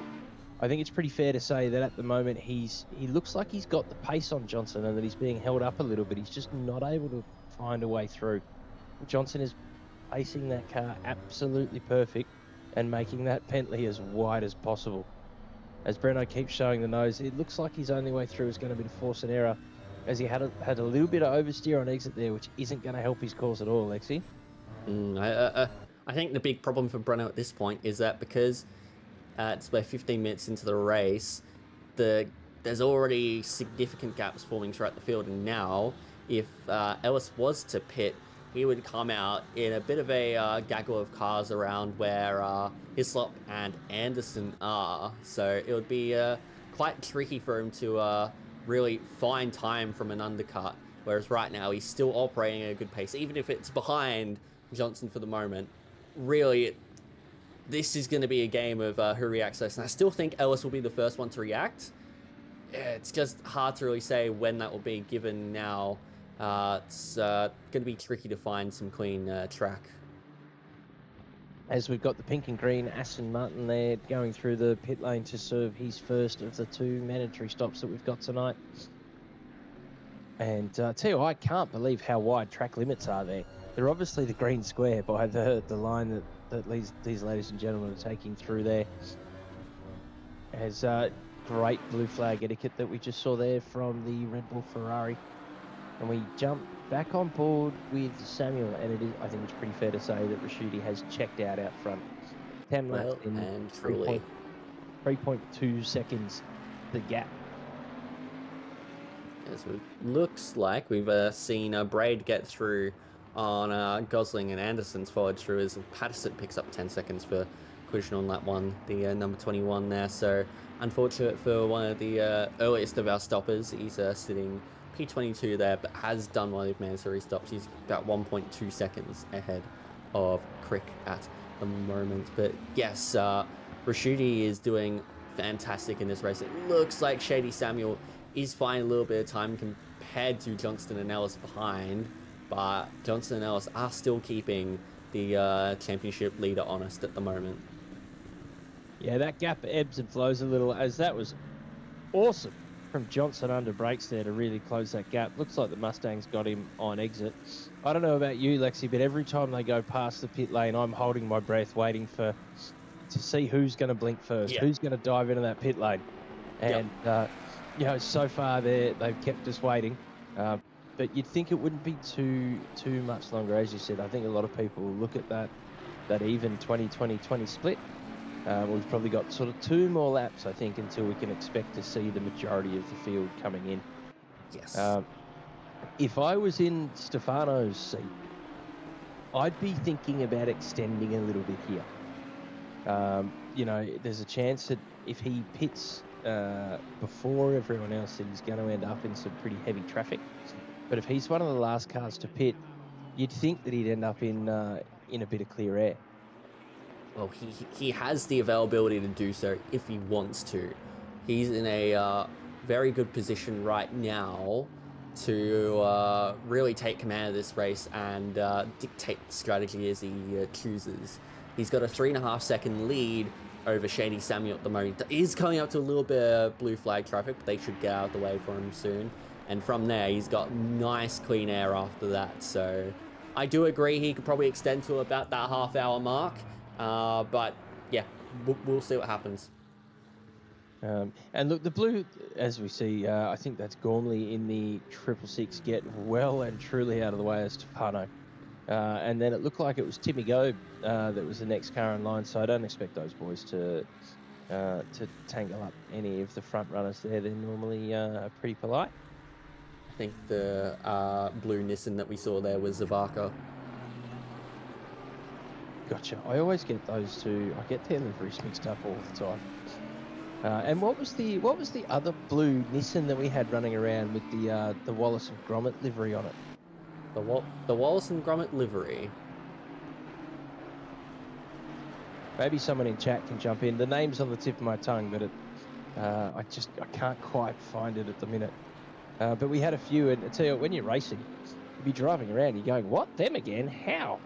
I think it's pretty fair to say that at the moment he looks like he's got the pace on Johnson and that he's being held up a little bit. He's just not able to find a way through. Johnson is pacing that car absolutely perfect and making that Bentley as wide as possible. As Breno keeps showing the nose, it looks like his only way through is going to be to force an error, as he had a little bit of oversteer on exit there, which isn't going to help his cause at all, Lexi. I think the big problem for Breno at this point is that because it's about 15 minutes into the race, there's already significant gaps forming throughout the field, and now if Ellis was to pit, he would come out in a bit of a gaggle of cars around where Hislop and Anderson are, so it would be quite tricky for him to really find time from an undercut, whereas right now he's still operating at a good pace, even if it's behind Johnson for the moment. Really, this is going to be a game of who reacts first, and I still think Ellis will be the first one to react. It's just hard to really say when that will be, given now it's going to be tricky to find some clean track. As we've got the pink and green Aston Martin there going through the pit lane to serve his first of the two mandatory stops that we've got tonight. And tell you, I can't believe how wide track limits are there. They're obviously the green square by the line that these ladies and gentlemen are taking through there. As great blue flag etiquette that we just saw there from the Red Bull Ferrari. And we jump back on board with Samuel, and I think it's pretty fair to say that Rashudi has checked out front. 10 laps Well, in and truly. 3.2 seconds the gap. As it looks like we've seen Braid get through on Gosling and Anderson's forward through as Patterson picks up 10 seconds for collision on lap 1, the number 21 there. So unfortunate for one of the earliest of our stoppers. He's sitting P22 there, but has done one of the mandatory stops. He's about 1.2 seconds ahead of Crick at the moment. But yes, Rashidi is doing fantastic in this race. It looks like Shady Samuel is finding a little bit of time compared to Johnston and Ellis behind, but Johnston and Ellis are still keeping the championship leader honest at the moment. Yeah, that gap ebbs and flows a little, as that was awesome from Johnson under brakes there to really close that gap. Looks like the Mustangs got him on exit. I don't know about you, Lexi, but every time they go past the pit lane, I'm holding my breath waiting to see who's going to blink first, who's going to dive into that pit lane. And, you know, so far they've kept us waiting. But you'd think it wouldn't be too much longer, as you said. I think a lot of people look at that even 20-20-20 split. We've probably got sort of 2 more laps, I think, until we can expect to see the majority of the field coming in. Yes. If I was in Stefano's seat, I'd be thinking about extending a little bit here. You know, there's a chance that if he pits before everyone else, that he's going to end up in some pretty heavy traffic. But if he's one of the last cars to pit, you'd think that he'd end up in a bit of clear air. Well, he has the availability to do so if he wants to. He's in a very good position right now to really take command of this race and dictate the strategy as he chooses. He's got a 3.5 second lead over Shady Samuel at the moment. He's coming up to a little bit of blue flag traffic, but they should get out of the way for him soon. And from there, he's got nice clean air after that. So I do agree he could probably extend to about that half-hour mark. But yeah, we'll see what happens. And look, the blue, as we see, I think that's Gormley in the 666 get well and truly out of the way of Stefano. And then it looked like it was Timmy Gobe that was the next car in line, so I don't expect those boys to tangle up any of the front runners there. They're normally pretty polite. I think the blue Nissan that we saw there was Zavaka. Gotcha. I always get those two. I get their liveries mixed up all the time. And what was the other blue Nissan that we had running around with the Wallace and Gromit livery on it? The Wallace and Gromit livery. Maybe someone in chat can jump in. The name's on the tip of my tongue, but I can't quite find it at the minute. But we had a few, and I tell you what, when you're racing, you'd be driving around, you're going, what? Them again? How?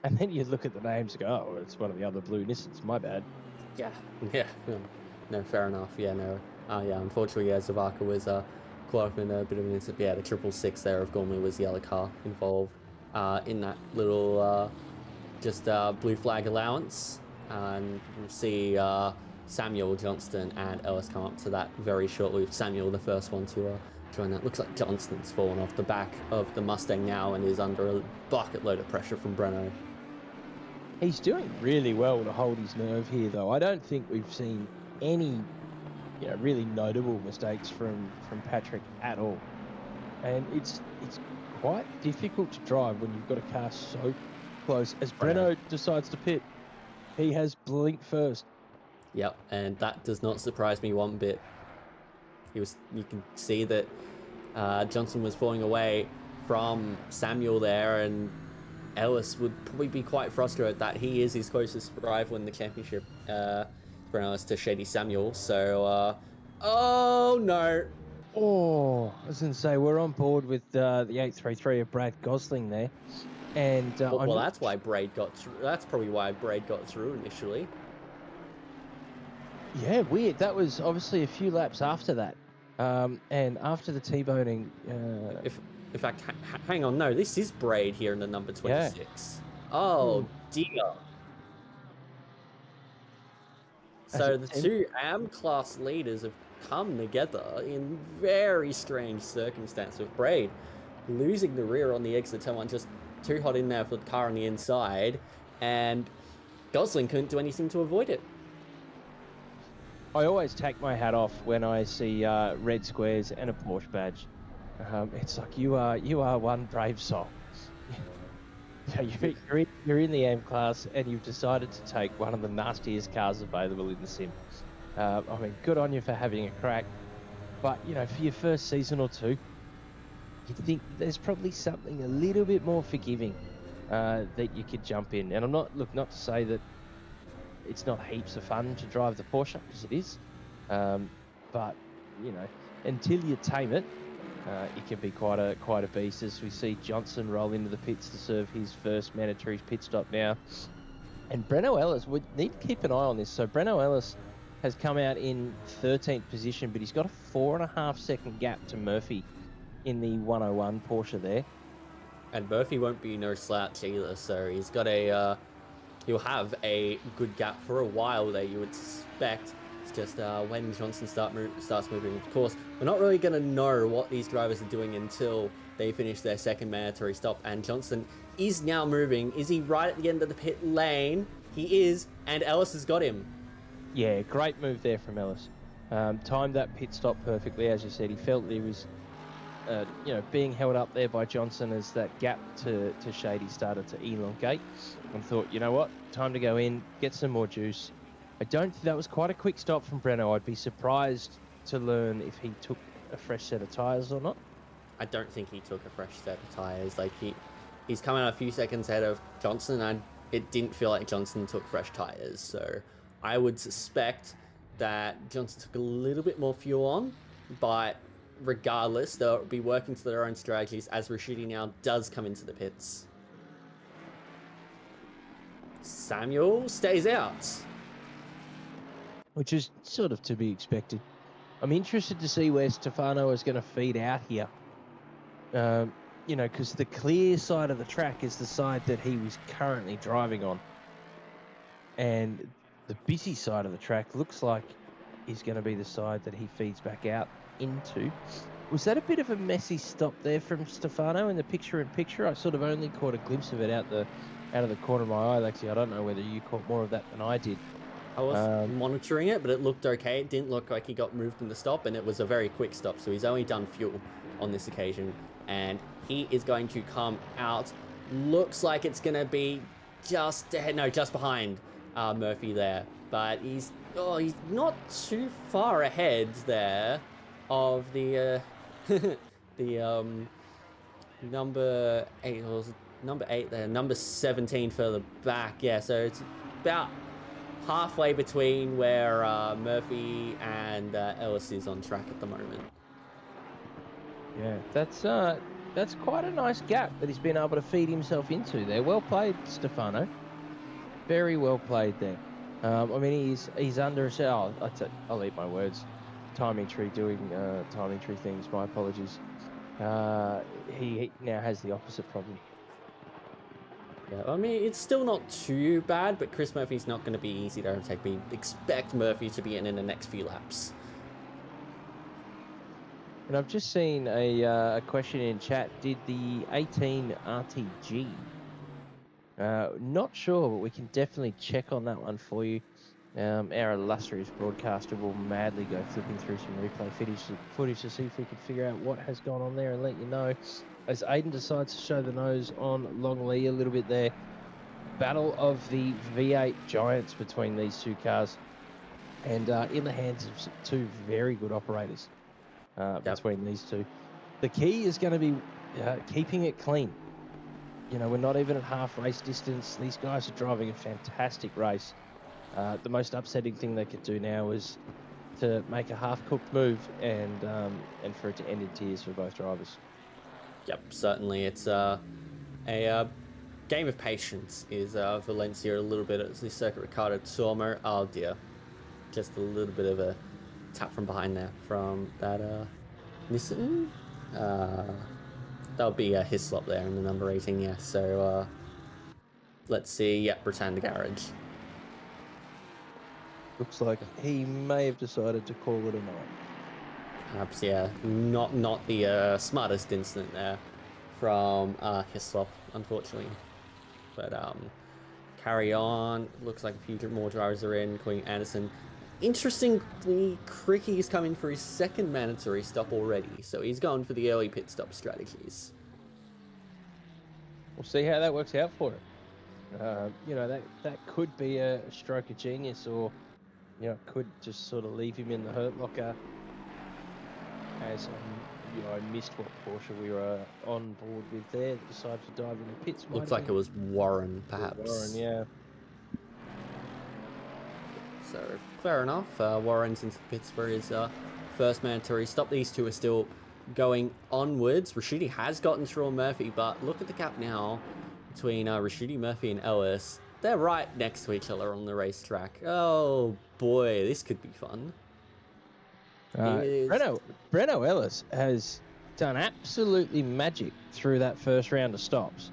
And then you look at the names and go, oh, it's one of the other blue Nissans. My bad. Yeah. No, fair enough. Yeah, no. Unfortunately, Zavaka was caught up in a bit of an incident. Yeah, the 666 there of Gormley was the other car involved in that little blue flag allowance. And we'll see Samuel, Johnston, and Ellis come up to that very shortly. Samuel, the first one to join that. Looks like Johnston's fallen off the back of the Mustang now and is under a bucket load of pressure from Breno. He's doing really well to hold his nerve here, though. I don't think we've seen any, really notable mistakes from Patrick at all. And it's quite difficult to drive when you've got a car so close. As Breno decides to pit, he has blinked first. Yep, and that does not surprise me one bit. You can see that Johnson was falling away from Samuel there, and Ellis would probably be quite frustrated that he is his closest rival in the championship, for Ellis to Shady Samuel. So, oh no! Oh, I was going to say, we're on board with the 833 of Brad Gosling there. And well, that's why Braid got through. That's probably why Braid got through initially. Yeah, weird. That was obviously a few laps after that. And after the T-boning... In fact, hang on, no, this is Braid here in the number 26. Yeah. Oh, dear. So the two AM class leaders have come together in very strange circumstance, with Braid losing the rear on the exit turn one, just too hot in there for the car on the inside, and Gosling couldn't do anything to avoid it. I always take my hat off when I see red squares and a Porsche badge. It's like you are one brave soul. You're in the M class and you've decided to take one of the nastiest cars available in the sim. I mean, good on you for having a crack, but you know, for your first season or two, you'd think there's probably something a little bit more forgiving that you could jump in. And I'm not to say that it's not heaps of fun to drive the Porsche, because it is, but you know, until you tame it, it can be quite a beast. As we see Johnson roll into the pits to serve his first mandatory pit stop now, and Breno Ellis, we need to keep an eye on this. So Breno Ellis has come out in 13th position, but he's got a 4.5 second gap to Murphy in the 101 Porsche there. And Murphy won't be no slouch either, so he's got a he'll have a good gap for a while there, you would suspect. It's just when Johnson starts moving. Of course, we're not really going to know what these drivers are doing until they finish their second mandatory stop. And Johnson is now moving. Is he right at the end of the pit lane? He is, and Ellis has got him. Yeah, great move there from Ellis. Timed that pit stop perfectly, as you said. He felt that he was, you know, being held up there by Johnson as that gap to Shady started to elongate, and thought, you know what, time to go in, get some more juice. I don't think that was quite a quick stop from Breno. I'd be surprised to learn if he took a fresh set of tyres or not. I don't think he took a fresh set of tyres. Like he's coming out a few seconds ahead of Johnson, and it didn't feel like Johnson took fresh tyres. So I would suspect that Johnson took a little bit more fuel on, but regardless, they'll be working to their own strategies as Rashidi now does come into the pits. Samuel stays out, which is sort of to be expected. I'm interested to see where Stefano is going to feed out here. You know, because the clear side of the track is the side that he was currently driving on. And the busy side of the track looks like is going to be the side that he feeds back out into. Was that a bit of a messy stop there from Stefano in the picture-in-picture? I sort of only caught a glimpse of it out of the corner of my eye, Lexi. I don't know whether you caught more of that than I did. I was monitoring it, but it looked okay. It didn't look like he got moved in the stop, and it was a very quick stop, so he's only done fuel on this occasion, and he is going to come out. Looks like it's going to be just ahead, no, just behind Murphy there, but he's not too far ahead there of the the number 8, or number 8 there, number 17 further back. Yeah, so it's about halfway between where Murphy and Ellis is on track at the moment. Yeah, that's quite a nice gap that he's been able to feed himself into there. Well played, Stefano. Very well played there. I mean, he's under a cell. I'll eat my words. Timing tree doing timing tree things. My apologies. He now has the opposite problem. Yeah, I mean, it's still not too bad, but Chris Murphy's not going to be easy to overtake. We expect Murphy to be in the next few laps. And I've just seen a question in chat. Did the 18 RTG? Not sure, but we can definitely check on that one for you. Our illustrious broadcaster will madly go flipping through some replay footage to see if we can figure out what has gone on there and let you know. As Aiden decides to show the nose on Long Lee a little bit there. Battle of the V8 giants between these two cars. And in the hands of two very good operators between these two. The key is going to be keeping it clean. You know, we're not even at half race distance. These guys are driving a fantastic race. The most upsetting thing they could do now is to make a half-cooked move and for it to end in tears for both drivers. Yep, certainly. It's a game of patience. Is Valencia a little bit at the circuit Ricardo Tormo? Oh dear, just a little bit of a tap from behind there from that Nissan. That'll be a Hislop there in the number 18. Yeah. So let's see. Yep, return to garage. Looks like he may have decided to call it a night. Perhaps, yeah, not the smartest incident there from Hislop, unfortunately. But carry on. Looks like a few more drivers are in, including Anderson. Interestingly, Cricky's coming for his second mandatory stop already, so he's going for the early pit stop strategies. We'll see how that works out for him. You know, that could be a stroke of genius, or you know, could just sort of leave him in the hurt locker. As you know, I missed what Porsche we were on board with there. Decided to dive into pits. Looks like it was Warren, perhaps. Warren, yeah. So fair enough. Warren's into the pits for his first mandatory stop. These two are still going onwards. Rashidi has gotten through on Murphy, but look at the gap now between Rashidi, Murphy, and Ellis. They're right next to each other on the racetrack. Oh boy, this could be fun. Breno Ellis has done absolutely magic through that first round of stops.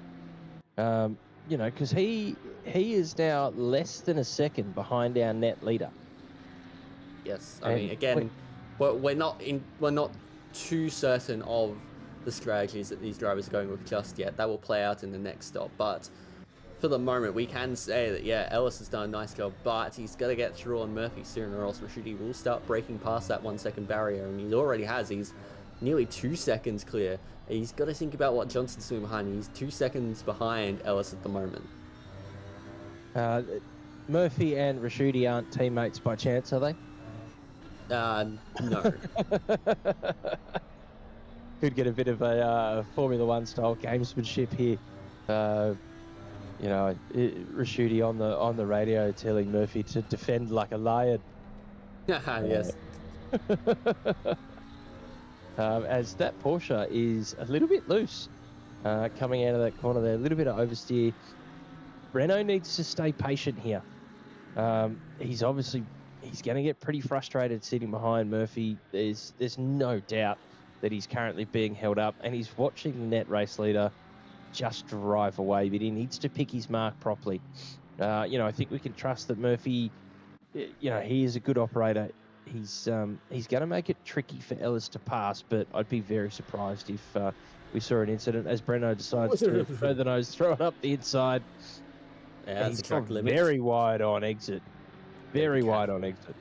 You know, because he is now less than a second behind our net leader. Yes, I mean, again, we're not too certain of the strategies that these drivers are going with just yet. That will play out in the next stop, but for the moment, we can say that, yeah, Ellis has done a nice job, but he's got to get through on Murphy soon, or else Rashidi will start breaking past that 1 second barrier, and he already has. He's nearly 2 seconds clear. He's got to think about what Johnson's doing behind. He's 2 seconds behind Ellis at the moment. Murphy and Rashidi aren't teammates by chance, are they? No. Could get a bit of a Formula One style gamesmanship here. You know, Rashidi on the radio telling Murphy to defend like a lion. Yes. As that Porsche is a little bit loose coming out of that corner there, a little bit of oversteer. Breno needs to stay patient here. He's going to get pretty frustrated sitting behind Murphy. There's no doubt that he's currently being held up, and he's watching the net race leader just drive away, but he needs to pick his mark properly. You know, I think we can trust that Murphy, you know, he is a good operator. He's going to make it tricky for Ellis to pass, but I'd be very surprised if we saw an incident as Breno decides to throw the nose, throw it up the inside. Yeah, that's he's a track limit. Very wide on exit. Very wide on exit.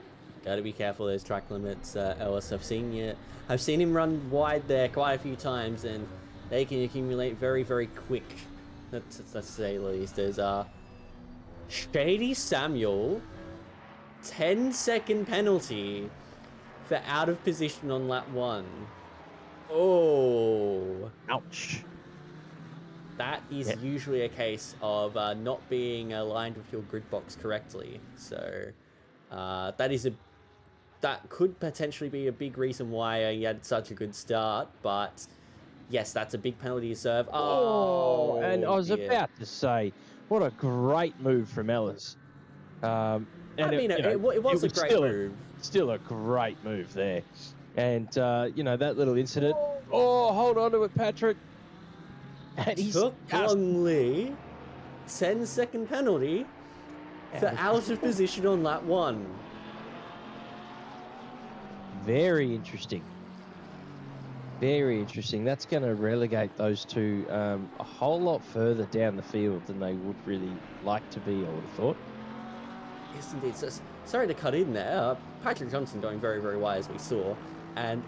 Got to be careful of those track limits, Ellis. I've seen him run wide there quite a few times, and they can accumulate very, very quick. Let's say the least. There's Shady Samuel, 10-second penalty for out of position on lap 1. Oh, ouch. That is usually a case of not being aligned with your grid box correctly. So that could potentially be a big reason why he had such a good start. But yes, that's a big penalty to serve. Oh, and I was about to say, what a great move from Ellis. It was a great move. Still a great move there. And, you know, that little incident. Oh, hold on to it, Patrick. And he's took Lee 10-second penalty for out of position on lap 1. Very interesting. Very interesting. That's going to relegate those two a whole lot further down the field than they would really like to be, I would have thought. Yes, indeed. So, sorry to cut in there. Patrick Johnson going very, very wide, as we saw. And,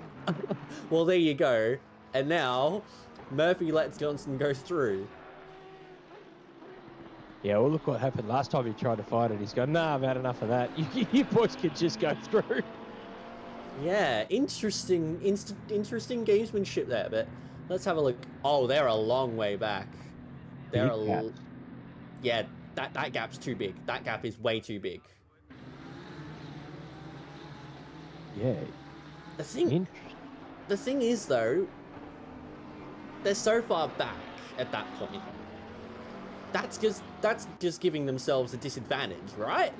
well, there you go. And now Murphy lets Johnson go through. Yeah, well, look what happened last time he tried to fight it. He's gone, nah, I've had enough of that. You boys can just go through. Yeah, interesting gamesmanship there, but let's have a look. Oh, they're a long way back. Yeah, that gap's too big. That gap is way too big. Yeah. The thing is, though, they're so far back at that point. That's just giving themselves a disadvantage, right?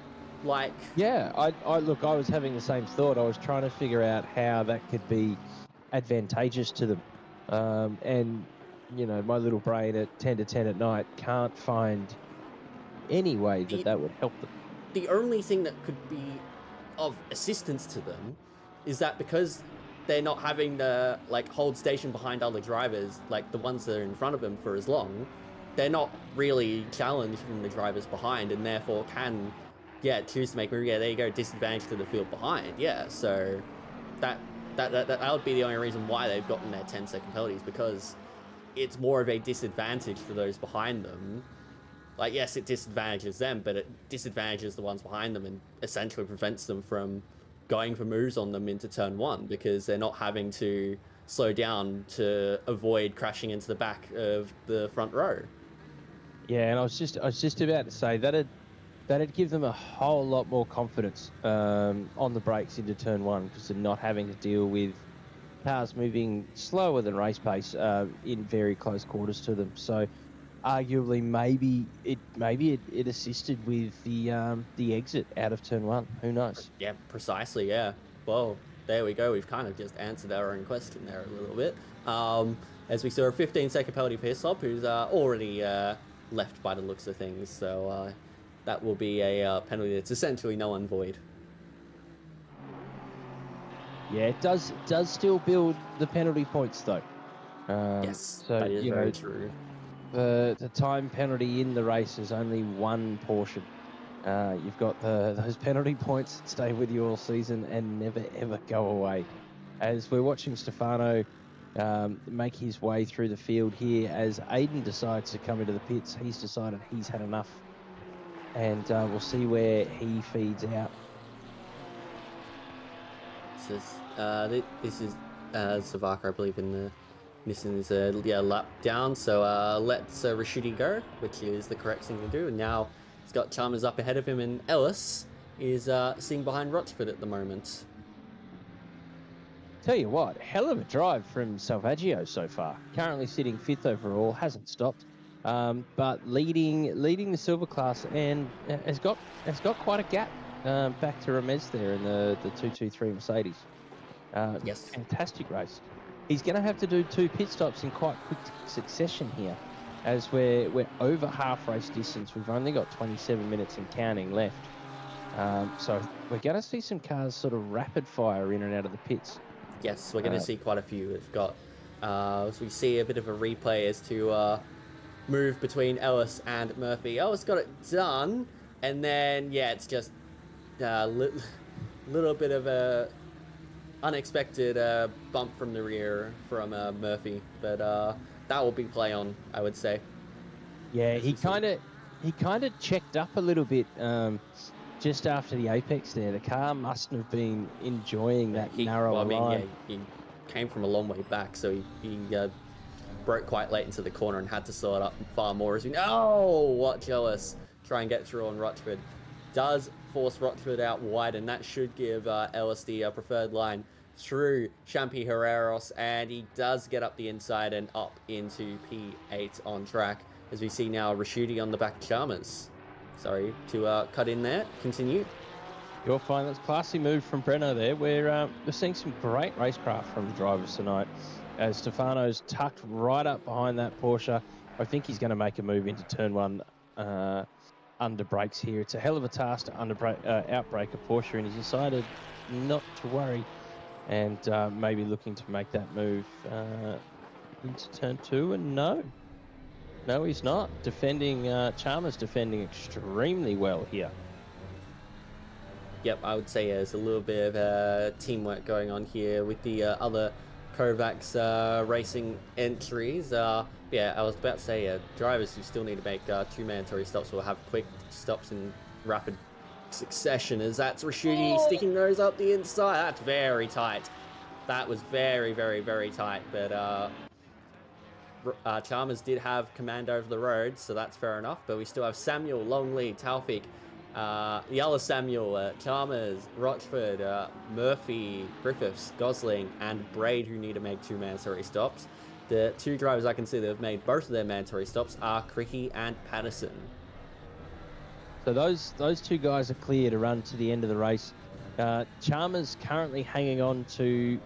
Like, yeah, I look, I was having the same thought. I was trying to figure out how that could be advantageous to them. And, you know, my little brain at 10 to 10 at night can't find any way that would help them. The only thing that could be of assistance to them is that because they're not having to, like, hold station behind other drivers, like the ones that are in front of them for as long, they're not really challenged from the drivers behind, and therefore can, yeah, choose to make move. Yeah, there you go, disadvantage to the field behind. Yeah, so that would be the only reason why they've gotten their 10-second penalties, because it's more of a disadvantage to those behind them. Like, yes, it disadvantages them, but it disadvantages the ones behind them and essentially prevents them from going for moves on them into turn 1, because they're not having to slow down to avoid crashing into the back of the front row. Yeah, and I was just about to say that'd give them a whole lot more confidence on the brakes into turn 1, because they're not having to deal with cars moving slower than race pace in very close quarters to them. So arguably, maybe it assisted with the exit out of turn 1. Who knows? Yeah, precisely. Yeah. Well, there we go. We've kind of just answered our own question there a little bit. As we saw a 15-second penalty for Hislop, who's already left by the looks of things. So that will be a penalty that's essentially null and void. Yeah, it does still build the penalty points though. Yes, so that is very true. The time penalty in the race is only one portion. You've got those penalty points that stay with you all season and never ever go away. As we're watching Stefano make his way through the field here, as Aiden decides to come into the pits, he's decided he's had enough, and we'll see where he feeds out. This is Savaka, I believe, in the Nissan is a lap down. So let's Rashidi go, which is the correct thing to do. And now he's got Chalmers up ahead of him, and Ellis is sitting behind Rochford at the moment. Tell you what, hell of a drive from Salvaggio so far. Currently sitting 5th overall, hasn't stopped, but leading the silver class, and has got quite a gap back to Ramez there in the 223 Mercedes. Yes, fantastic race. He's going to have to do 2 pit stops in quite quick succession here, as we're over half race distance. We've only got 27 minutes and counting left, so we're going to see some cars sort of rapid fire in and out of the pits. Yes, we're going to see quite a few. We've got, as we see a bit of a replay as to move between Ellis and Murphy. Ellis got it done, and then, yeah, it's just a little bit of a unexpected bump from the rear from Murphy, but that will be play on, I would say. Yeah, he kind of checked up a little bit just after the apex there. The car mustn't have been enjoying that narrow line. Yeah, he came from a long way back, so he broke quite late into the corner and had to slow it up far more. As we know, watch Ellis try and get through on Rochford. Does force Rochford out wide, and that should give Ellis the preferred line through Champi Herreros, and he does get up the inside and up into P8 on track, as we see now Rashidi on the back of Chalmers. Sorry to cut in there. Continue. You'll find that's classy move from Brenner there. We're seeing some great racecraft from the drivers tonight, as Stefano's tucked right up behind that Porsche. I think he's going to make a move into turn 1 under brakes here. It's a hell of a task to outbrake a Porsche, and he's decided not to worry, and maybe looking to make that move into turn 2. And no, he's not. Chalmers defending extremely well here. Yep, I would say there's a little bit of teamwork going on here with the other Kovacs racing entries. Yeah, I was about to say drivers who still need to make 2 mandatory stops will have quick stops in rapid succession, as that's Rashidi sticking those up the inside. That's very tight. That was very, very, very tight, but Chalmers did have command over the road, so that's fair enough. But we still have Samuel, Longley, Taufik, the other Samuel, Chalmers, Rochford, Murphy, Griffiths, Gosling, and Braid, who need to make 2 mandatory stops. The 2 drivers I can see that have made both of their mandatory stops are Cricky and Patterson. So those 2 guys are clear to run to the end of the race. Chalmers currently hanging on to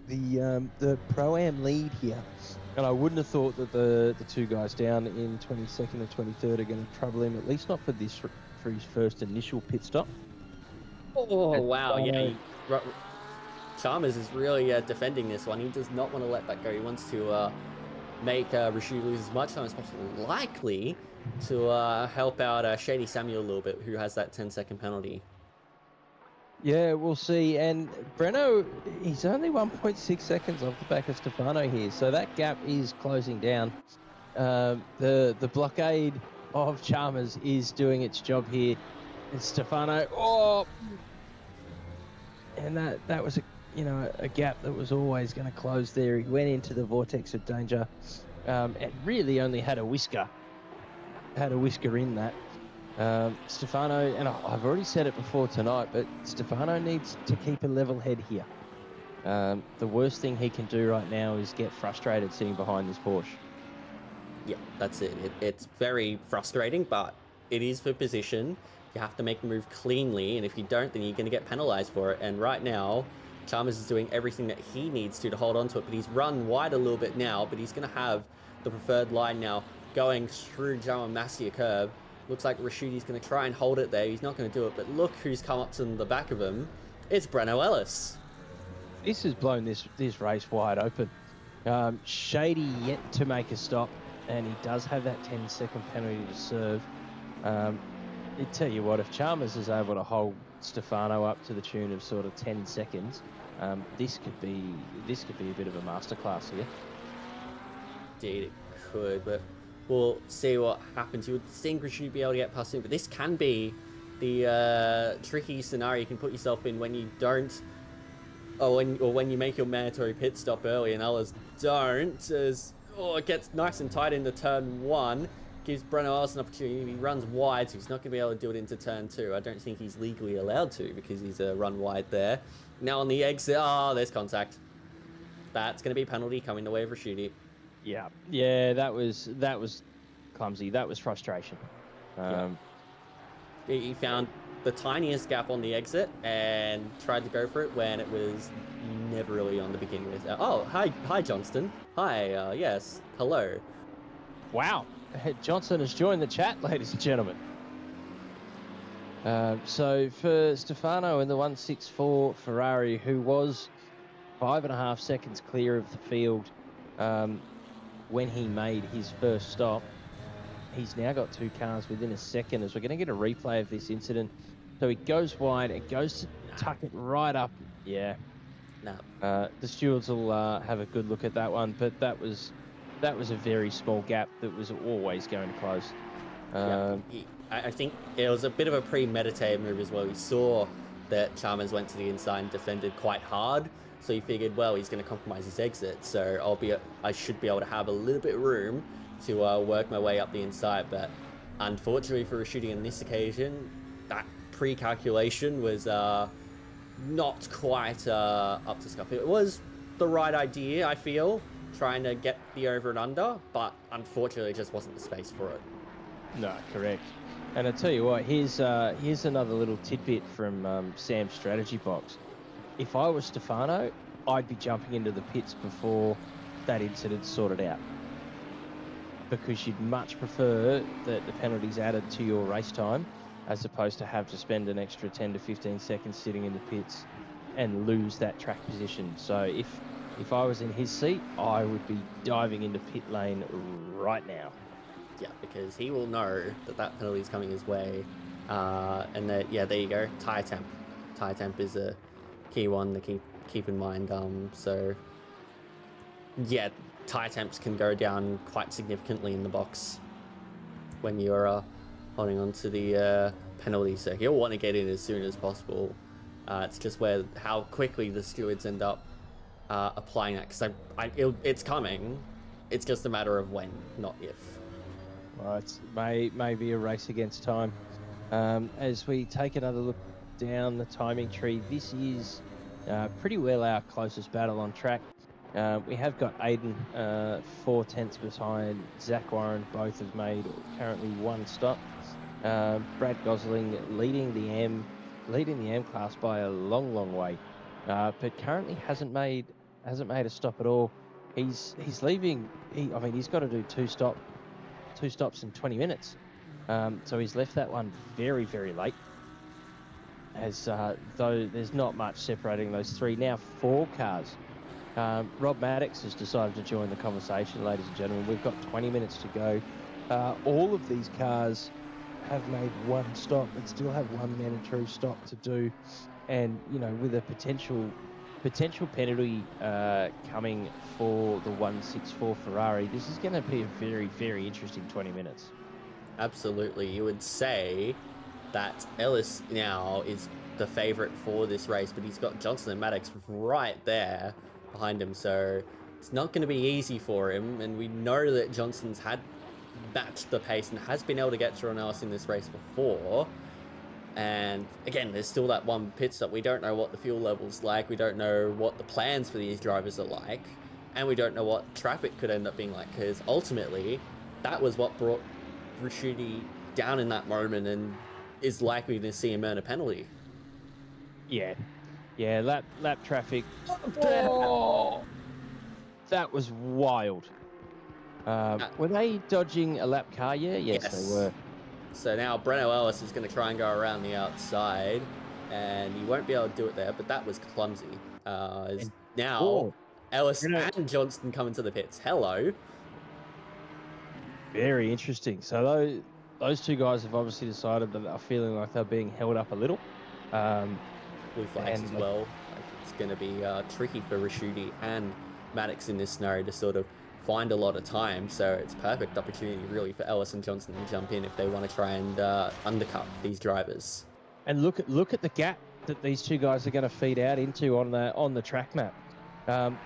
the Pro-Am lead here. And I wouldn't have thought that the 2 guys down in 22nd and 23rd are going to trouble him, at least not for his first initial pit stop. Oh, wow. Yeah, Chalmers is really defending this one. He does not want to let that go. He wants to make Rashid lose as much time as possible. Likely to help out Shady Samuel a little bit, who has that 10-second penalty. Yeah, we'll see. And Breno, he's only 1.6 seconds off the back of Stefano here, so that gap is closing down. The blockade of Chalmers is doing its job here. And Stefano, and that was a gap that was always going to close there. He went into the vortex of danger, and really only had a whisker in that. Stefano, and I've already said it before tonight, but Stefano needs to keep a level head here. The worst thing he can do right now is get frustrated sitting behind this Porsche. Yeah, that's it. It's very frustrating, but it is for position. You have to make the move cleanly, and if you don't, then you're going to get penalized for it. And right now, Chalmers is doing everything that he needs to hold on to it, but he's run wide a little bit now, but he's going to have the preferred line now going through Jamal Masia curve. Looks like Rashidi's going to try and hold it there. He's not going to do it, but look who's come up to the back of him. It's Breno Ellis. This has blown this race wide open. Shady yet to make a stop, and he does have that 10-second penalty to serve. I tell you what, if Chalmers is able to hold Stefano up to the tune of sort of 10 seconds, this could be a bit of a masterclass here. Indeed, it could, but we'll see what happens. You would think we should be able to get past him, but this can be the tricky scenario you can put yourself in when you don't, or when you make your mandatory pit stop early, and others don't. As it gets nice and tight into turn 1, gives Breno Ellis an opportunity. He runs wide, so he's not going to be able to do it into turn 2. I don't think he's legally allowed to because he's run wide there. Now on the exit, there's contact. That's going to be a penalty coming the way of Rashidi. Yeah, that was clumsy. That was frustration. He found the tiniest gap on the exit and tried to go for it when it was never really on to begin with. Hi, Johnston. Hi, yes, hello. Wow, Johnson has joined the chat, ladies and gentlemen. So for Stefano in the 164 Ferrari, who was 5.5 seconds clear of the field when he made his first stop, he's now got 2 cars within a second, as we're going to get a replay of this incident. So he goes wide, it goes to tuck it right up. Yeah. No. The stewards will have a good look at that one, but that was a very small gap that was always going to close. I think it was a bit of a premeditated move as well. He saw that Chalmers went to the inside and defended quite hard, so he figured, well, he's going to compromise his exit, so I should be able to have a little bit of room to work my way up the inside. But unfortunately for Rashidi on this occasion, that pre-calculation was not quite up to scuff. It was the right idea, I feel, trying to get the over and under, but unfortunately it just wasn't the space for it. No, correct. And I tell you what, here's another little tidbit from Sam's strategy box. If I was Stefano, I'd be jumping into the pits before that incident's sorted out, because you'd much prefer that the penalty's added to your race time as opposed to have to spend an extra 10 to 15 seconds sitting in the pits and lose that track position. So if I was in his seat, I would be diving into pit lane right now. Yeah, because he will know that penalty is coming his way. And that, yeah, there you go. Tire temp. Tire temp is a key one to keep in mind. So, yeah, tire temps can go down quite significantly in the box when you're holding on to the penalty. So he'll want to get in as soon as possible. It's just how quickly the stewards end up applying that, because it's coming. It's just a matter of when, not if. Well, it may be a race against time. As we take another look down the timing tree, this is pretty well our closest battle on track. We have got Aiden 4 tenths behind Zach Warren. Both have made currently 1 stop. Brad Gosling leading the M class by a long way, but currently hasn't made a stop at all. He's leaving. He's got to do 2 stops in 20 minutes. So he's left that one very late. As though there's not much separating those 3. Now 4 cars Rob Maddox has decided to join the conversation, ladies and gentlemen. We've got 20 minutes to go. All of these cars have made one stop and still have one mandatory stop to do. And, you know, with a potential penalty coming for the 164 Ferrari, this is going to be a very, very interesting 20 minutes. Absolutely. You would say that Ellis now is the favourite for this race, but he's got Johnson and Maddox right there behind him, so it's not going to be easy for him. And we know that Johnson's had matched the pace and has been able to get through on Ellis in this race before. And again, there's still that one pit stop. We don't know what the fuel level's like. We don't know what the plans for these drivers are like. And we don't know what traffic could end up being like, because ultimately, that was what brought Ricciuti down in that moment and is likely to see him earn a penalty. Yeah, lap traffic. Oh, that was wild. Were they dodging a lap car? Yeah, yes, they were. So now Breno Ellis is going to try and go around the outside, and he won't be able to do it there, but that was clumsy. Now Ellis and Johnston come into the pits. Hello. Very interesting. So those two guys have obviously decided that they're feeling like they're being held up a little. Blue flags as well. Like, it's going to be tricky for Ricciuti and Maddox in this scenario to sort of find a lot of time. So it's a perfect opportunity really for Ellis and Johnson to jump in if they want to try and undercut these drivers. And look at the gap that these two guys are going to feed out into on the track map.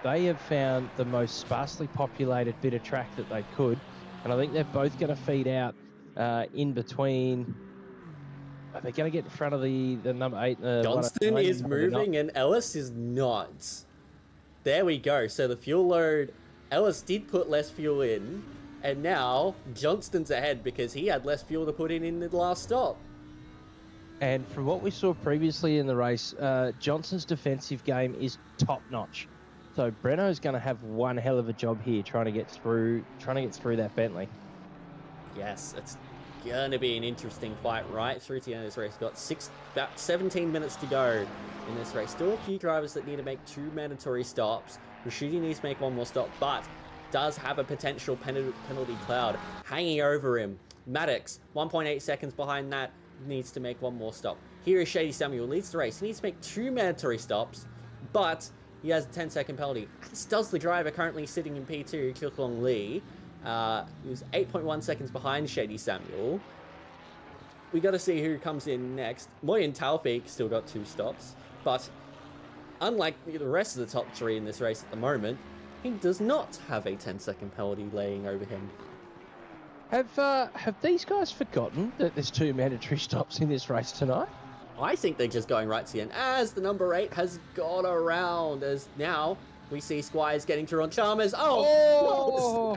They have found the most sparsely populated bit of track that they could, and I think they're both going to feed out in between. Are they going to get in front of the number 8? Johnston is moving and Ellis is not. There we go. So the fuel load, Ellis did put less fuel in, and now Johnston's ahead because he had less fuel to put in the last stop. And from what we saw previously in the race, Johnson's defensive game is top notch. So Breno's going to have one hell of a job here trying to get through that Bentley. Yes, it's going to be an interesting fight right through to the end of this race. Got about 17 minutes to go in this race. Still a few drivers that need to make 2 mandatory stops. Ricciuti needs to make 1 more stop, but does have a potential penalty cloud hanging over him. Maddox, 1.8 seconds behind that, needs to make 1 more stop. Here is Shady Samuel, leads the race. He needs to make 2 mandatory stops, but he has a 10-second penalty. As does the driver currently sitting in P2, Kilklong Lee. He was 8.1 seconds behind Shady Samuel. We got to see who comes in next. Moyen Taufik still got 2 stops, but unlike the rest of the top 3 in this race at the moment, he does not have a 10-second penalty laying over him. Have these guys forgotten that there's 2 mandatory stops in this race tonight? I think they're just going right to the end as the number 8 has got around, as now we see Squires getting through on Chalmers. Oh,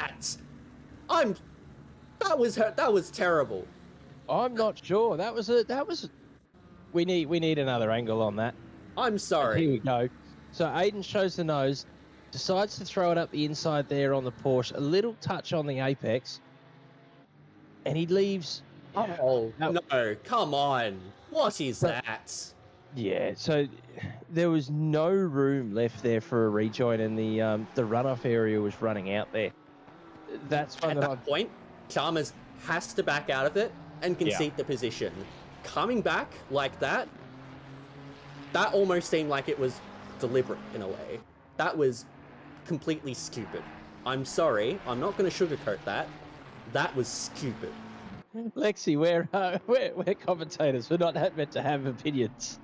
what was that? That was terrible. I'm not sure. That was we need another angle on that. I'm sorry. Here we go. So Aiden shows the nose, decides to throw it up the inside there on the Porsche, a little touch on the apex, and he leaves. Oh, no, come on. What is that? Yeah, so there was no room left there for a rejoin, and the runoff area was running out there. That's at that point, Chalmers has to back out of it and concede the position. Coming back like that, that almost seemed like it was deliberate in a way. That was completely stupid. I'm sorry, I'm not going to sugarcoat that. That was stupid. Lexi, we're commentators. We're not meant to have opinions.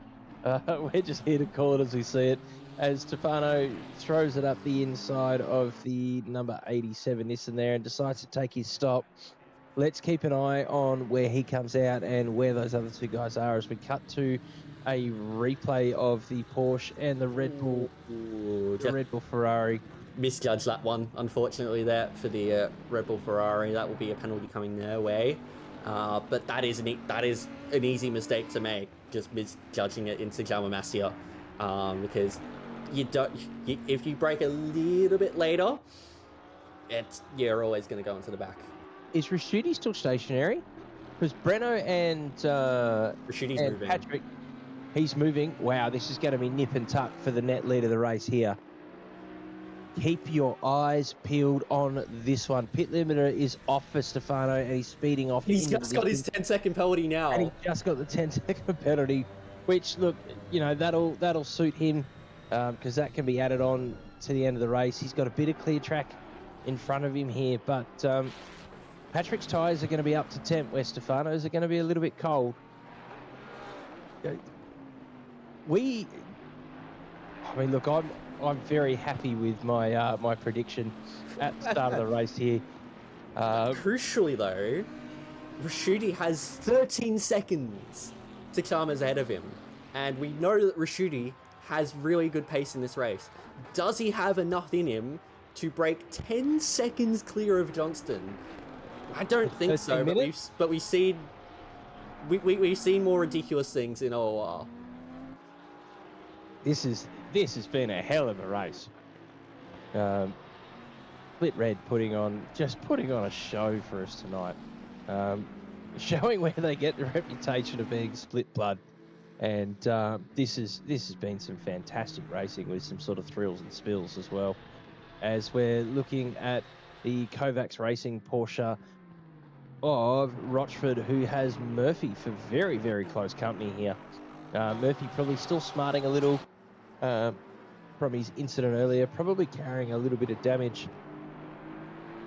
We're just here to call it as we see it. As Stefano throws it up the inside of the number 87 Nissan there and decides to take his stop. Let's keep an eye on where he comes out and where those other 2 guys are as we cut to a replay of the Porsche and the Red Bull, Red Bull Ferrari. Misjudged that one, unfortunately, there for the Red Bull Ferrari. That will be a penalty coming their way. But that is an easy mistake to make, just misjudging it into Jaume Masia, because if you break a little bit later, you're always going to go into the back. Is Ricciuti still stationary? Because Breno and moving. Patrick, he's moving. Wow, this is going to be nip and tuck for the net lead of the race here. keep your eyes peeled on this one. Pit limiter is off for Stefano, and he's speeding off. He's into just the got his distance, 10-second penalty and now. he just got the 10-second penalty, which, look, you know, that'll suit him, because that can be added on to the end of the race. He's got a bit of clear track in front of him here, but Patrick's tyres are going to be up to temp, where Stefano's are going to be a little bit cold. I mean, look, I'm very happy with my my prediction at the start of the race here. Crucially, though, Rashuti has 13 seconds to Chalmers ahead of him. And we know that Rashuti has really good pace in this race. Does he have enough in him to break 10 seconds clear of Johnston? I don't think so, but we've seen more ridiculous things in a while. This has been a hell of a race. Split Red putting on a show for us tonight, showing where they get the reputation of being split blood, and this has been some fantastic racing with some sort of thrills and spills as well. As we're looking at the Kovacs Racing Porsche of Rochford, who has Murphy for very, very close company here. Murphy probably still smarting a little from his incident earlier, probably carrying a little bit of damage.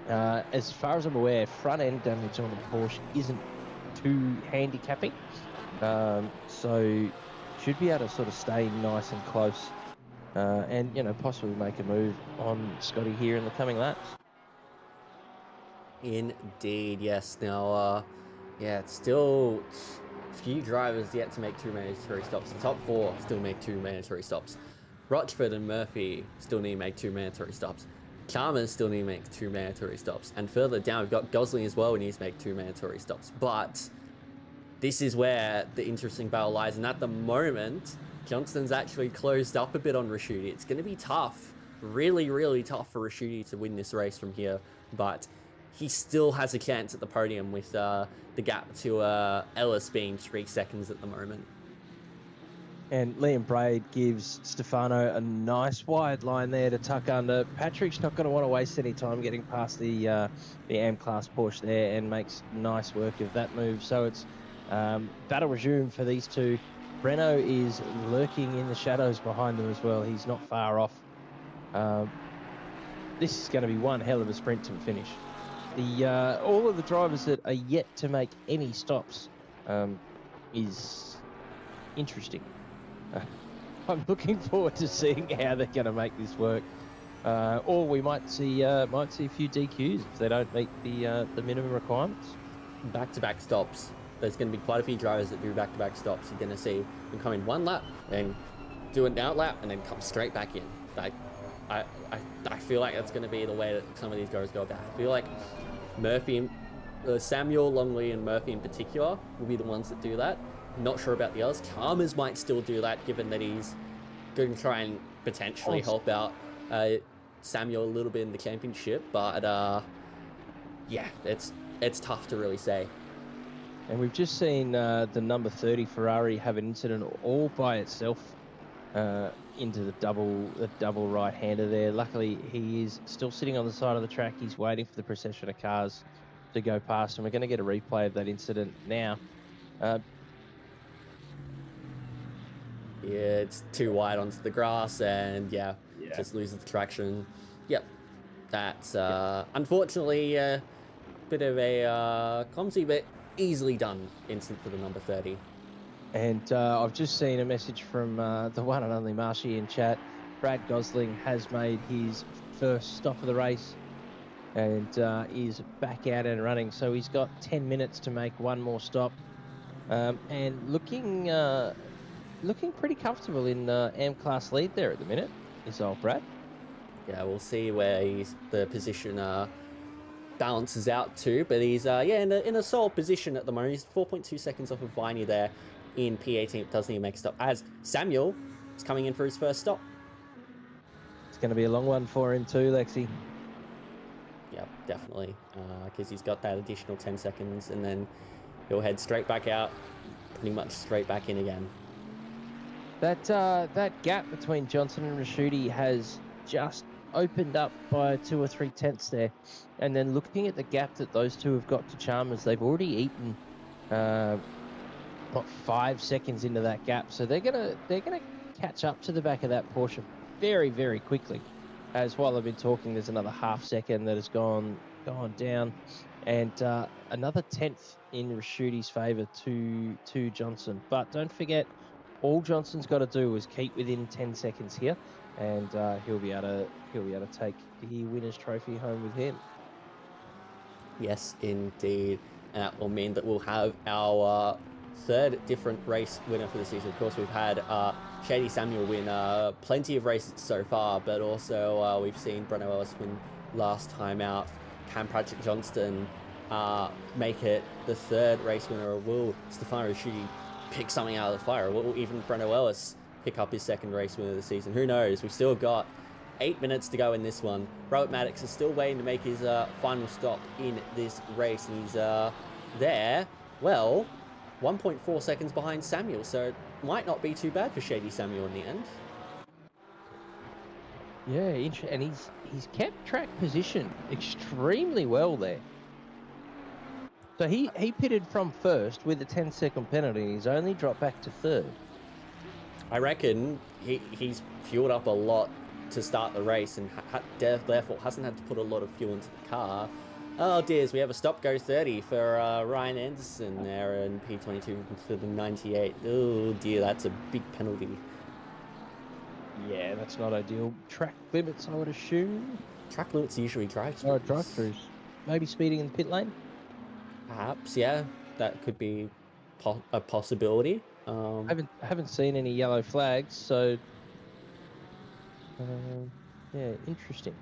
As far as I'm aware, front end damage on the Porsche isn't too handicapping, so should be able to sort of stay nice and close, and, you know, possibly make a move on Scotty here in the coming laps. Indeed, yes. Now, yeah, it's still a few drivers yet to make 2 mandatory stops. The top 4 still make 2 mandatory stops. Rochford and Murphy still need to make 2 mandatory stops. Chalmers still need to make 2 mandatory stops. And further down, we've got Gosling as well, who needs to make 2 mandatory stops. But this is where the interesting battle lies. And at the moment, Johnston's actually closed up a bit on Rashuti. It's going to be tough, really, really tough for Rashuti to win this race from here. But he still has a chance at the podium with the gap to Ellis being 3 seconds at the moment. And Liam Braid gives Stefano a nice wide line there to tuck under. Patrick's not going to want to waste any time getting past the AM-Class Porsche there, and makes nice work of that move. So it's battle resume for these two. Breno is lurking in the shadows behind them as well. He's not far off. This is going to be one hell of a sprint to the finish. All of the drivers that are yet to make any stops is interesting. I'm looking forward to seeing how they're going to make this work. Or we might see a few DQs if they don't meet the minimum requirements. Back-to-back stops. There's going to be quite a few drivers that do back-to-back stops. You're going to see them come in one lap, then do an out lap, and then come straight back in. Like, I feel like that's going to be the way that some of these guys go about. I feel like Murphy, Samuel, Longley, and Murphy in particular will be the ones that do that. Not sure about the others. Chalmers might still do that, given that he's going to try and potentially help out Samuel a little bit in the championship. But yeah, it's tough to really say. And we've just seen the number 30 Ferrari have an incident all by itself into the double right-hander there. Luckily, he is still sitting on the side of the track. He's waiting for the procession of cars to go past, and we're going to get a replay of that incident now. Yeah, it's too wide onto the grass, and yeah, just loses the traction. Yep, that's unfortunately a bit of a clumsy but easily done incident for the number 30. And I've just seen a message from the one and only Marshy in chat. Brad Gosling has made his first stop of the race and is back out and running. So he's got 10 minutes to make one more stop, and looking pretty comfortable in M-Class lead there at the minute, is old Brad. Yeah, we'll see where the position balances out to, but he's in a solid position at the moment. He's 4.2 seconds off of Viney there in P18. Doesn't he make a stop as Samuel is coming in for his first stop. It's going to be a long one for him too, Lexi. Yeah, definitely, because he's got that additional 10 seconds, and then he'll head straight back out, pretty much straight back in again. That gap between Johnson and Rashuti has just opened up by 2 or 3 tenths there. And then looking at the gap that those two have got to Chalmers, they've already eaten 5 seconds into that gap. So they're gonna catch up to the back of that Porsche very, very quickly. As while I've been talking, there's another half second that has gone down, and another tenth in Raschudi's favour to Johnson. But don't forget, all Johnson's got to do is keep within 10 seconds here, and he'll be able to take the winners' trophy home with him. Yes, indeed. And that will mean that we'll have our third different race winner for the season. Of course, we've had Shady Samuel win plenty of races so far, but also we've seen Breno Ellis win last time out. Can Patrick Johnston make it the third race winner, or will Stefano Rasciuti pick something out of the fire? Or will even Breno Ellis pick up his second race winner of the season? Who knows? We've still got 8 minutes to go in this one. Robert Maddox is still waiting to make his final stop in this race, and he's there, well, 1.4 seconds behind Samuel, so it might not be too bad for Shady Samuel in the end. Yeah, and he's kept track position extremely well there. So he pitted from first with a 10-second penalty. He's only dropped back to third. I reckon he's fueled up a lot to start the race, and therefore hasn't had to put a lot of fuel into the car. Oh dears, we have a stop go 30 for Ryan Anderson there in P22 for the 98. Oh dear, that's a big penalty. Yeah, that's not ideal. Track limits, I would assume. Track limits usually drive-throughs. Oh, drive-throughs. Maybe speeding in the pit lane? Perhaps, yeah. That could be a possibility. I haven't seen any yellow flags, so yeah, interesting.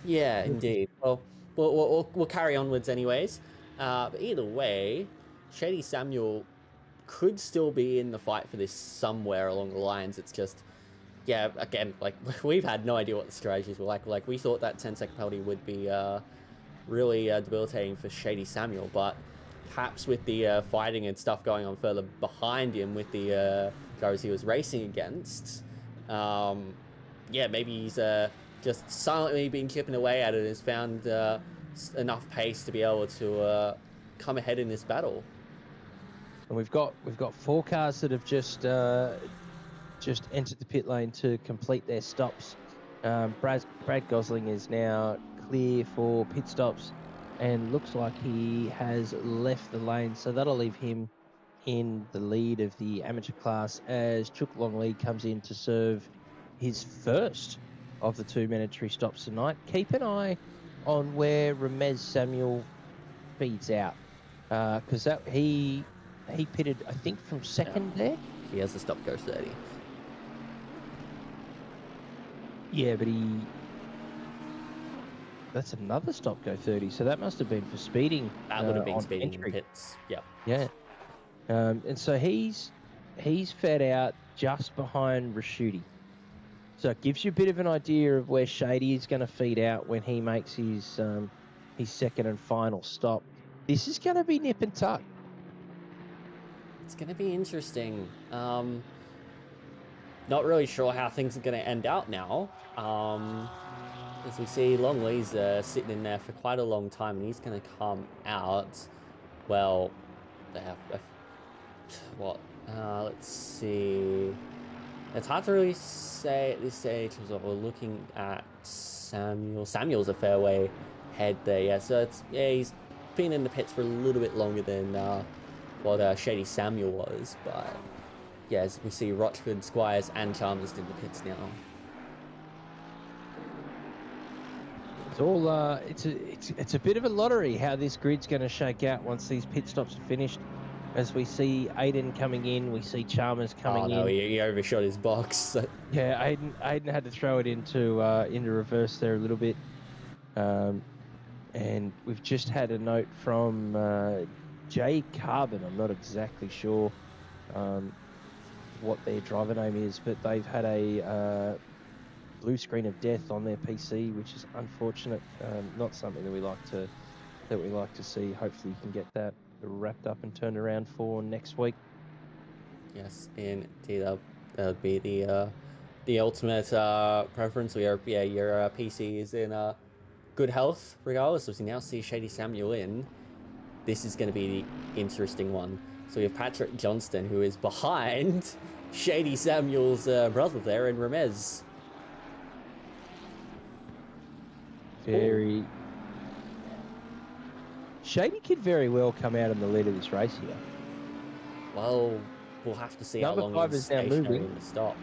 Yeah, indeed. Well, we'll carry onwards anyways. But either way, Shady Samuel could still be in the fight for this somewhere along the lines. It's just, yeah, again, like, we've had no idea what the strategies were like. Like, we thought that 10-second penalty would be really debilitating for Shady Samuel, but perhaps with the fighting and stuff going on further behind him with the drivers he was racing against, yeah, maybe he's just silently been chipping away at it and has found enough pace to be able to come ahead in this battle. And we've got 4 cars that have just entered the pit lane to complete their stops. Brad Gosling is now clear for pit stops, and looks like he has left the lane, so that'll leave him in the lead of the amateur class as Chook Long Lee comes in to serve his first of the 2 mandatory stops tonight. Keep an eye on where Ramez Samuel feeds out, because he pitted, I think, from second there. He has the stop go 30. Yeah, but that's another stop go 30, so that must have been for speeding. That would have been on speeding entry. in pits. Yeah. Yeah. And so he's fed out just behind Raschuti. So it gives you a bit of an idea of where Shady is going to feed out when he makes his second and final stop. This is going to be nip and tuck. It's going to be interesting. Not really sure how things are going to end out now. As we see, Longley's sitting in there for quite a long time, and he's going to come out. Well, they have what? Let's see. It's hard to really say at this stage because we're looking at Samuel. Samuel's a fair way ahead there. Yeah, so he's been in the pits for a little bit longer than what Shady Samuel was, but. Yeah, as we see Rochford, Squires, and Chalmers in the pits now. It's all it's a bit of a lottery how this grid's going to shake out once these pit stops are finished. As we see Aiden coming in, we see Chalmers coming in. Oh no, he overshot his box. So. Yeah, Aiden had to throw it into reverse there a little bit. And we've just had a note from Jay Carbon. I'm not exactly sure what their driver name is, but they've had a blue screen of death on their PC, which is unfortunate. Not something that we like to see. Hopefully, you can get that wrapped up and turned around for next week. Yes, indeed, that would be the the ultimate preference. We hope, yeah, your PC is in good health regardless. As we now see Shady Samuel in, this is going to be the interesting one. So we have Patrick Johnston, who is behind Shady Samuel's brother there in Ramez. Very... Shady could very well come out in the lead of this race here. Well, we'll have to see Number how long 5 he's is now stationary moving. in the stop.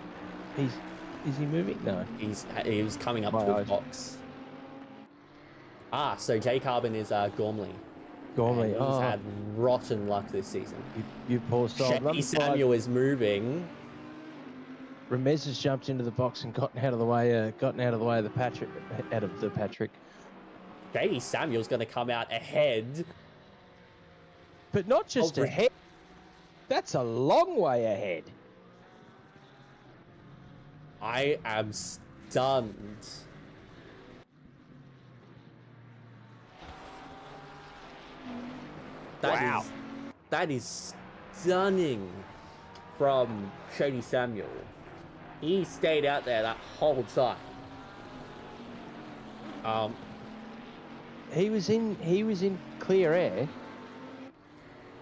Is he moving? No. He was coming up My to eyes. his box. Ah, so J Carbon is Gormley. Gormley. And he's had rotten luck this season. You poor soul. Shady Number 5, Samuel is moving. Ramez has jumped into the box and gotten out of the way. Of the Patrick. Shady Samuel's going to come out ahead. But not just Over- ahead. That's a long way ahead. I am stunned. Wow. That is stunning from Shady Samuel. He stayed out there that whole time. He was in clear air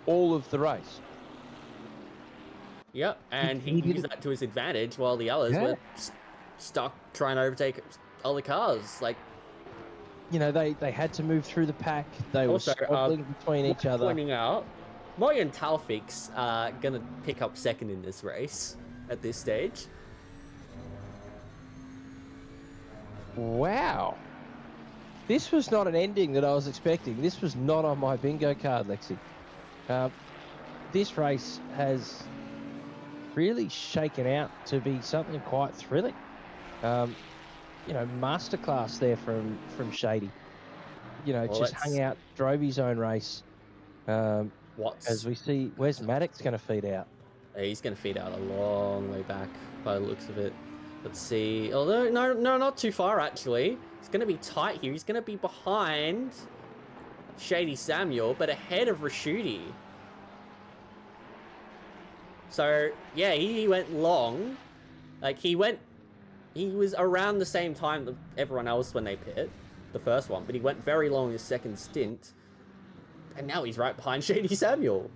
all of the race. Yep, and He he didn't- used that to his advantage while the others Yeah. were stuck trying to overtake other cars. Like, You know, they had to move through the pack. They were Also, struggling between each other. pointing out, Moy and Talfik's gonna pick up second in this race at this stage. Wow. This was not an ending that I was expecting. This was not on my bingo card, Lexi. This race has really shaken out to be something quite thrilling. You know, masterclass there from Shady. You know, Well, just let's- hung out, drove his own race. What's As we see, where's Maddox going to feed out? He's going to feed out a long way back by the looks of it. Let's see. Although, no, not too far, actually. It's going to be tight here. He's going to be behind Shady Samuel, but ahead of Rashuti. So, yeah, he went long. Like, he was around the same time that everyone else when they pit, the first one, but he went very long his second stint. And now he's right behind Shady Samuel.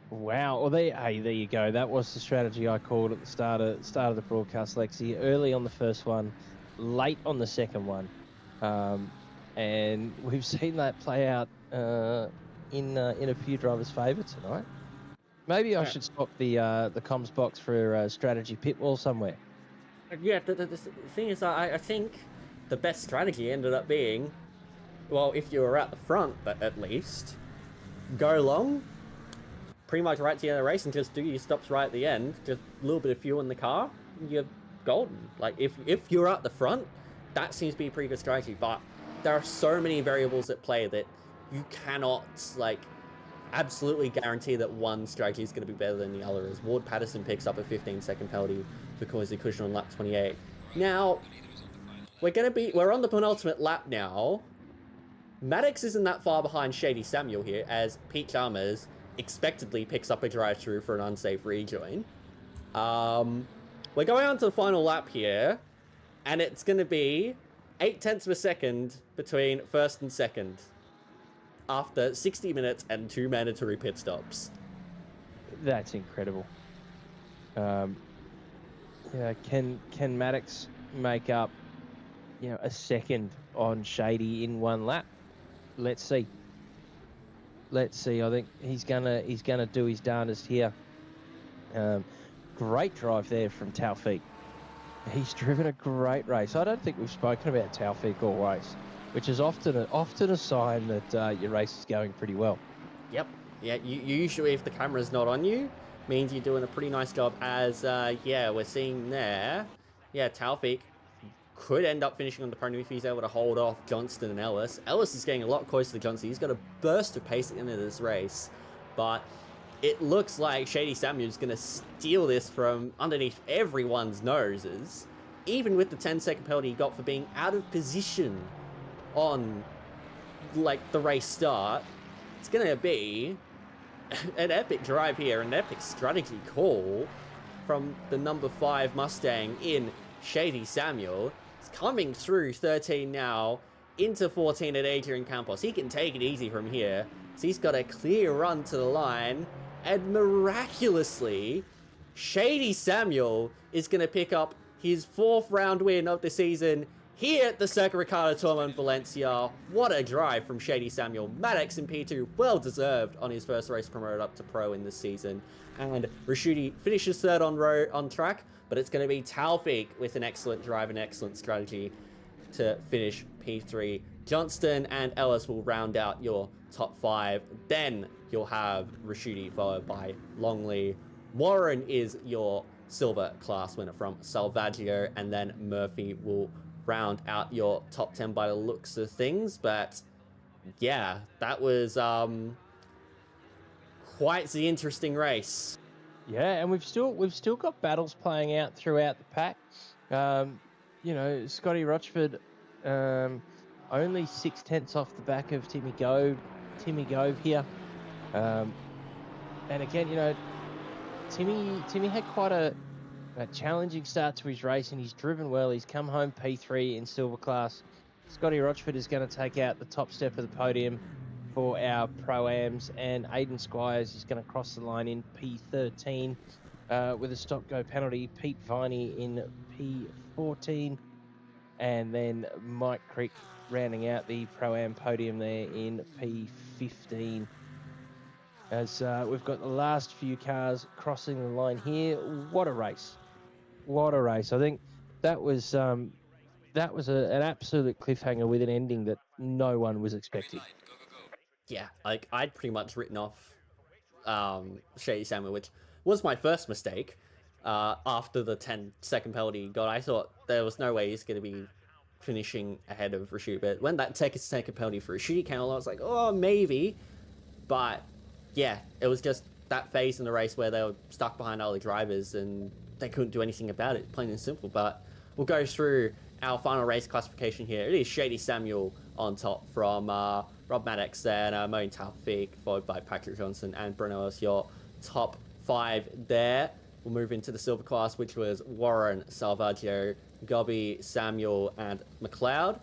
Wow. Well, there you go. That was the strategy I called at the start of the broadcast, Lexi. Early on the first one, late on the second one, and we've seen that play out in a few drivers' favour tonight. Maybe I should swap the comms box for a strategy pit wall somewhere. Yeah, the thing is, I think the best strategy ended up being, well, if you were at the front, at least, go long, pretty much right to the end of the race, and just do your stops right at the end, just a little bit of fuel in the car, and you're golden. Like, if you're at the front, that seems to be a pretty good strategy, but there are so many variables at play that you cannot, like, absolutely guarantee that one strategy is going to be better than the other, as Ward Patterson picks up a 15-second penalty for causing cushion on lap 28. Now, we're on the penultimate lap now. Maddox isn't that far behind Shady Samuel here, as Pete Chalmers expectedly picks up a drive-through for an unsafe rejoin. We're going on to the final lap here, and it's going to be 0.8 of a second between first and second after 60 minutes and 2 mandatory pit stops. That's incredible. Yeah, can Maddox make up, a second on Shady in one lap? Let's see. I think he's gonna do his darndest here. Great drive there from Taufik. He's driven a great race. I don't think we've spoken about Taufik all race, which is often a sign that your race is going pretty well. Yep. Yeah. You usually, if the camera's not on you, means you're doing a pretty nice job. As we're seeing there. Yeah, Taufik could end up finishing on the podium if he's able to hold off Johnston and Ellis. Ellis is getting a lot closer to Johnston. He's got a burst of pace at the end of this race, but it looks like Shady Samuel's going to steal this from underneath everyone's noses, even with the 10-second penalty he got for being out of position on, the race start. It's going to be an epic drive here, an epic strategy call from the number 5 Mustang in Shady Samuel. He's coming through 13 now into 14 at Adrian Campos. He can take it easy from here. So he's got a clear run to the line. And miraculously, Shady Samuel is going to pick up his 4th round win of the season here at the Circuit Ricardo Tournament in Valencia. What a drive from Shady Samuel. Maddox in P2, well deserved on his first race promoted up to pro in this season. And Rashidi finishes 3rd on track, but it's going to be Taufik with an excellent drive and excellent strategy to finish P3. Johnston and Ellis will round out your top 5. Then you'll have Rashidi followed by Longley. Warren is your silver class winner from Salvaggio, and then Murphy will round out your top 10 by the looks of things. But yeah, that was quite the interesting race. Yeah, and we've still got battles playing out throughout the pack. You know, Scotty Rochford only 6/10 off the back of Timmy Gove here. And again, you know, Timmy had quite a challenging start to his race, and he's driven well. He's come home P3 in silver class. Scotty Rochford is going to take out the top step of the podium for our Pro-Ams, and Aidan Squires is going to cross the line in P13 with a stop-go penalty. Pete Viney in P14, and then Mike Crick rounding out the Pro-Am podium there in P15. As we've got the last few cars crossing the line here. What a race. What a race. I think that was an absolute cliffhanger with an ending that no one was expecting. Yeah, like I'd pretty much written off Shady Samuel, which was my first mistake after the 10-second penalty got. I thought there was no way he's going to be finishing ahead of Rashid, but when that second penalty for Rashid came along, I was like, oh, maybe. But yeah, it was just that phase in the race where they were stuck behind other drivers and they couldn't do anything about it, plain and simple. But we'll go through our final race classification here. It is Shady Samuel on top from Rob Maddox and Moeen Taufik, followed by Patrick Johnson and Bruno Ellis, your top 5 there. We'll move into the silver class, which was Warren, Salvaggio, Gobby, Samuel, and McLeod.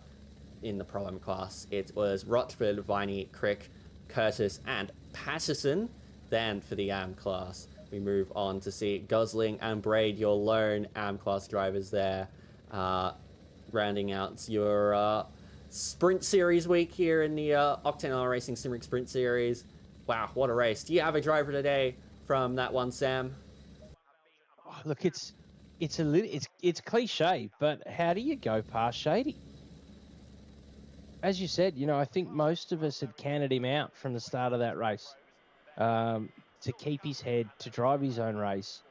In the Pro-Am class, it was Rochford, Viney, Crick, Curtis, and Patterson. Then for the AM class, we move on to see Gosling and Braid, your lone AM class drivers there, rounding out your Sprint Series week here in the Octane Online Racing Simrigs Sprint Series. Wow, what a race. Do you have a driver today from that one, Sam? Oh, look, it's cliche, but how do you go past Shady? As you said, you know, I think most of us had counted him out from the start of that race. To keep his head, to drive his own race,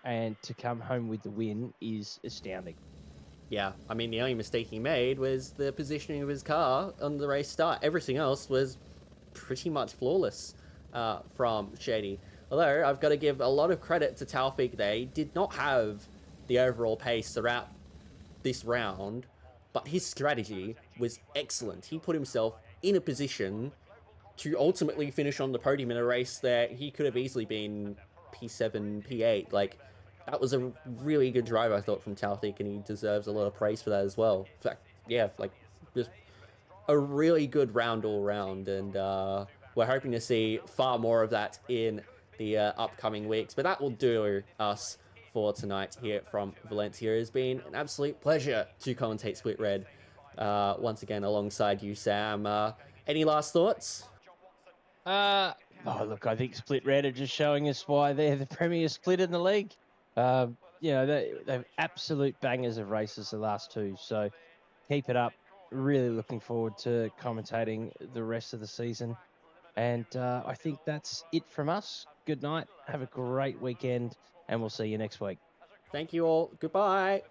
and to come home with the win is astounding. Yeah, I mean, the only mistake he made was the positioning of his car on the race start. Everything else was pretty much flawless from Shady. Although, I've got to give a lot of credit to Taufik there. He did not have the overall pace throughout this round, but his strategy was excellent. He put himself in a position to ultimately finish on the podium in a race that he could have easily been P7, P8. Like, that was a really good drive, I thought, from Taufik, and he deserves a lot of praise for that as well. In fact, yeah, like, just a really good round all round, and we're hoping to see far more of that in the upcoming weeks. But that will do us for tonight here from Valencia. It has been an absolute pleasure to commentate Split Red once again alongside you, Sam. Any last thoughts? Oh, look, I think Split Red are just showing us why they're the premier split in the league. You know, they're absolute bangers of races, the last two. So keep it up. Really looking forward to commentating the rest of the season. And I think that's it from us. Good night. Have a great weekend, and we'll see you next week. Thank you all. Goodbye.